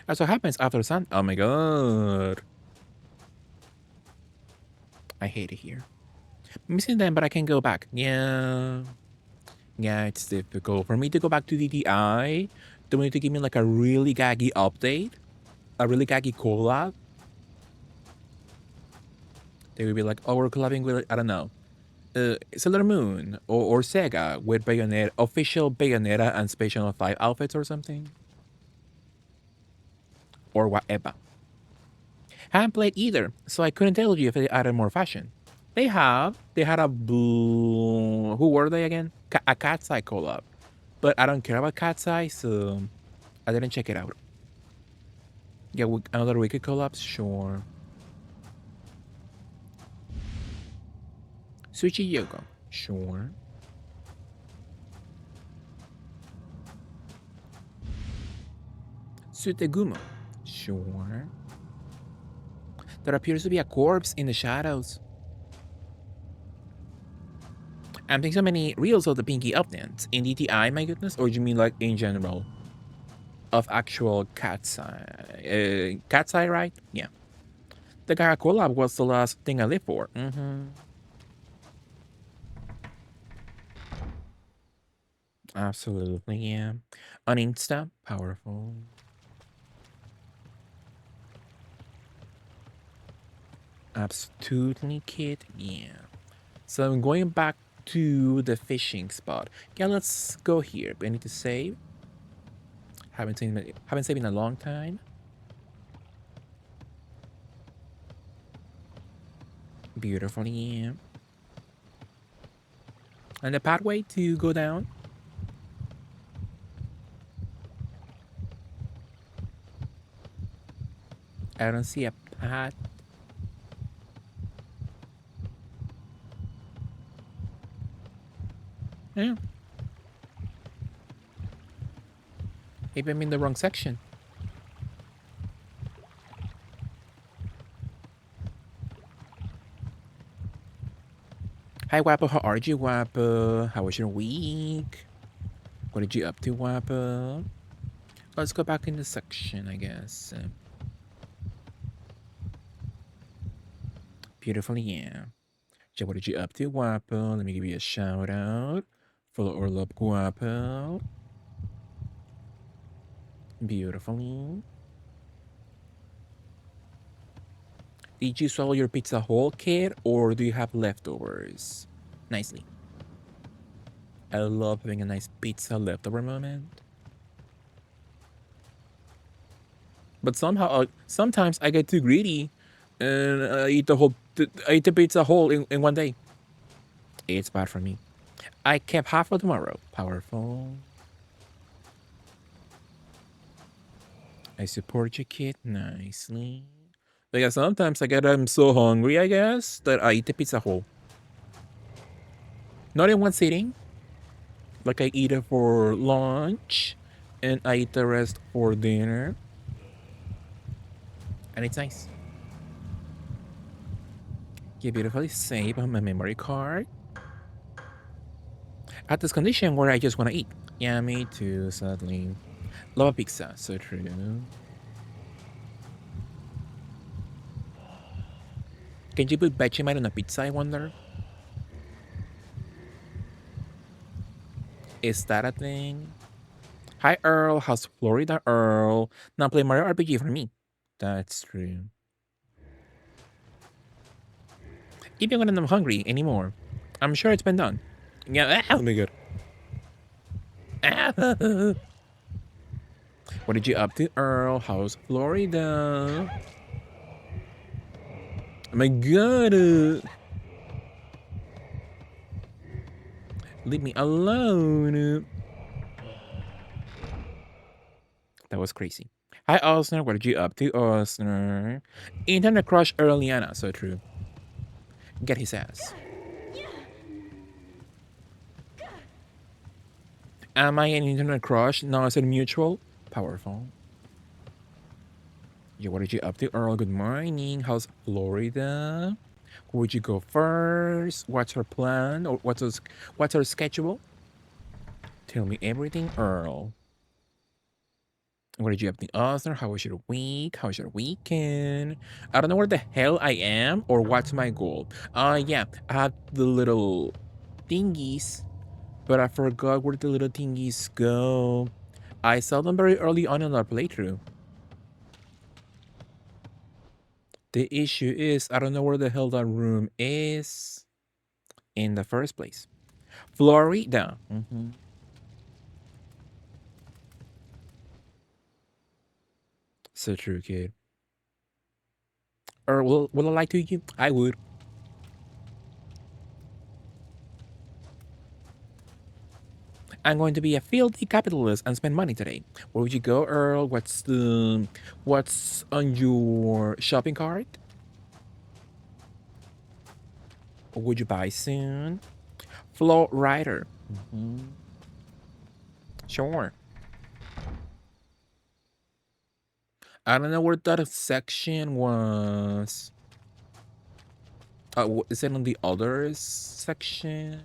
That's what happens after sun. Oh my god. I hate it here. Missing them, but I can go back. Yeah. Yeah, it's difficult. For me to go back to DTI, they want to give me like a really gaggy update, a really gaggy collab. They would be like, oh, we're collabing with, I don't know, Sailor Moon or Sega with Bayonetta, official Bayonetta and Space Channel 5 outfits or something. Or whatever. Haven't played either, so I couldn't tell you if they added more fashion. They have. They had a blue. Who were they again? A Cat's Eye collab. But I don't care about Cat's Eye, so I didn't check it out. Yeah, another Wicked collab? Sure. Suichi Yoko? Sure. Sutegumo? Sure. There appears to be a corpse in the shadows. I'm seeing so many reels of the Pinky updates. In DTI, my goodness? Or do you mean like in general? Of actual Cat's Eye. Cat's Eye, right? Yeah. The Gaga collab was the last thing I lived for. Absolutely, yeah. On Insta, powerful. Absolutely, kid, yeah. So I'm going back to the fishing spot. Yeah, let's go here. I need to save. Haven't saved in a long time. Beautiful, yeah. And the pathway to go down. I don't see a path. Yeah. Maybe I'm in the wrong section. Hi, Wapo. How are you, Wapo? How was your week? What did you up to, Wapo? Let's go back in the section, I guess. Beautifully, yeah. So what did you up to, Guapo? Let me give you a shout out. Follow or love Guapo. Beautifully. Did you swallow your pizza whole, kid, or do you have leftovers? Nicely. I love having a nice pizza leftover moment. But somehow, sometimes I get too greedy, and I eat the pizza whole in one day. It's bad for me. I kept half for tomorrow. Powerful. I support you, kid. Nicely. Like sometimes I'm so hungry, I guess, that I eat the pizza whole. Not in one sitting. Like I eat it for lunch, and I eat the rest for dinner. And it's nice. You beautifully save on my memory card. At this condition where I just want to eat. Yeah, me too, sadly. Love a pizza, so true. Can you put Vegemite on a pizza, I wonder? Is that a thing? Hi, Earl. How's Florida, Earl? Now play Mario RPG for me. That's true. Even when I'm hungry anymore. I'm sure it's been done. Yeah, oh my god. What did you up to, Earl? How's Florida? Oh my god. Leave me alone. That was crazy. Hi, Osner. What did you up to, Osner? Internet crush Earliana. So true. Get his ass. Am I an internet crush? No, is it mutual? Powerful. Yeah, what did you up to, Earl? Good morning. How's Florida? Would you go first? What's her plan? Or what's her schedule? Tell me everything, Earl. What did you have to Oscar? How was your week? How was your weekend? I don't know where the hell I am or what's my goal. Yeah, I had the little thingies, but I forgot where the little thingies go. I saw them very early on in our playthrough. The issue is I don't know where the hell that room is in the first place. Florida. So true, kid. Or will I lie to you? I would. I'm going to be a filthy capitalist and spend money today. Where would you go, Earl? What's on your shopping cart? What would you buy soon? Flow Rider. Sure. I don't know where that section was. Is it on the other section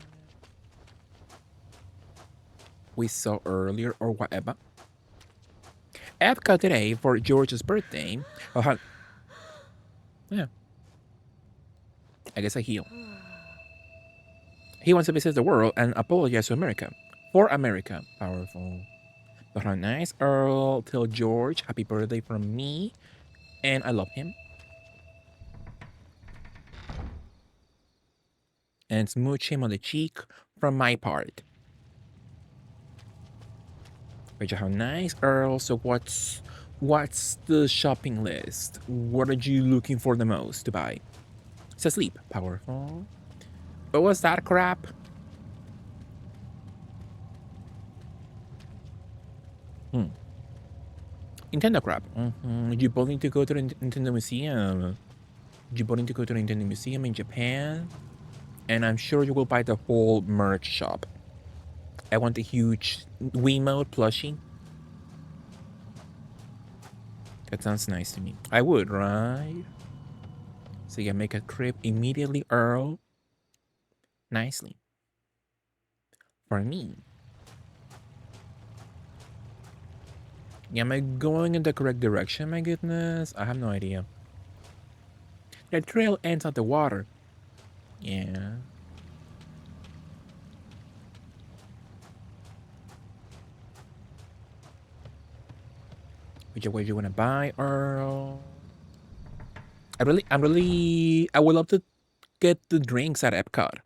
we saw earlier or whatever? Epcot today for George's birthday. Yeah. I guess I heal. He wants to visit the world and apologize to America. For America. Powerful. But how nice, Earl. Tell George happy birthday from me. And I love him. And smooch him on the cheek from my part. But how nice, Earl. So what's the shopping list? What are you looking for the most to buy? It's asleep. Powerful. What was that crap? Nintendo crap. You both need to go to the Nintendo Museum. You both need to go to the Nintendo Museum in Japan. And I'm sure you will buy the whole merch shop. I want a huge Wiimote plushie. That sounds nice to me. I would, right? So yeah, make a trip immediately, Earl. Nicely. For me. Yeah, am I going in the correct direction, my goodness? I have no idea. The trail ends at the water. Yeah. Which way do you want to buy, Earl? I would love to get the drinks at Epcot.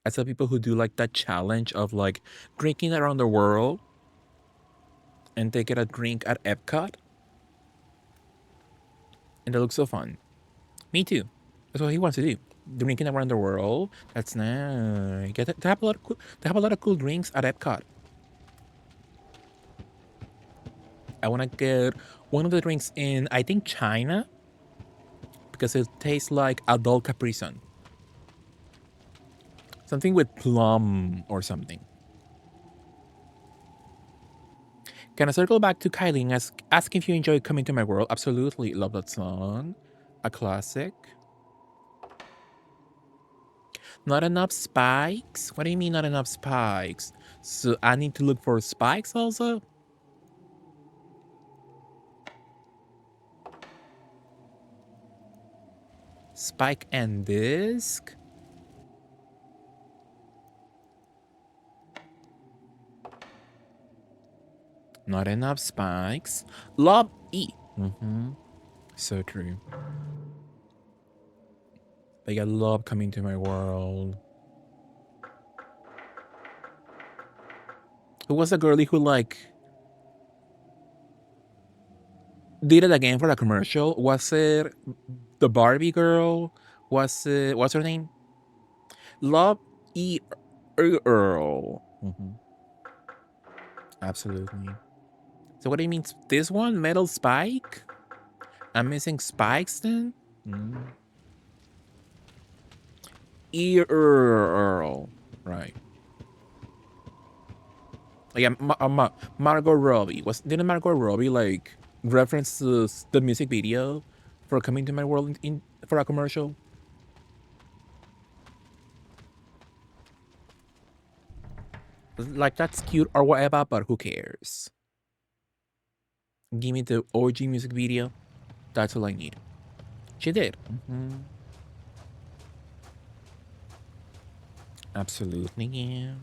I saw people who do like that challenge of like drinking around the world and they get a drink at Epcot. And it looks so fun. Me too. That's what he wants to do. Drinking around the world. That's nice. Get to have a lot of cool drinks at Epcot. I want to get one of the drinks in, I think, China, because it tastes like adult Capri Sun. Something with plum or something. Can I circle back to Kylie and ask if you enjoy Coming to My World? Absolutely. Love that song. A classic. Not enough spikes? What do you mean not enough spikes? So I need to look for spikes also? Spike and disc? Not enough spikes. Lob E. So true. Like I love coming to my world. Who was the girlie who like did it again for the commercial? Was it the Barbie girl? Was it what's her name? Love E Earl. Absolutely. So what do you mean? This one, Metal Spike? I'm missing spikes then? Earl. Right. Yeah, Margot Robbie. Didn't Margot Robbie like reference the music video for Coming to My World for a commercial? Like that's cute or whatever, but who cares? Give me the OG music video. That's all I need. She did. Absolutely, yeah.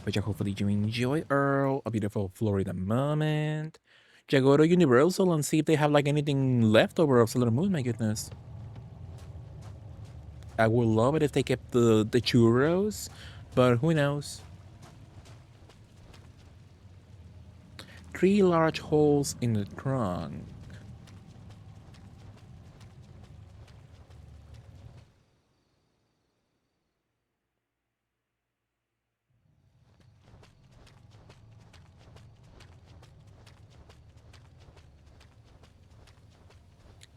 But yeah, hopefully you enjoy Earl, a beautiful Florida moment. Yeah, go to Universal and see if they have like anything left over of Sailor Moon, my goodness. I would love it if they kept the churros, but who knows? 3 large holes in the trunk.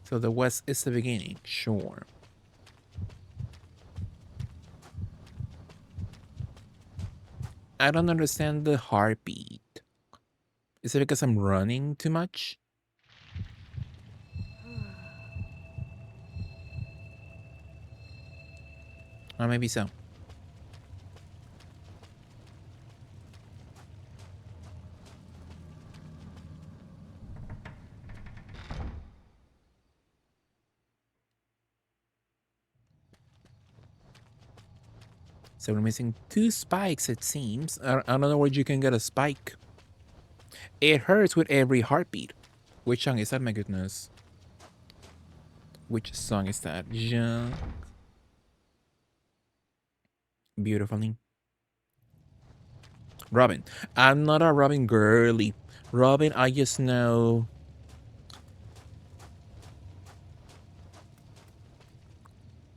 So the west is the beginning, sure. I don't understand the heartbeat. Is it because I'm running too much? Or maybe so. So we're missing 2 spikes, it seems. I don't know where you can get a spike. It hurts with every heartbeat. Which song is that, my goodness? Which song is that? Yeah. Beautifully. Robin. I'm not a Robin girly. Robin, I just know.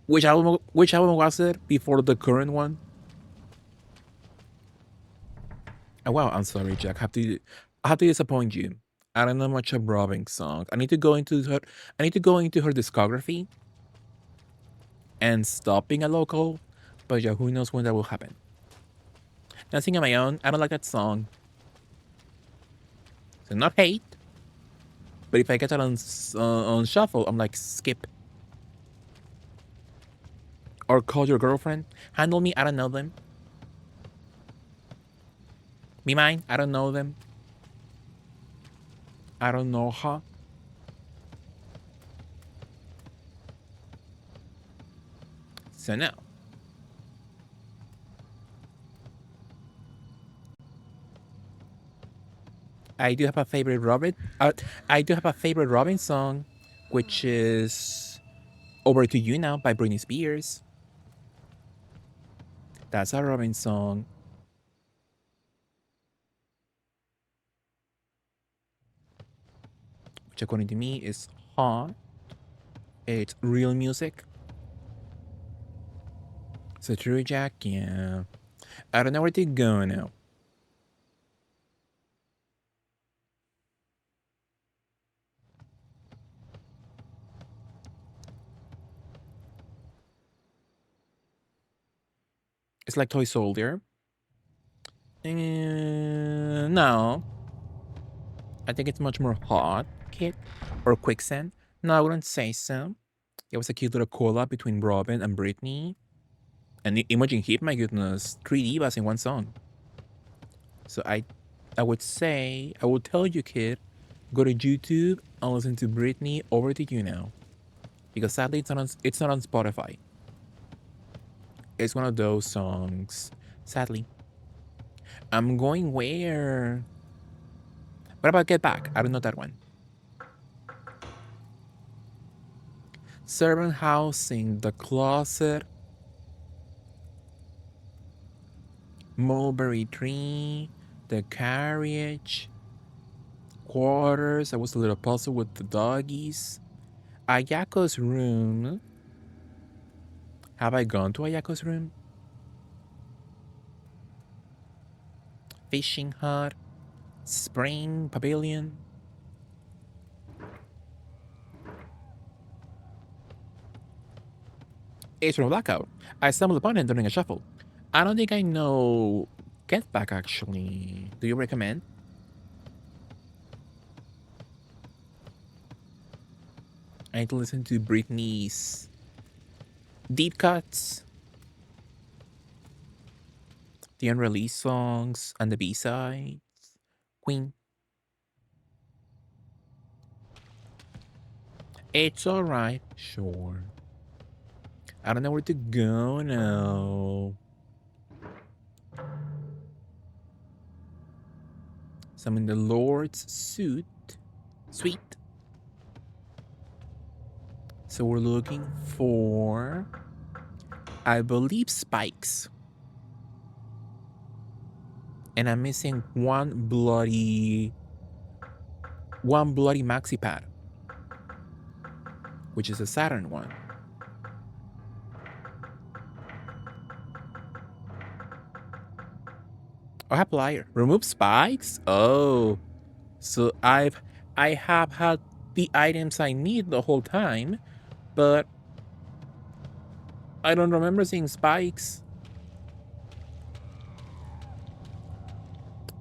Which album was it before the current one? Oh, wow, I'm sorry, Jack. I have to disappoint you. I don't know much of Robin's songs. I need to go into her discography and stop being a local. But yeah, who knows when that will happen. Nothing on my own. I don't like that song. So not hate. But if I get it on shuffle, I'm like skip. Or call your girlfriend. Handle me. I don't know them. Be mine. I don't know them. I don't know her. So no. I do have a favorite Robin. I do have a favorite Robin song, which is "Over to You Now" by Britney Spears. That's a Robin song, which according to me is hot. It's real music. So true, Jack. Yeah. I don't know where to go now. It's like Toy Soldier. No. I think it's much more hot, Kit, or Quicksand. No, I wouldn't say so. It was a cute little collab between Robin and Britney. And Imogen Heap, my goodness, 3 divas in one song. So I would say, I would tell you, kid, go to YouTube and listen to Britney Over to You Now. Because sadly, it's not on Spotify. It's one of those songs. Sadly. I'm going where? What about Get Back? I don't know that one. servant housing, the closet, mulberry tree, the carriage, quarters. I was a little puzzled with the doggies. Ayako's room. Have I gone to Ayako's room? Fishing hut, spring pavilion. It's from Blackout. I stumbled upon it during a shuffle. I don't think I know Get Back actually. Do you recommend? I need to listen to Britney's deep cuts, the unreleased songs, and the B-sides. Queen. It's alright, sure. I don't know where to go now. So I'm in the Lord's suite. So we're looking for, I believe, spikes. And I'm missing one bloody maxi pad, which is a Saturn one. Oh, I have plier. Remove spikes? Oh. So I have had the items I need the whole time, but I don't remember seeing spikes.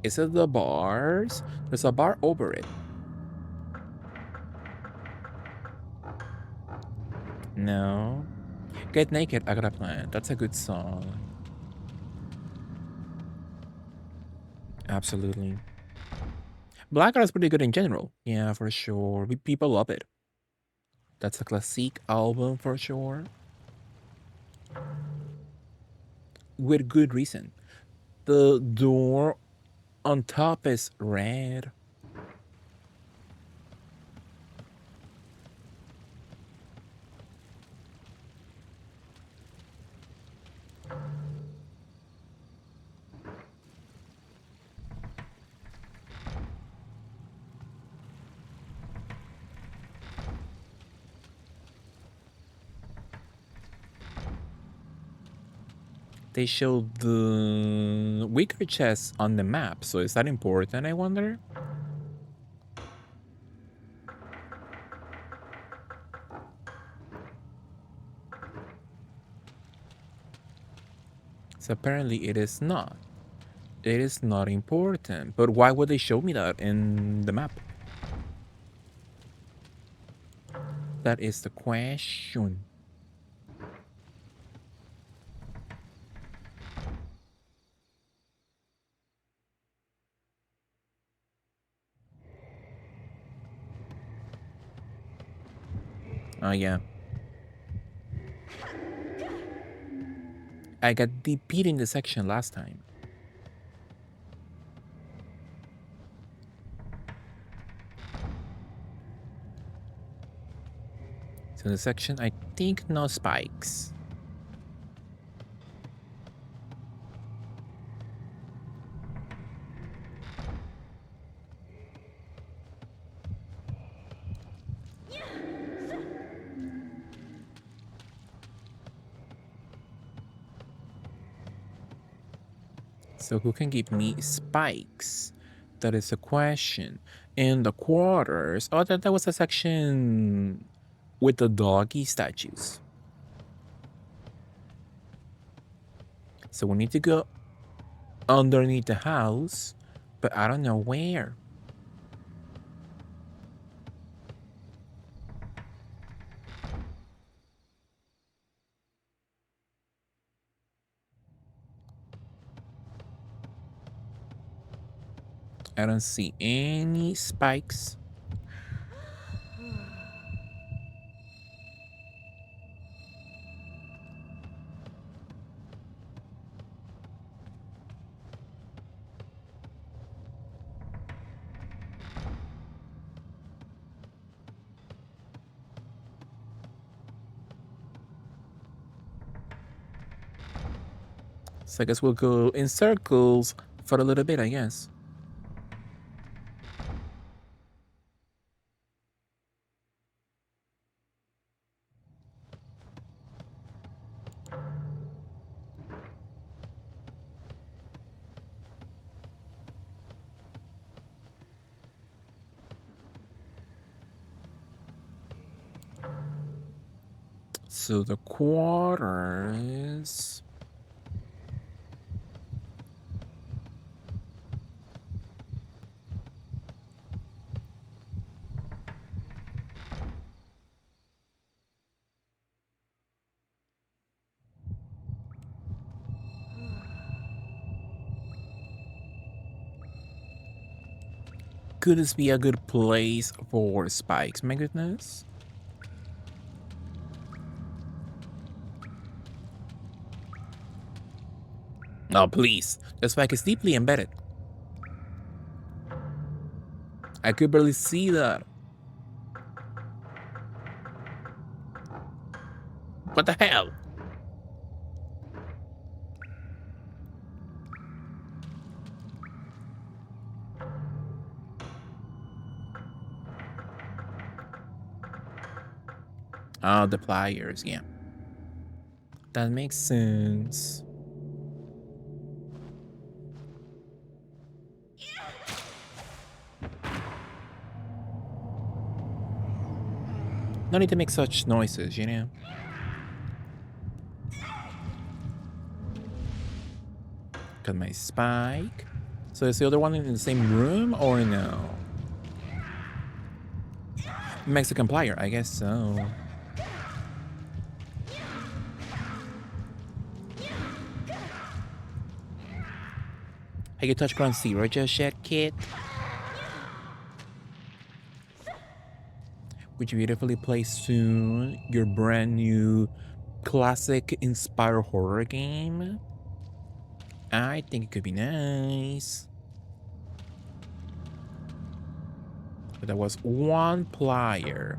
Is it the bars? There's a bar over it. No. Get Naked, I Got a Plan. That's a good song. Absolutely. Blackout is pretty good in general. Yeah, for sure. People love it. That's a classic album for sure. With good reason. The door on top is red. They showed the weaker chest on the map, so is that important, I wonder? So apparently it is not. It is not important. But why would they show me that in the map? That is the question. Oh, yeah. I got beat in the section last time. So in the section, I think no spikes. So who can give me spikes? That is a question. In the quarters, oh, that was a section with the doggy statues. So we need to go underneath the house, but I don't know where. I don't see any spikes. So I guess we'll go in circles for a little bit, I guess. So the quarters. Could this be a good place for spikes, my goodness? Oh, please. The spike is deeply embedded. I could barely see that. What the hell? Oh, the pliers, yeah. That makes sense. No need to make such noises, you know? Got my spike. So is the other one in the same room or no? Mexican plier, I guess so. Have you touched ground zero just yet, kid? Would you beautifully play soon your brand new classic inspired horror game? I think it could be nice. But that was one plier.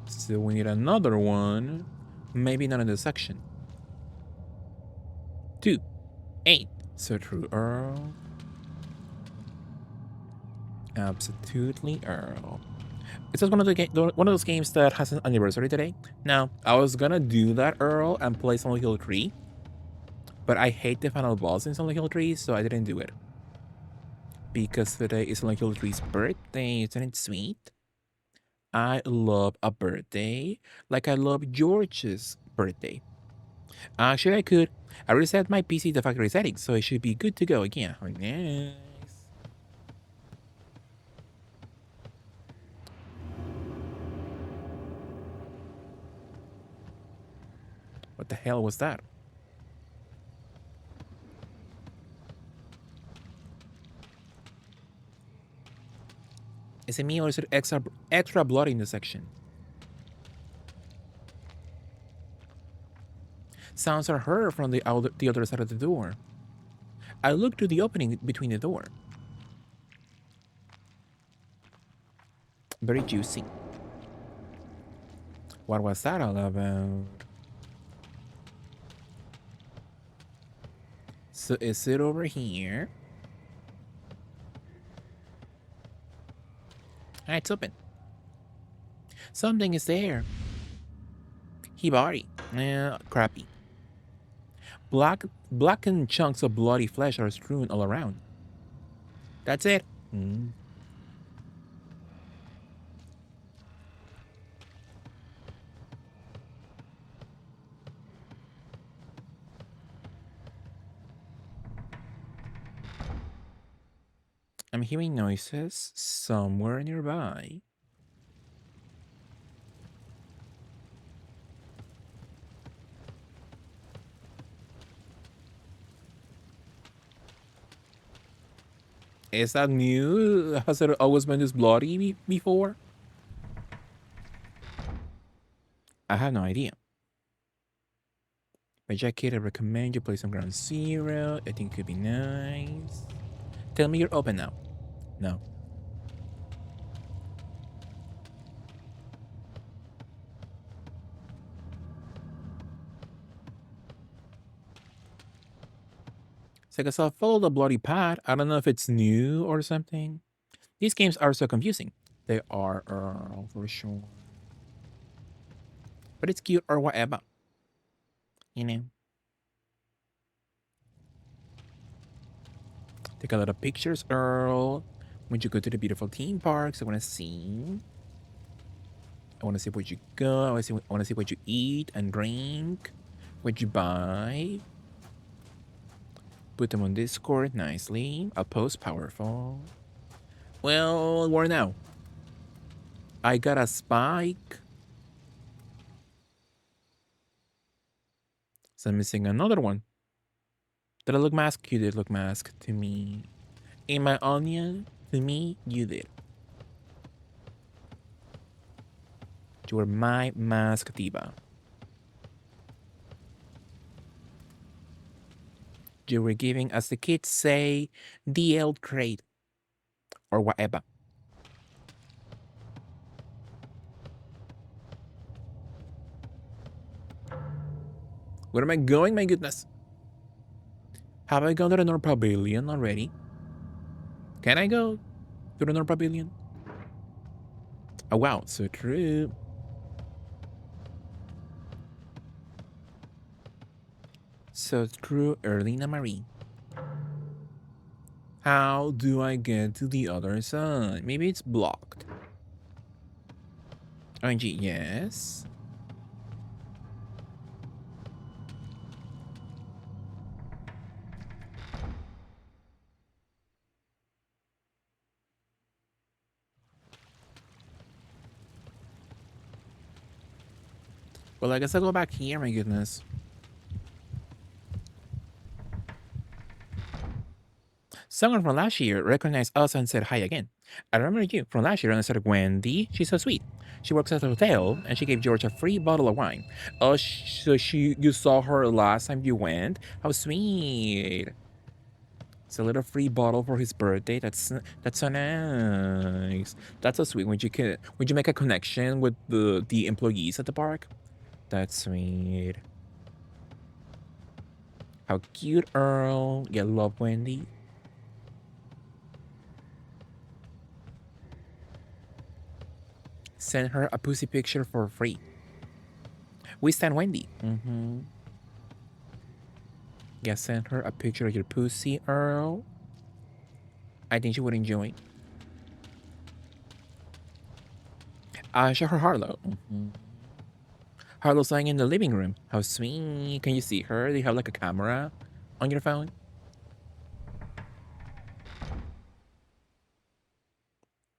So we need another one. Maybe not in this section. 2, 8. So true, Earl. Absolutely, Earl. It's just one of those games that has an anniversary today. Now, I was gonna do that, Earl, and play Silent Hill 3, but I hate the final boss in Silent Hill 3, so I didn't do it. Because today is Silent Hill 3's birthday, isn't it sweet? I love a birthday, like I love George's birthday. Actually, I could. I reset my PC to factory settings, so it should be good to go again. Oh, nice. What the hell was that? Is it me or is it extra blood in the section? Sounds are heard from the other side of the door. I look to the opening between the door. Very juicy. What was that all about? So is it over here? Ah, it's open. Something is there. Hibari. Crappy. Blackened chunks of bloody flesh are strewn all around. That's it. I'm hearing noises somewhere nearby. Is that new? Has it always been this bloody before? I have no idea. But Jackie, I recommend you play some Ground Zero. I think it could be nice. Tell me you're open now. No. So I guess I'll follow the bloody path. I don't know if it's new or something. These games are so confusing. They are, for sure. But it's cute or whatever. You know. Take a lot of pictures, Earl. When you go to the beautiful theme parks, I want to see. I want to see where you go. I want to see what you eat and drink. What you buy. Put them on Discord nicely. I'll post powerful. Well, where now? I got a spike. So I'm missing another one. Did I look masked? You did look masked to me. In my onion, to me, you did. You were my mask diva. You were giving, as the kids say, DL trade. Or whatever. Where am I going? My goodness. Have I gone to the North Pavilion already? Can I go to the North Pavilion? Oh, wow. So true. So true, Erlina Marie. How do I get to the other side? Maybe it's blocked. OMG, yes. Well, I guess I'll go back here, my goodness. Someone from last year recognized us and said hi again. I remember you from last year and I said, Wendy, she's so sweet. She works at a hotel and she gave George a free bottle of wine. Oh, so you saw her last time you went? How sweet. It's a little free bottle for his birthday. That's so nice. That's so sweet. When you make a connection with the employees at the park, that's sweet. How cute, Earl. You love Wendy. Send her a pussy picture for free. We stand Wendy. Yeah, send her a picture of your pussy, Earl. I think she would enjoy. Show her Harlow. Harlow's lying in the living room. How sweet. Can you see her? Do you have like a camera on your phone?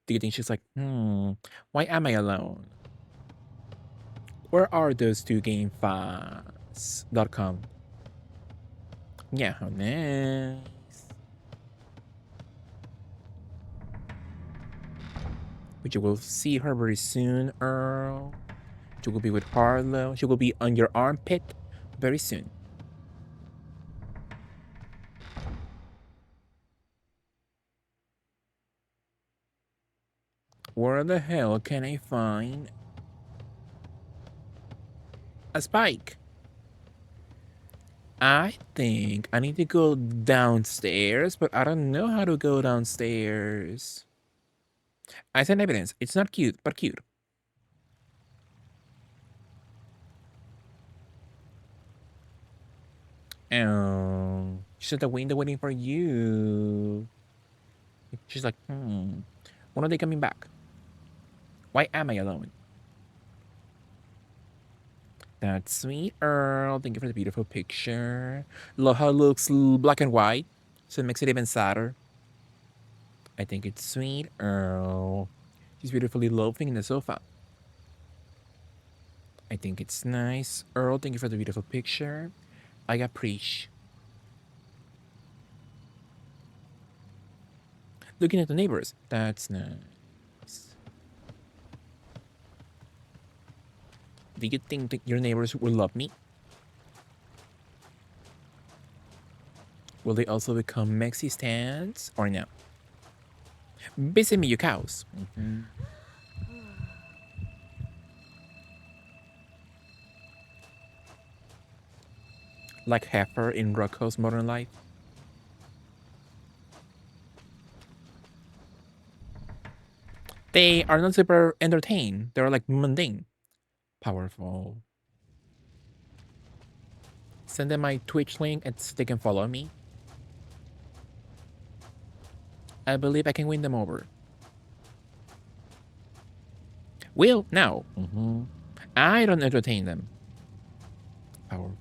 Do you think she's like, why am I alone? Where are those two GameFast.com? Yeah, how nice. But you will see her very soon, Earl. She will be with Harlow. She will be on your armpit very soon. Where the hell can I find a spike? I think I need to go downstairs, but I don't know how to go downstairs. I sent evidence. It's not cute, but cute. Oh, she's at the window waiting for you. She's like, when are they coming back? Why am I alone? That's sweet, Earl. Thank you for the beautiful picture. Love how it looks black and white, so it makes it even sadder. I think it's sweet, Earl. She's beautifully loafing in the sofa. I think it's nice. Earl, thank you for the beautiful picture. I appreciate. Looking at the neighbors. That's nice. Do you think that your neighbors will love me? Will they also become Mexi stands or no? Visit me, you cows. Like Heifer in Rocco's Modern Life. They are not super entertained. They're like mundane. Powerful. Send them my Twitch link and they can follow me. I believe I can win them over. Will? No. I don't entertain them. Powerful.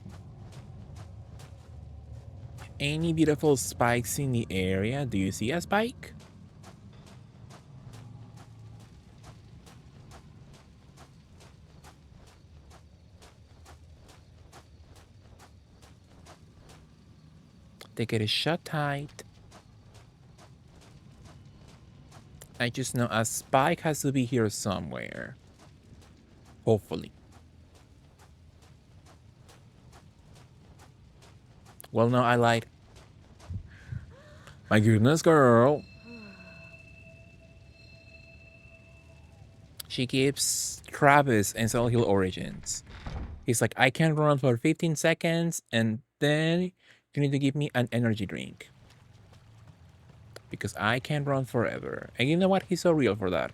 Any beautiful spikes in the area? Do you see a spike? They get it shut tight. I just know a spike has to be here somewhere. Hopefully. Well, no, I lied. My goodness, girl. She keeps Travis and Silent Hill Origins. He's like, I can run for 15 seconds and then you need to give me an energy drink. Because I can't run forever. And you know what? He's so real for that.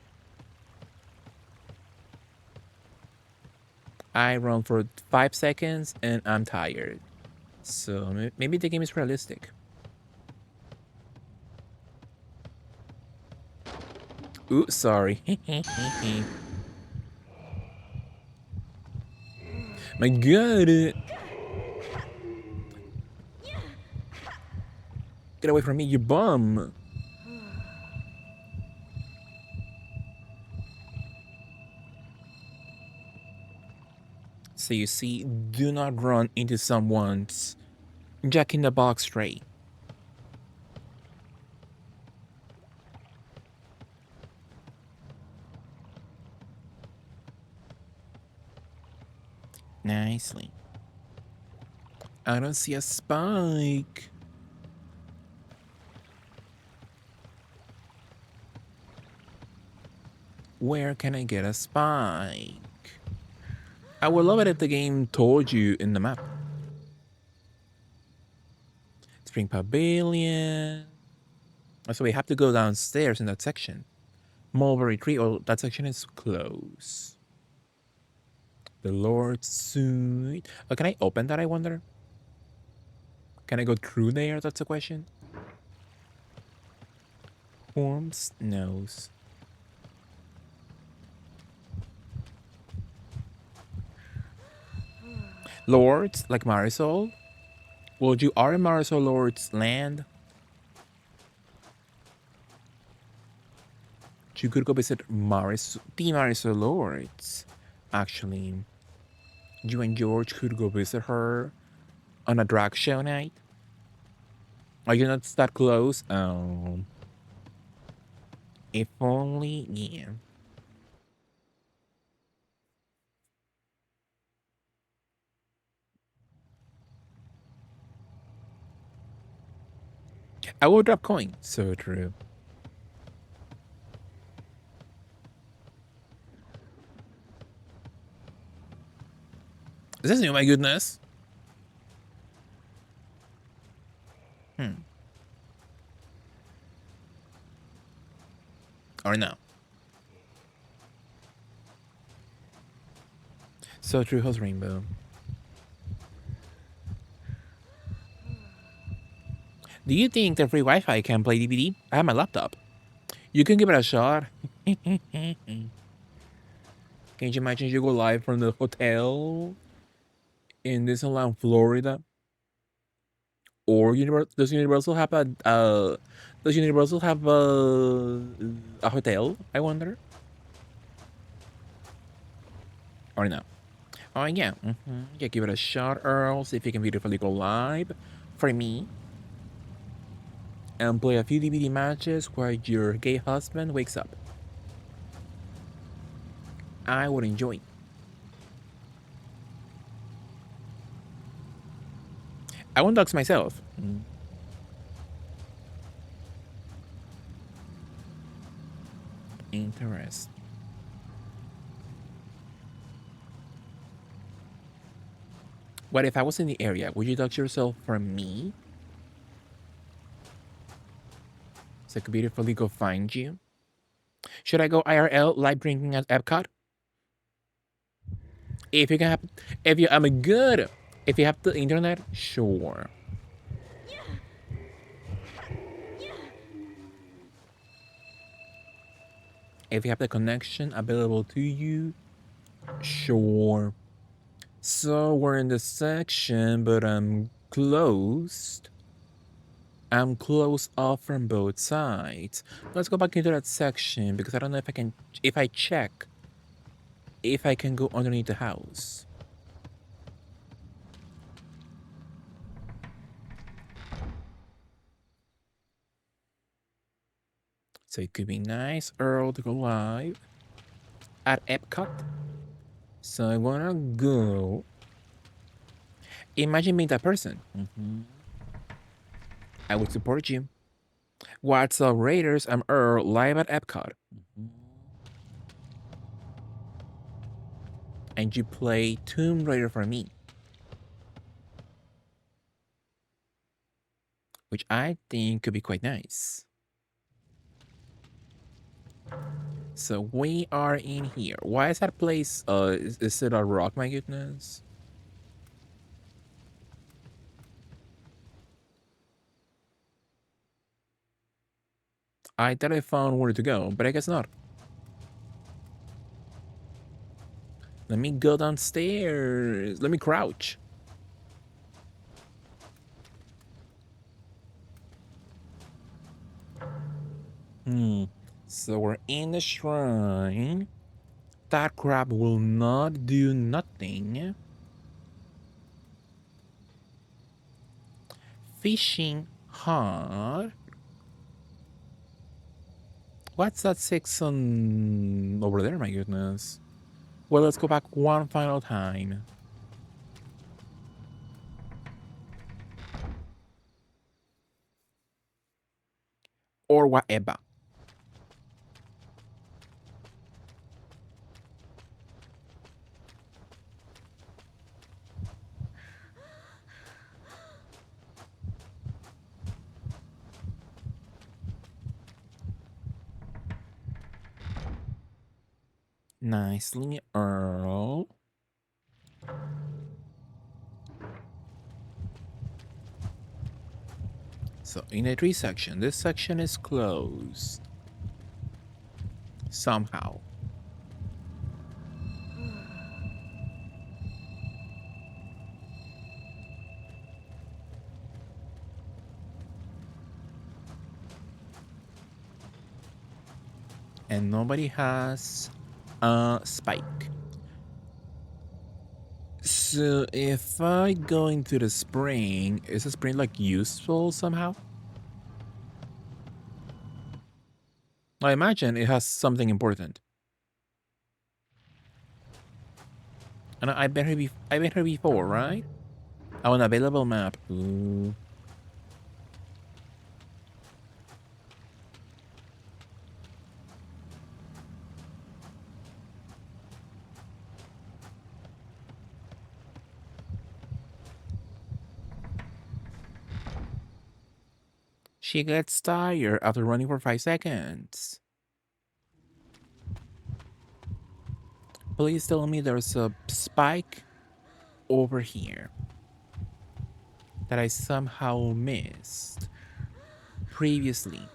I run for 5 seconds and I'm tired. So maybe the game is realistic. Ooh, sorry. My god! Get away from me, you bum! So you see, do not run into someone's Jack-in-the-Box tray. Nicely. I don't see a spike. Where can I get a spike? I would love it if the game told you in the map. Spring Pavilion. So we have to go downstairs in that section. Mulberry Tree. Oh, that section is closed. The Lord's Suite. Oh, can I open that, I wonder? Can I go through there? That's the question. Worm's nose. Lords, like Marisol? Would you are in Marisol Lord's land? You could go visit the Marisol Lords. Actually, you and George could go visit her on a drag show night. Are you not that close? If only, yeah. I will drop coin. So true. Is this new? My goodness. Or no? So true, host Rainbow. Do you think the free Wi-Fi can play DVD? I have my laptop. You can give it a shot. Can you imagine you go live from the hotel in Disneyland, Florida? Or does Universal have a hotel? I wonder. Or no? Oh yeah, yeah. Give it a shot, Earl. See if you can beautifully go live for me, and play a few DVD matches while your gay husband wakes up. I would enjoy. I won't dox myself. Interest. What if I was in the area? Would you dox yourself for me? So I could beautifully go find you? Should I go IRL live drinking at Epcot? If you can have, if you, I'm good. If you have the internet, sure. If you have the connection available to you, sure. So we're in this section, but I'm closed. I'm closed off from both sides. Let's go back into that section because I don't know if I can, if I check, if I can go underneath the house. So it could be nice, Earl, to go live at Epcot. So I wanna go. Imagine being that person. I would support you. What's up, Raiders? I'm Earl, live at Epcot. And you play Tomb Raider for me. Which I think could be quite nice. So we are in here. Why is that place, is it a rock, my goodness? I thought I found where to go, but I guess not. Let me go downstairs. Let me crouch. So we're in the shrine. That crab will not do nothing. Fishing hard. What's that 6 on over there, my goodness? Well, let's go back one final time. Or whatever. Nicely, Earl. So in the tree section, this section is closed. Somehow. And nobody has a spike. So if I go into the spring, is the spring like useful somehow? I imagine it has something important. And I've been here before, right? Oh, an available map. Ooh. She gets tired after running for 5 seconds. Please tell me there's a spike over here that I somehow missed previously.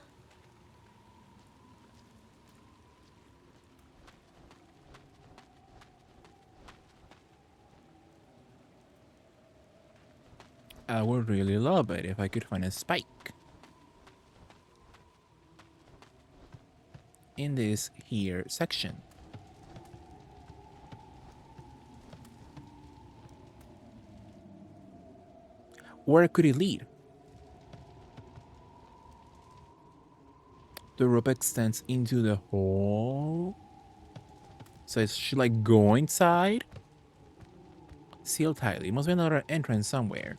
I would really love it if I could find a spike in this here section. Where could it lead? The rope extends into the hole. So it should like go inside? Sealed tightly. Must be another entrance somewhere.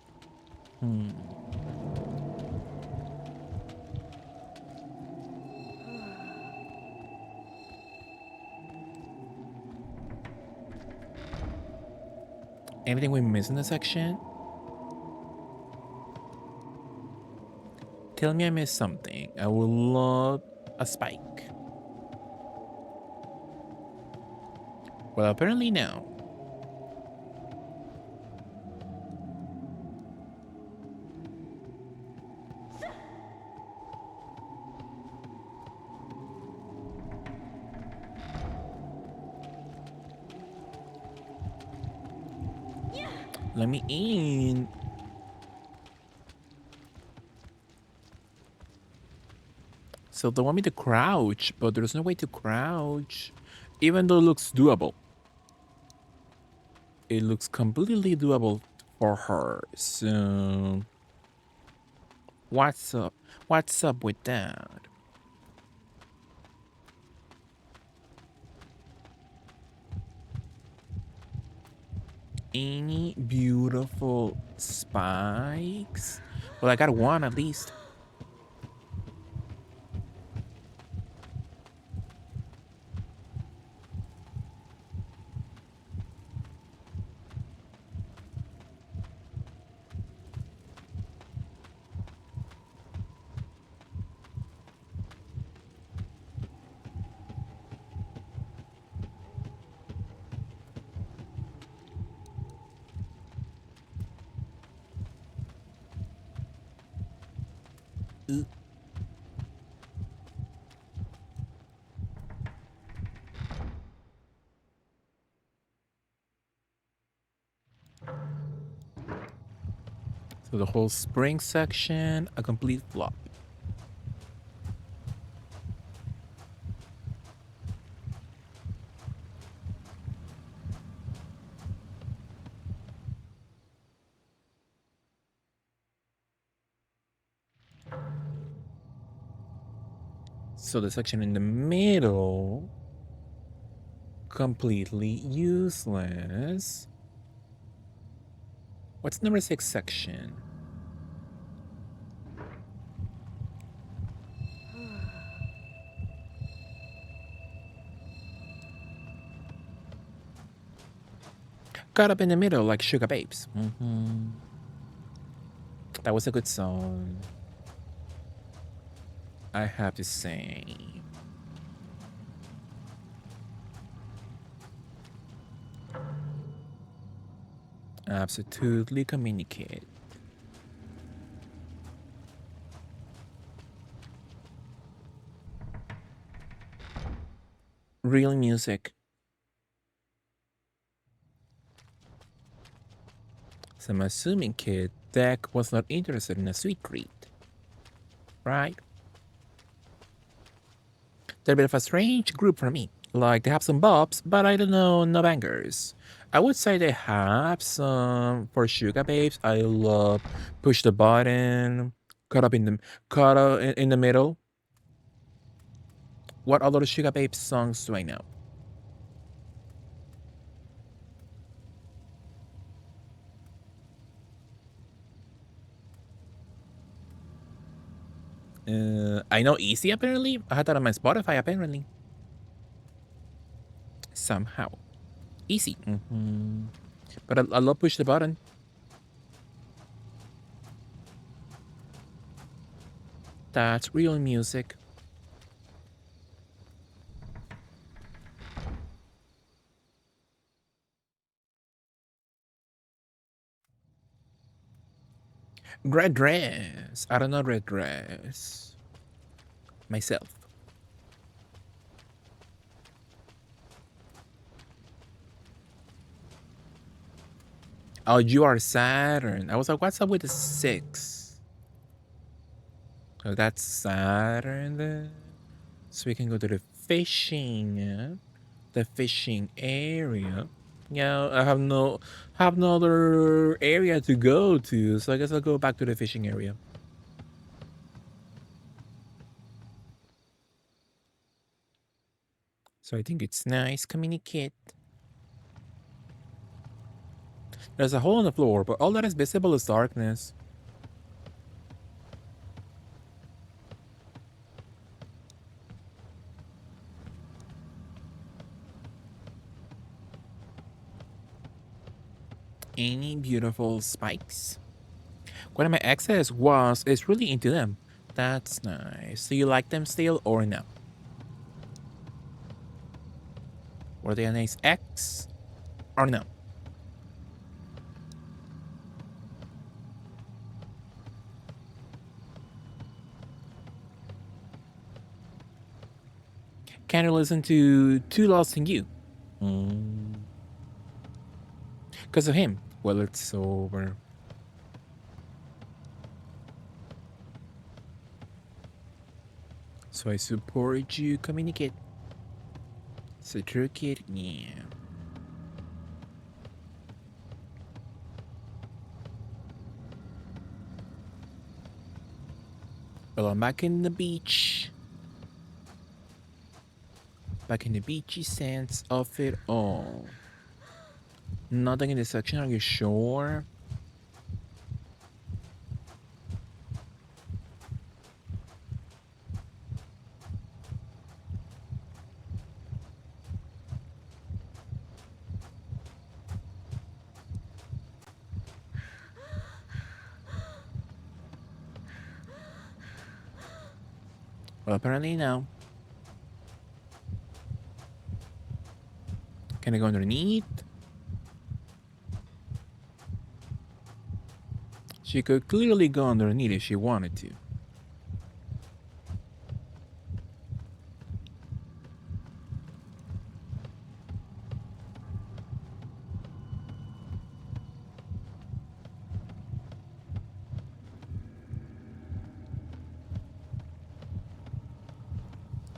Anything we miss in the section? Tell me I missed something. I would love a spike. Well, apparently no. Let me in. So they want me to crouch, but there's no way to crouch. Even though it looks doable. It looks completely doable for her. So what's up? What's up with that? Any beautiful spikes? Well, I got one at least. So the whole spring section, a complete flop. So the section in the middle, completely useless. What's number 6 section? Caught up in the middle like Sugar Babes. That was a good song, I have to say. Absolutely communicate. Real music. So I'm assuming, kid, Deck was not interested in a sweet treat. Right? They're a bit of a strange group for me. Like, they have some bops, but I don't know, no bangers. I would say they have some for Sugar Babes. I love Push the Button, Caught up in the Middle. What other Sugar Babes songs do I know? I know Easy apparently. I had that on my Spotify apparently. Somehow. Easy. But I love Push the Button. That's real music. Red Dress. I don't know Red Dress. Myself. Oh, you are Saturn. I was like, what's up with the 6? Oh, that's Saturn then. So we can go to the fishing area. Yeah, I have no other area to go to, so I guess I'll go back to the fishing area. So I think it's nice communicate. There's a hole in the floor, but all that is visible is darkness. Any beautiful spikes? One of my exes is really into them. That's nice. Do you like them still or no? Were they an ace X? Or no? Can you listen to Too Lost in You? Because of him. Well, it's over. So I support you communicate. So Turkey, yeah. Well, I'm back in the beach. Back in the beachy sense of it all. Nothing in this section, are you sure? Well, apparently no. Can I go underneath? She could clearly go underneath if she wanted to.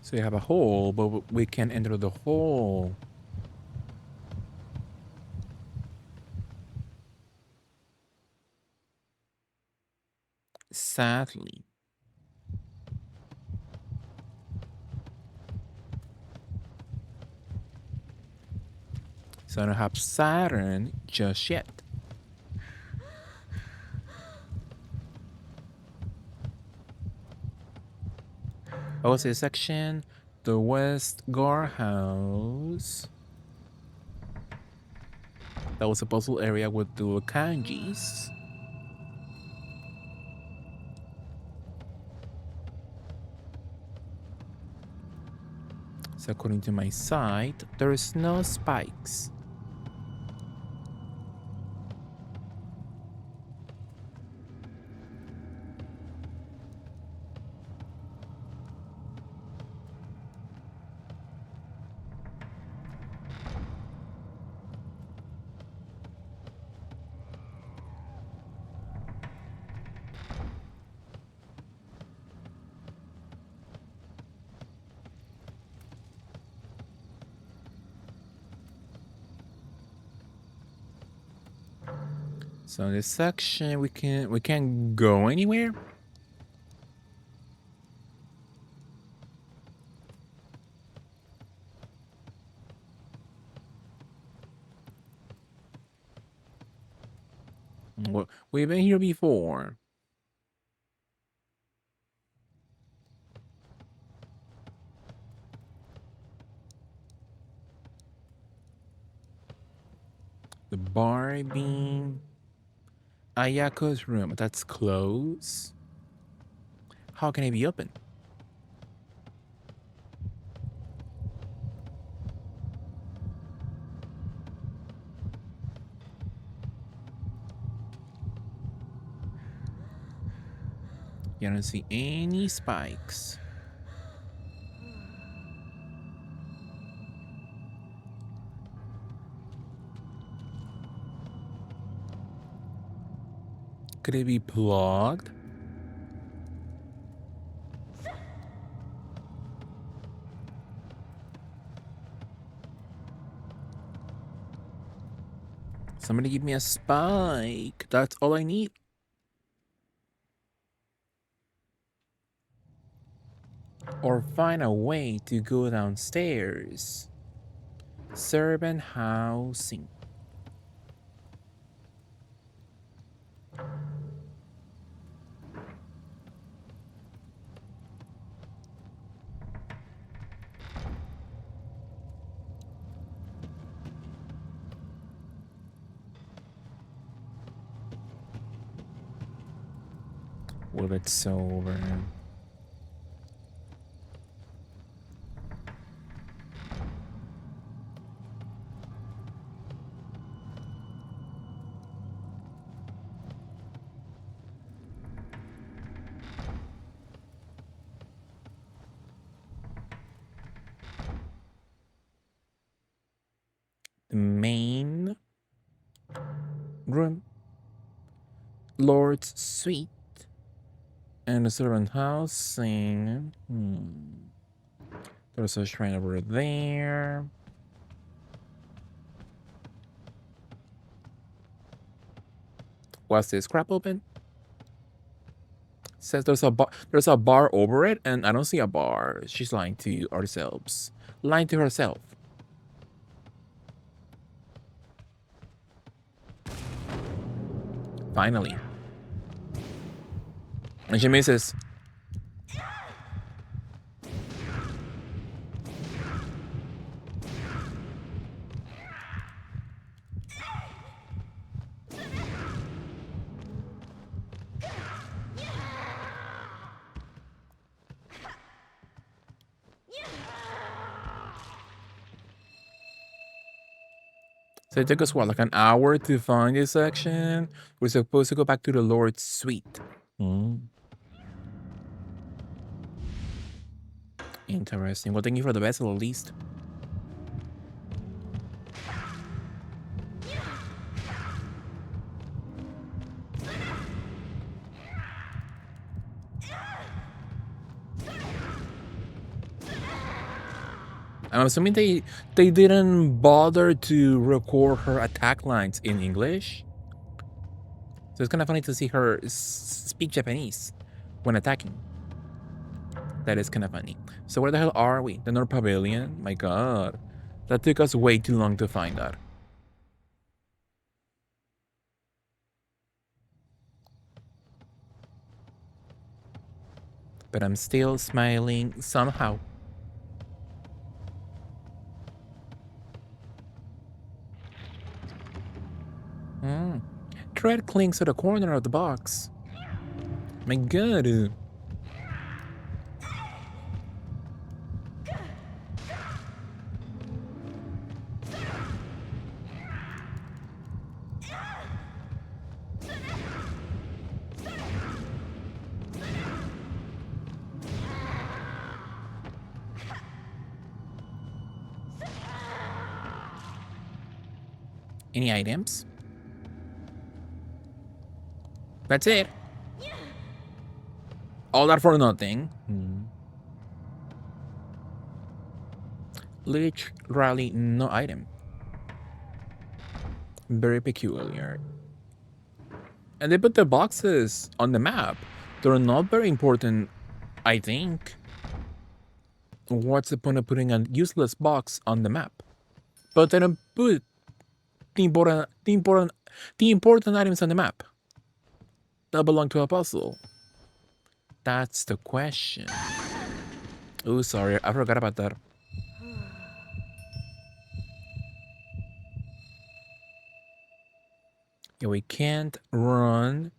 So you have a hole, but we can enter the hole. Sadly. So I don't have Saturn just yet. What was this section? The West Guardhouse. That was a puzzle area with the kanjis. So according to my site, there is no spikes. So in this section we can't go anywhere. Well, we've been here before. The bar beam. Ayako's room. That's closed. How can it be open? You don't see any spikes. Could it be plugged? Somebody give me a spike. That's all I need. Or find a way to go downstairs. Servant housing. Well, it's over. room. Lord's suite. And the servant housing. There's a shrine over there. What's this crap open? Says there's a bar over it, and I don't see a bar. She's lying to ourselves. Lying to herself. Finally. And she misses. So it took us, what, like an hour to find this section? We're supposed to go back to the Lord's suite. Interesting. Well, thank you for the vessel, at least. I'm assuming they didn't bother to record her attack lines in English. So it's kind of funny to see her speak Japanese when attacking. That is kind of funny. So where the hell are we? The North Pavilion? My god. That took us way too long to find that. But I'm still smiling somehow. Thread clings to the corner of the box. My god. Any items? That's it. All that for nothing. Literally no item. Very peculiar. And they put the boxes on the map. They're not very important, I think. What's the point of putting a useless box on the map? But they don't put the important items on the map that belong to a puzzle. That's the question. Oh, sorry, I forgot about that. Yeah, we can't run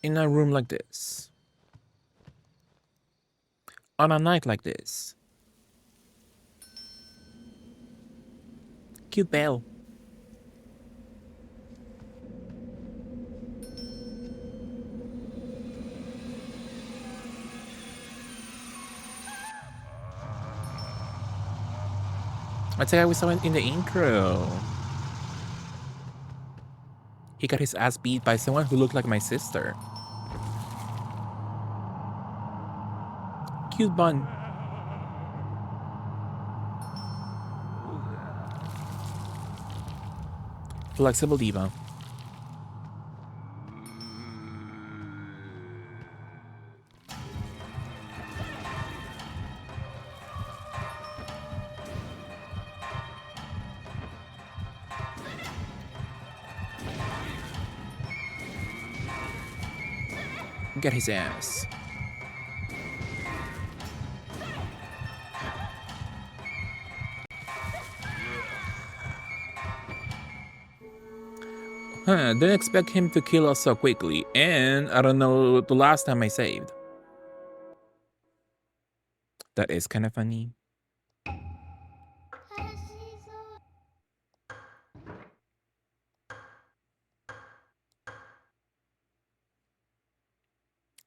in a room like this. On a night like this. Cute bell. That's the guy we saw in the intro. He got his ass beat by someone who looked like my sister. Cute bun. Flexible diva. Get his ass. Didn't expect him to kill us so quickly, and I don't know the last time I saved. That is kind of funny.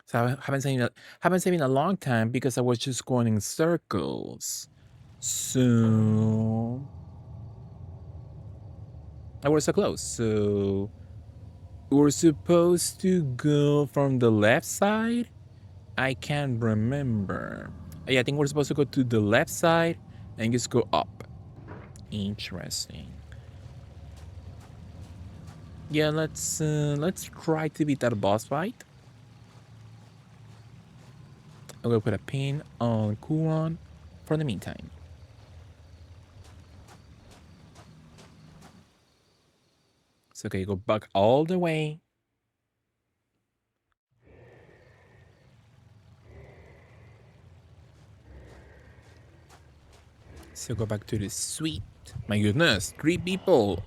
So I haven't saved in a long time because I was just going in circles. So I was so close. So We're supposed to go from the left side? I can't remember. Yeah, I think we're supposed to go to the left side and just go up. Interesting. Yeah, let's try to beat that boss fight. I'm gonna put a pin on Kuon for the meantime. So okay, go back all the way. So go back to the suite. My goodness, 3 people.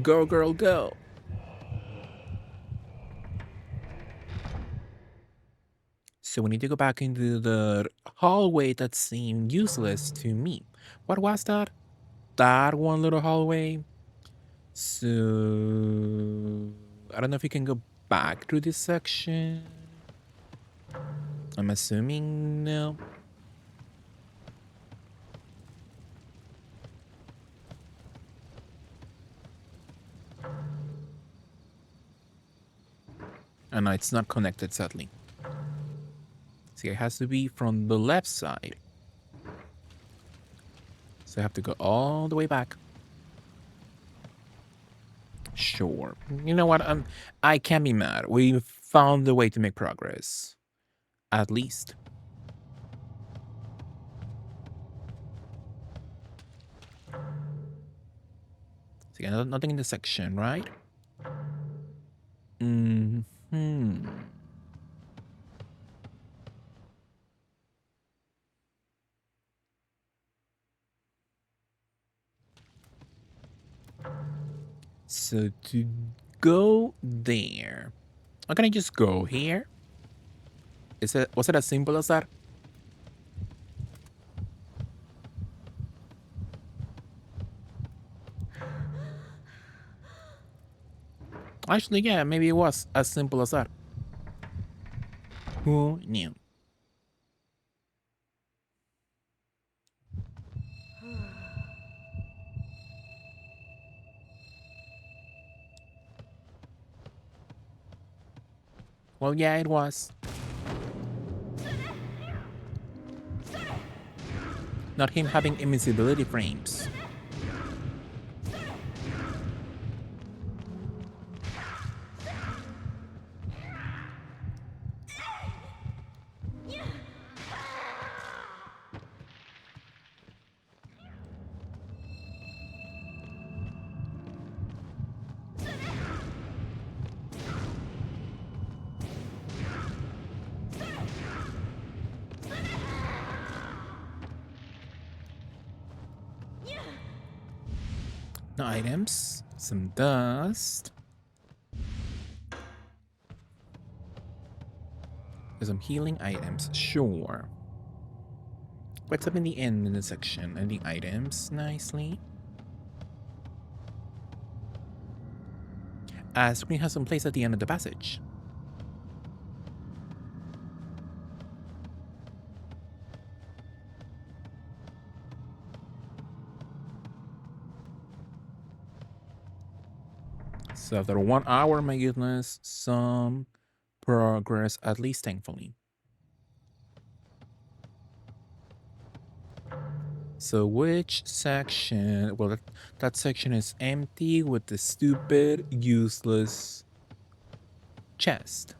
Go, girl, go. So we need to go back into the hallway that seemed useless to me. What was that? That one little hallway? So I don't know if you can go back through this section. I'm assuming no. And no, it's not connected, sadly. See, it has to be from the left side. So I have to go all the way back. Sure. You know what? I can't be mad. We found a way to make progress. At least. See, nothing in the section, right? Hmm. So to go there, how can I just go here? Was it as simple as that? Actually, yeah, maybe it was as simple as that. Who knew? Well, yeah, it was. Not him having invincibility frames. No items. Some dust. Some healing items, sure. What's up in the end in the section? Ending items nicely. Screen has some place at the end of the passage. So after 1 hour, my goodness, some progress, at least thankfully. So which section? Well, that section is empty with the stupid, useless chest.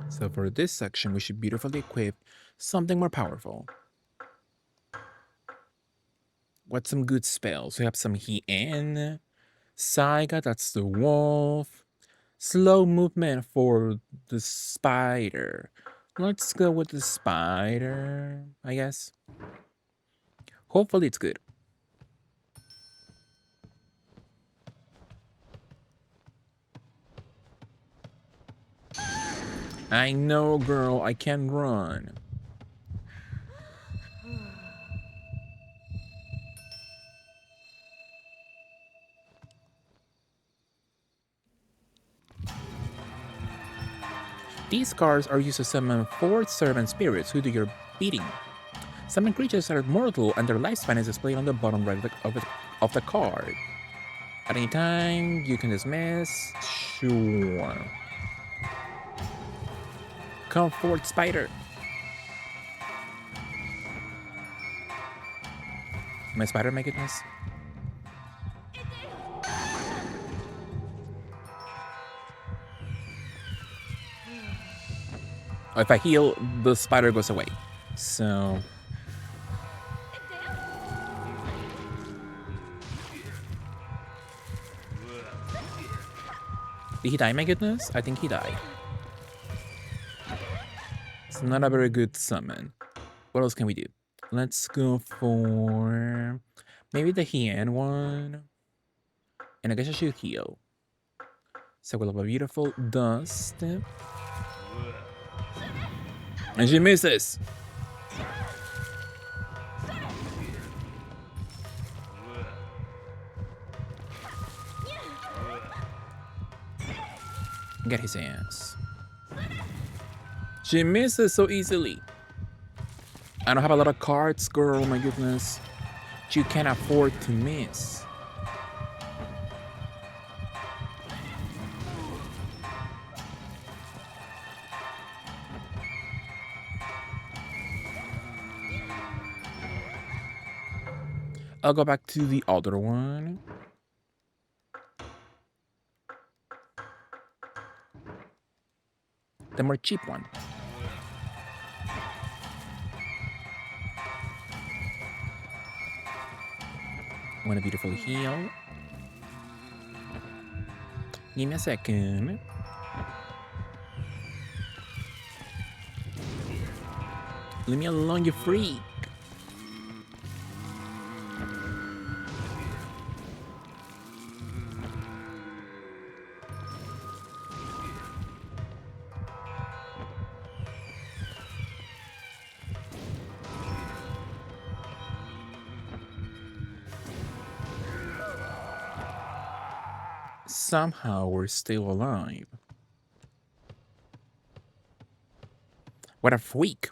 So for this section, we should beautifully equip something more powerful. What's some good spells? We have some Hien, Saiga, that's the wolf. Slow movement for the spider. Let's go with the spider, I guess. Hopefully it's good. I know, girl, I can run. These cards are used to summon 4 servant spirits who do your bidding. Summon creatures are mortal and their lifespan is displayed on the bottom right of the card. At any time, you can dismiss. Sure. Comfort Spider. My spider make goodness. If I heal, the spider goes away. So. Did he die, my goodness? I think he died. It's not a very good summon. What else can we do? Let's go for maybe the Hien one. And I guess I should heal. So we'll have a beautiful dust. And she misses. Get his ass. She misses so easily. I don't have a lot of cards, girl. My goodness. You can't afford to miss. I'll go back to the other one. The more cheap one. Want a beautiful heal. Give me a second. Leave me alone, you freak. Somehow we're still alive. What a freak.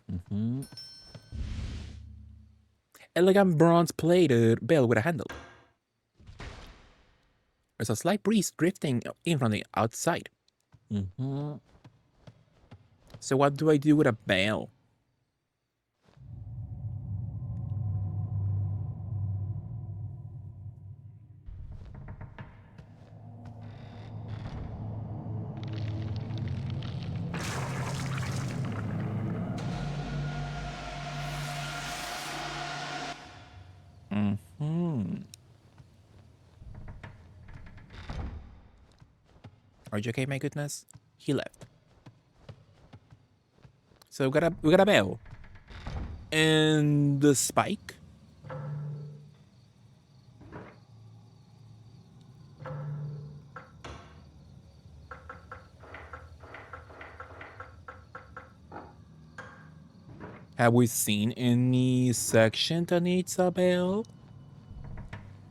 Elegant bronze-plated bell with a handle. There's a slight breeze drifting in from the outside. So what do I do with a bell? Are you okay, my goodness? He left. So we got a bell. And the spike. Have we seen any section that needs a bell?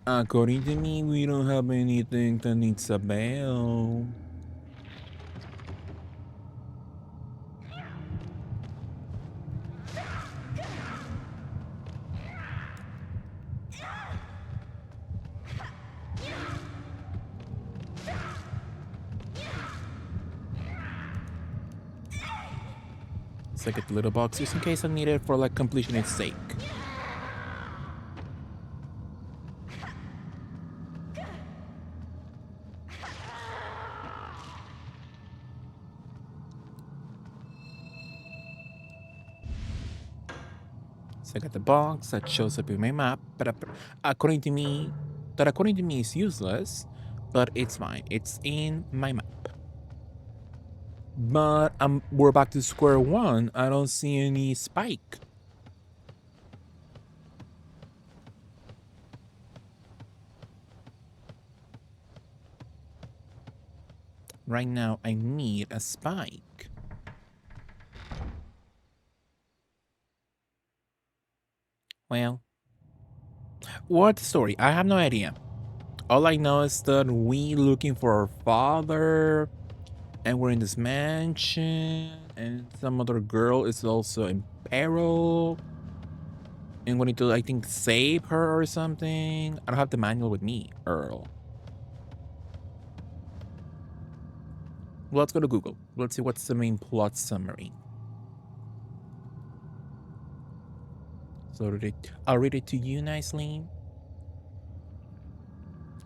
According to me, we don't have anything that needs a bell. So I get the little box just in case I need it for like completionist sake. So I got the box that shows up in my map, but according to me is useless, but it's fine. It's in my map. But we're back to square one. I don't see any spike. Right now, I need a spike. Well, what story? I have no idea. All I know is that we looking for our father, And we're in this mansion, and some other girl is also in peril. And we need to, I think, save her or something. I don't have the manual with me, Earl. Well, let's go to Google. Let's see what's the main plot summary. So I'll read it to you nicely.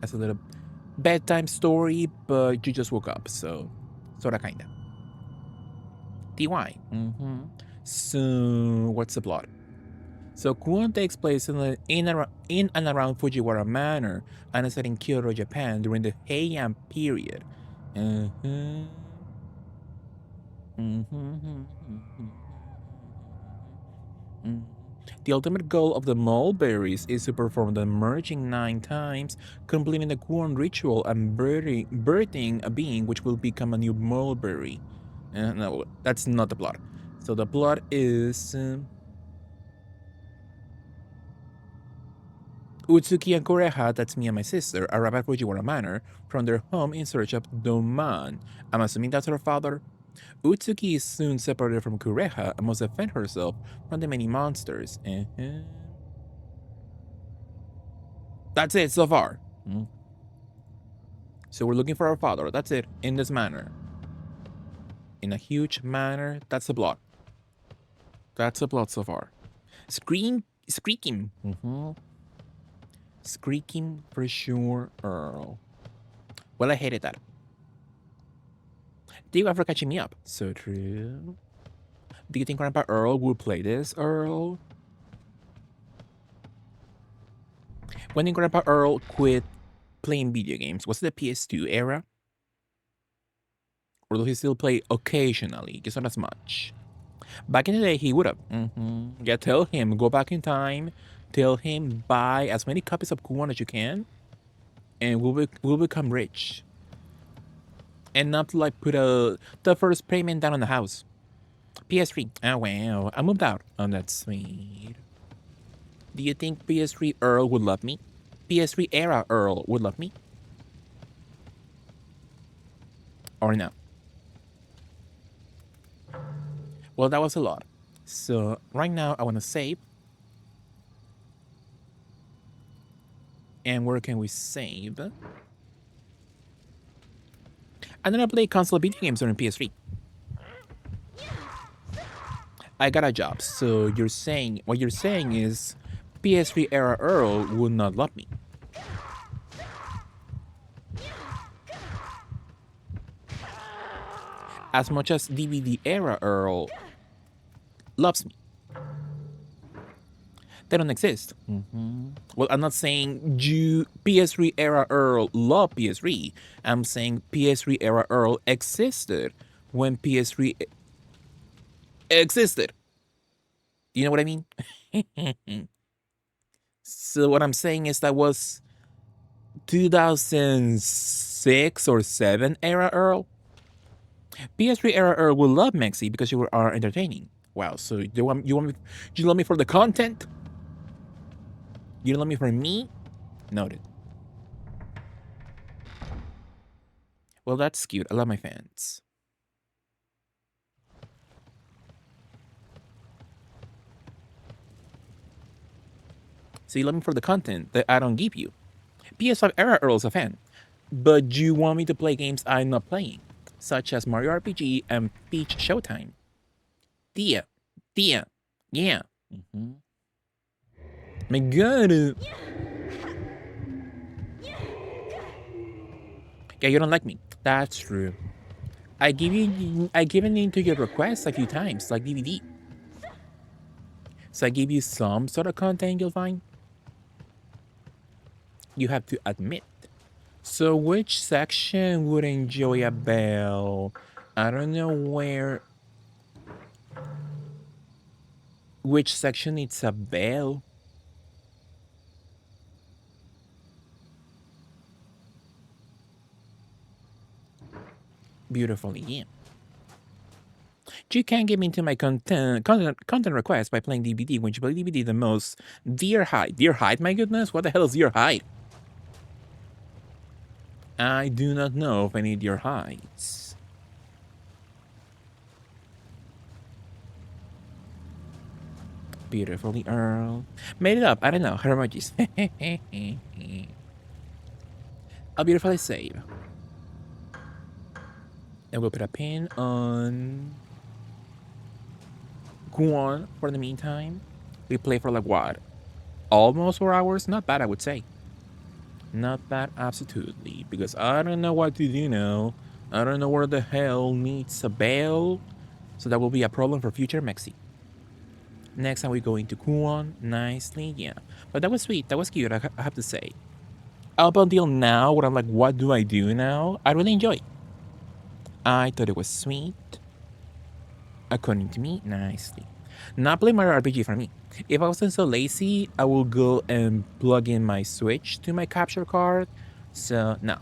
As a little bedtime story, but you just woke up, so sorta kinda. TY. So what's the plot? So Kuon takes place in and around Fujiwara Manor and is set in Kyoto, Japan during the Heian period. The ultimate goal of the mulberries is to perform the merging 9 times, completing the Kuon ritual and birthing a being which will become a new mulberry. No, that's not the plot. So the plot is... Utsuki and Koreha, that's me and my sister, arrive at Fujiwara Manor from their home in search of Doman. I'm assuming that's her father. Utsuki is soon separated from Kureha and must defend herself from the many monsters. That's it so far. So we're looking for our father. That's it. In this manor. In a huge manor. That's the plot. That's the plot so far. Squeaking. Squeaking for sure, Earl. Well, I hated that. Thank you for catching me up. So true. Do you think Grandpa Earl would play this, Earl? When did Grandpa Earl quit playing video games? Was it the PS2 era? Or does he still play occasionally, just not as much? Back in the day, he would have. Yeah, tell him, go back in time. Tell him, buy as many copies of Kuon as you can. And we'll become rich. And not to like put the first payment down on the house. PS3. Oh, wow. I moved out. Oh, that's sweet. Do you think PS3 Earl would love me? PS3 era Earl would love me? Or no? Well, that was a lot. So right now I want to save. And where can we save? And then I play console video games on PS3. I got a job. So what you're saying is PS3 era Earl would not love me. As much as DVD era Earl loves me. They don't exist. Well, I'm not saying PS3 era Earl loved PS3. I'm saying PS3 era Earl existed when PS3 existed. You know what I mean? So what I'm saying is that was 2006 or 7 era Earl. PS3 era Earl will love Mexi because you are entertaining. Wow, so you love me for the content? You don't love me for me? Noted. Well, that's cute. I love my fans. So you love me for the content that I don't give you. PS5 era Earl's a fan. But you want me to play games I'm not playing, such as Mario RPG and Peach Showtime. Tia. Yeah. My god. Yeah, you don't like me. That's true. I given into your requests a few times, like DVD. So I give you some sort of content you'll find. You have to admit. So which section would enjoy a bell? I don't know where. Which section needs a bell? Beautifully, yeah. You can't get me into my content request by playing DVD when you play DVD the most. Dear Height. Dear Height, my goodness? What the hell is Dear Height? I do not know if I need Dear Heights. Beautifully earned. Made it up. I don't know. Her emojis. I'll beautifully save. And we'll put a pin on Kuon for the meantime. We play for like what? Almost 4 hours? Not bad, I would say. Not bad, absolutely. Because I don't know what to do now. I don't know where the hell needs a bell. So that will be a problem for future Mexi. Next time we go into Kuon. Nicely, yeah. But that was sweet. That was cute, I have to say. Up until now, where I'm like, what do I do now? I really enjoy it. I thought it was sweet. According to me, nicely. Not play Mario RPG for me. If I wasn't so lazy, I will go and plug in my Switch to my capture card. So, no.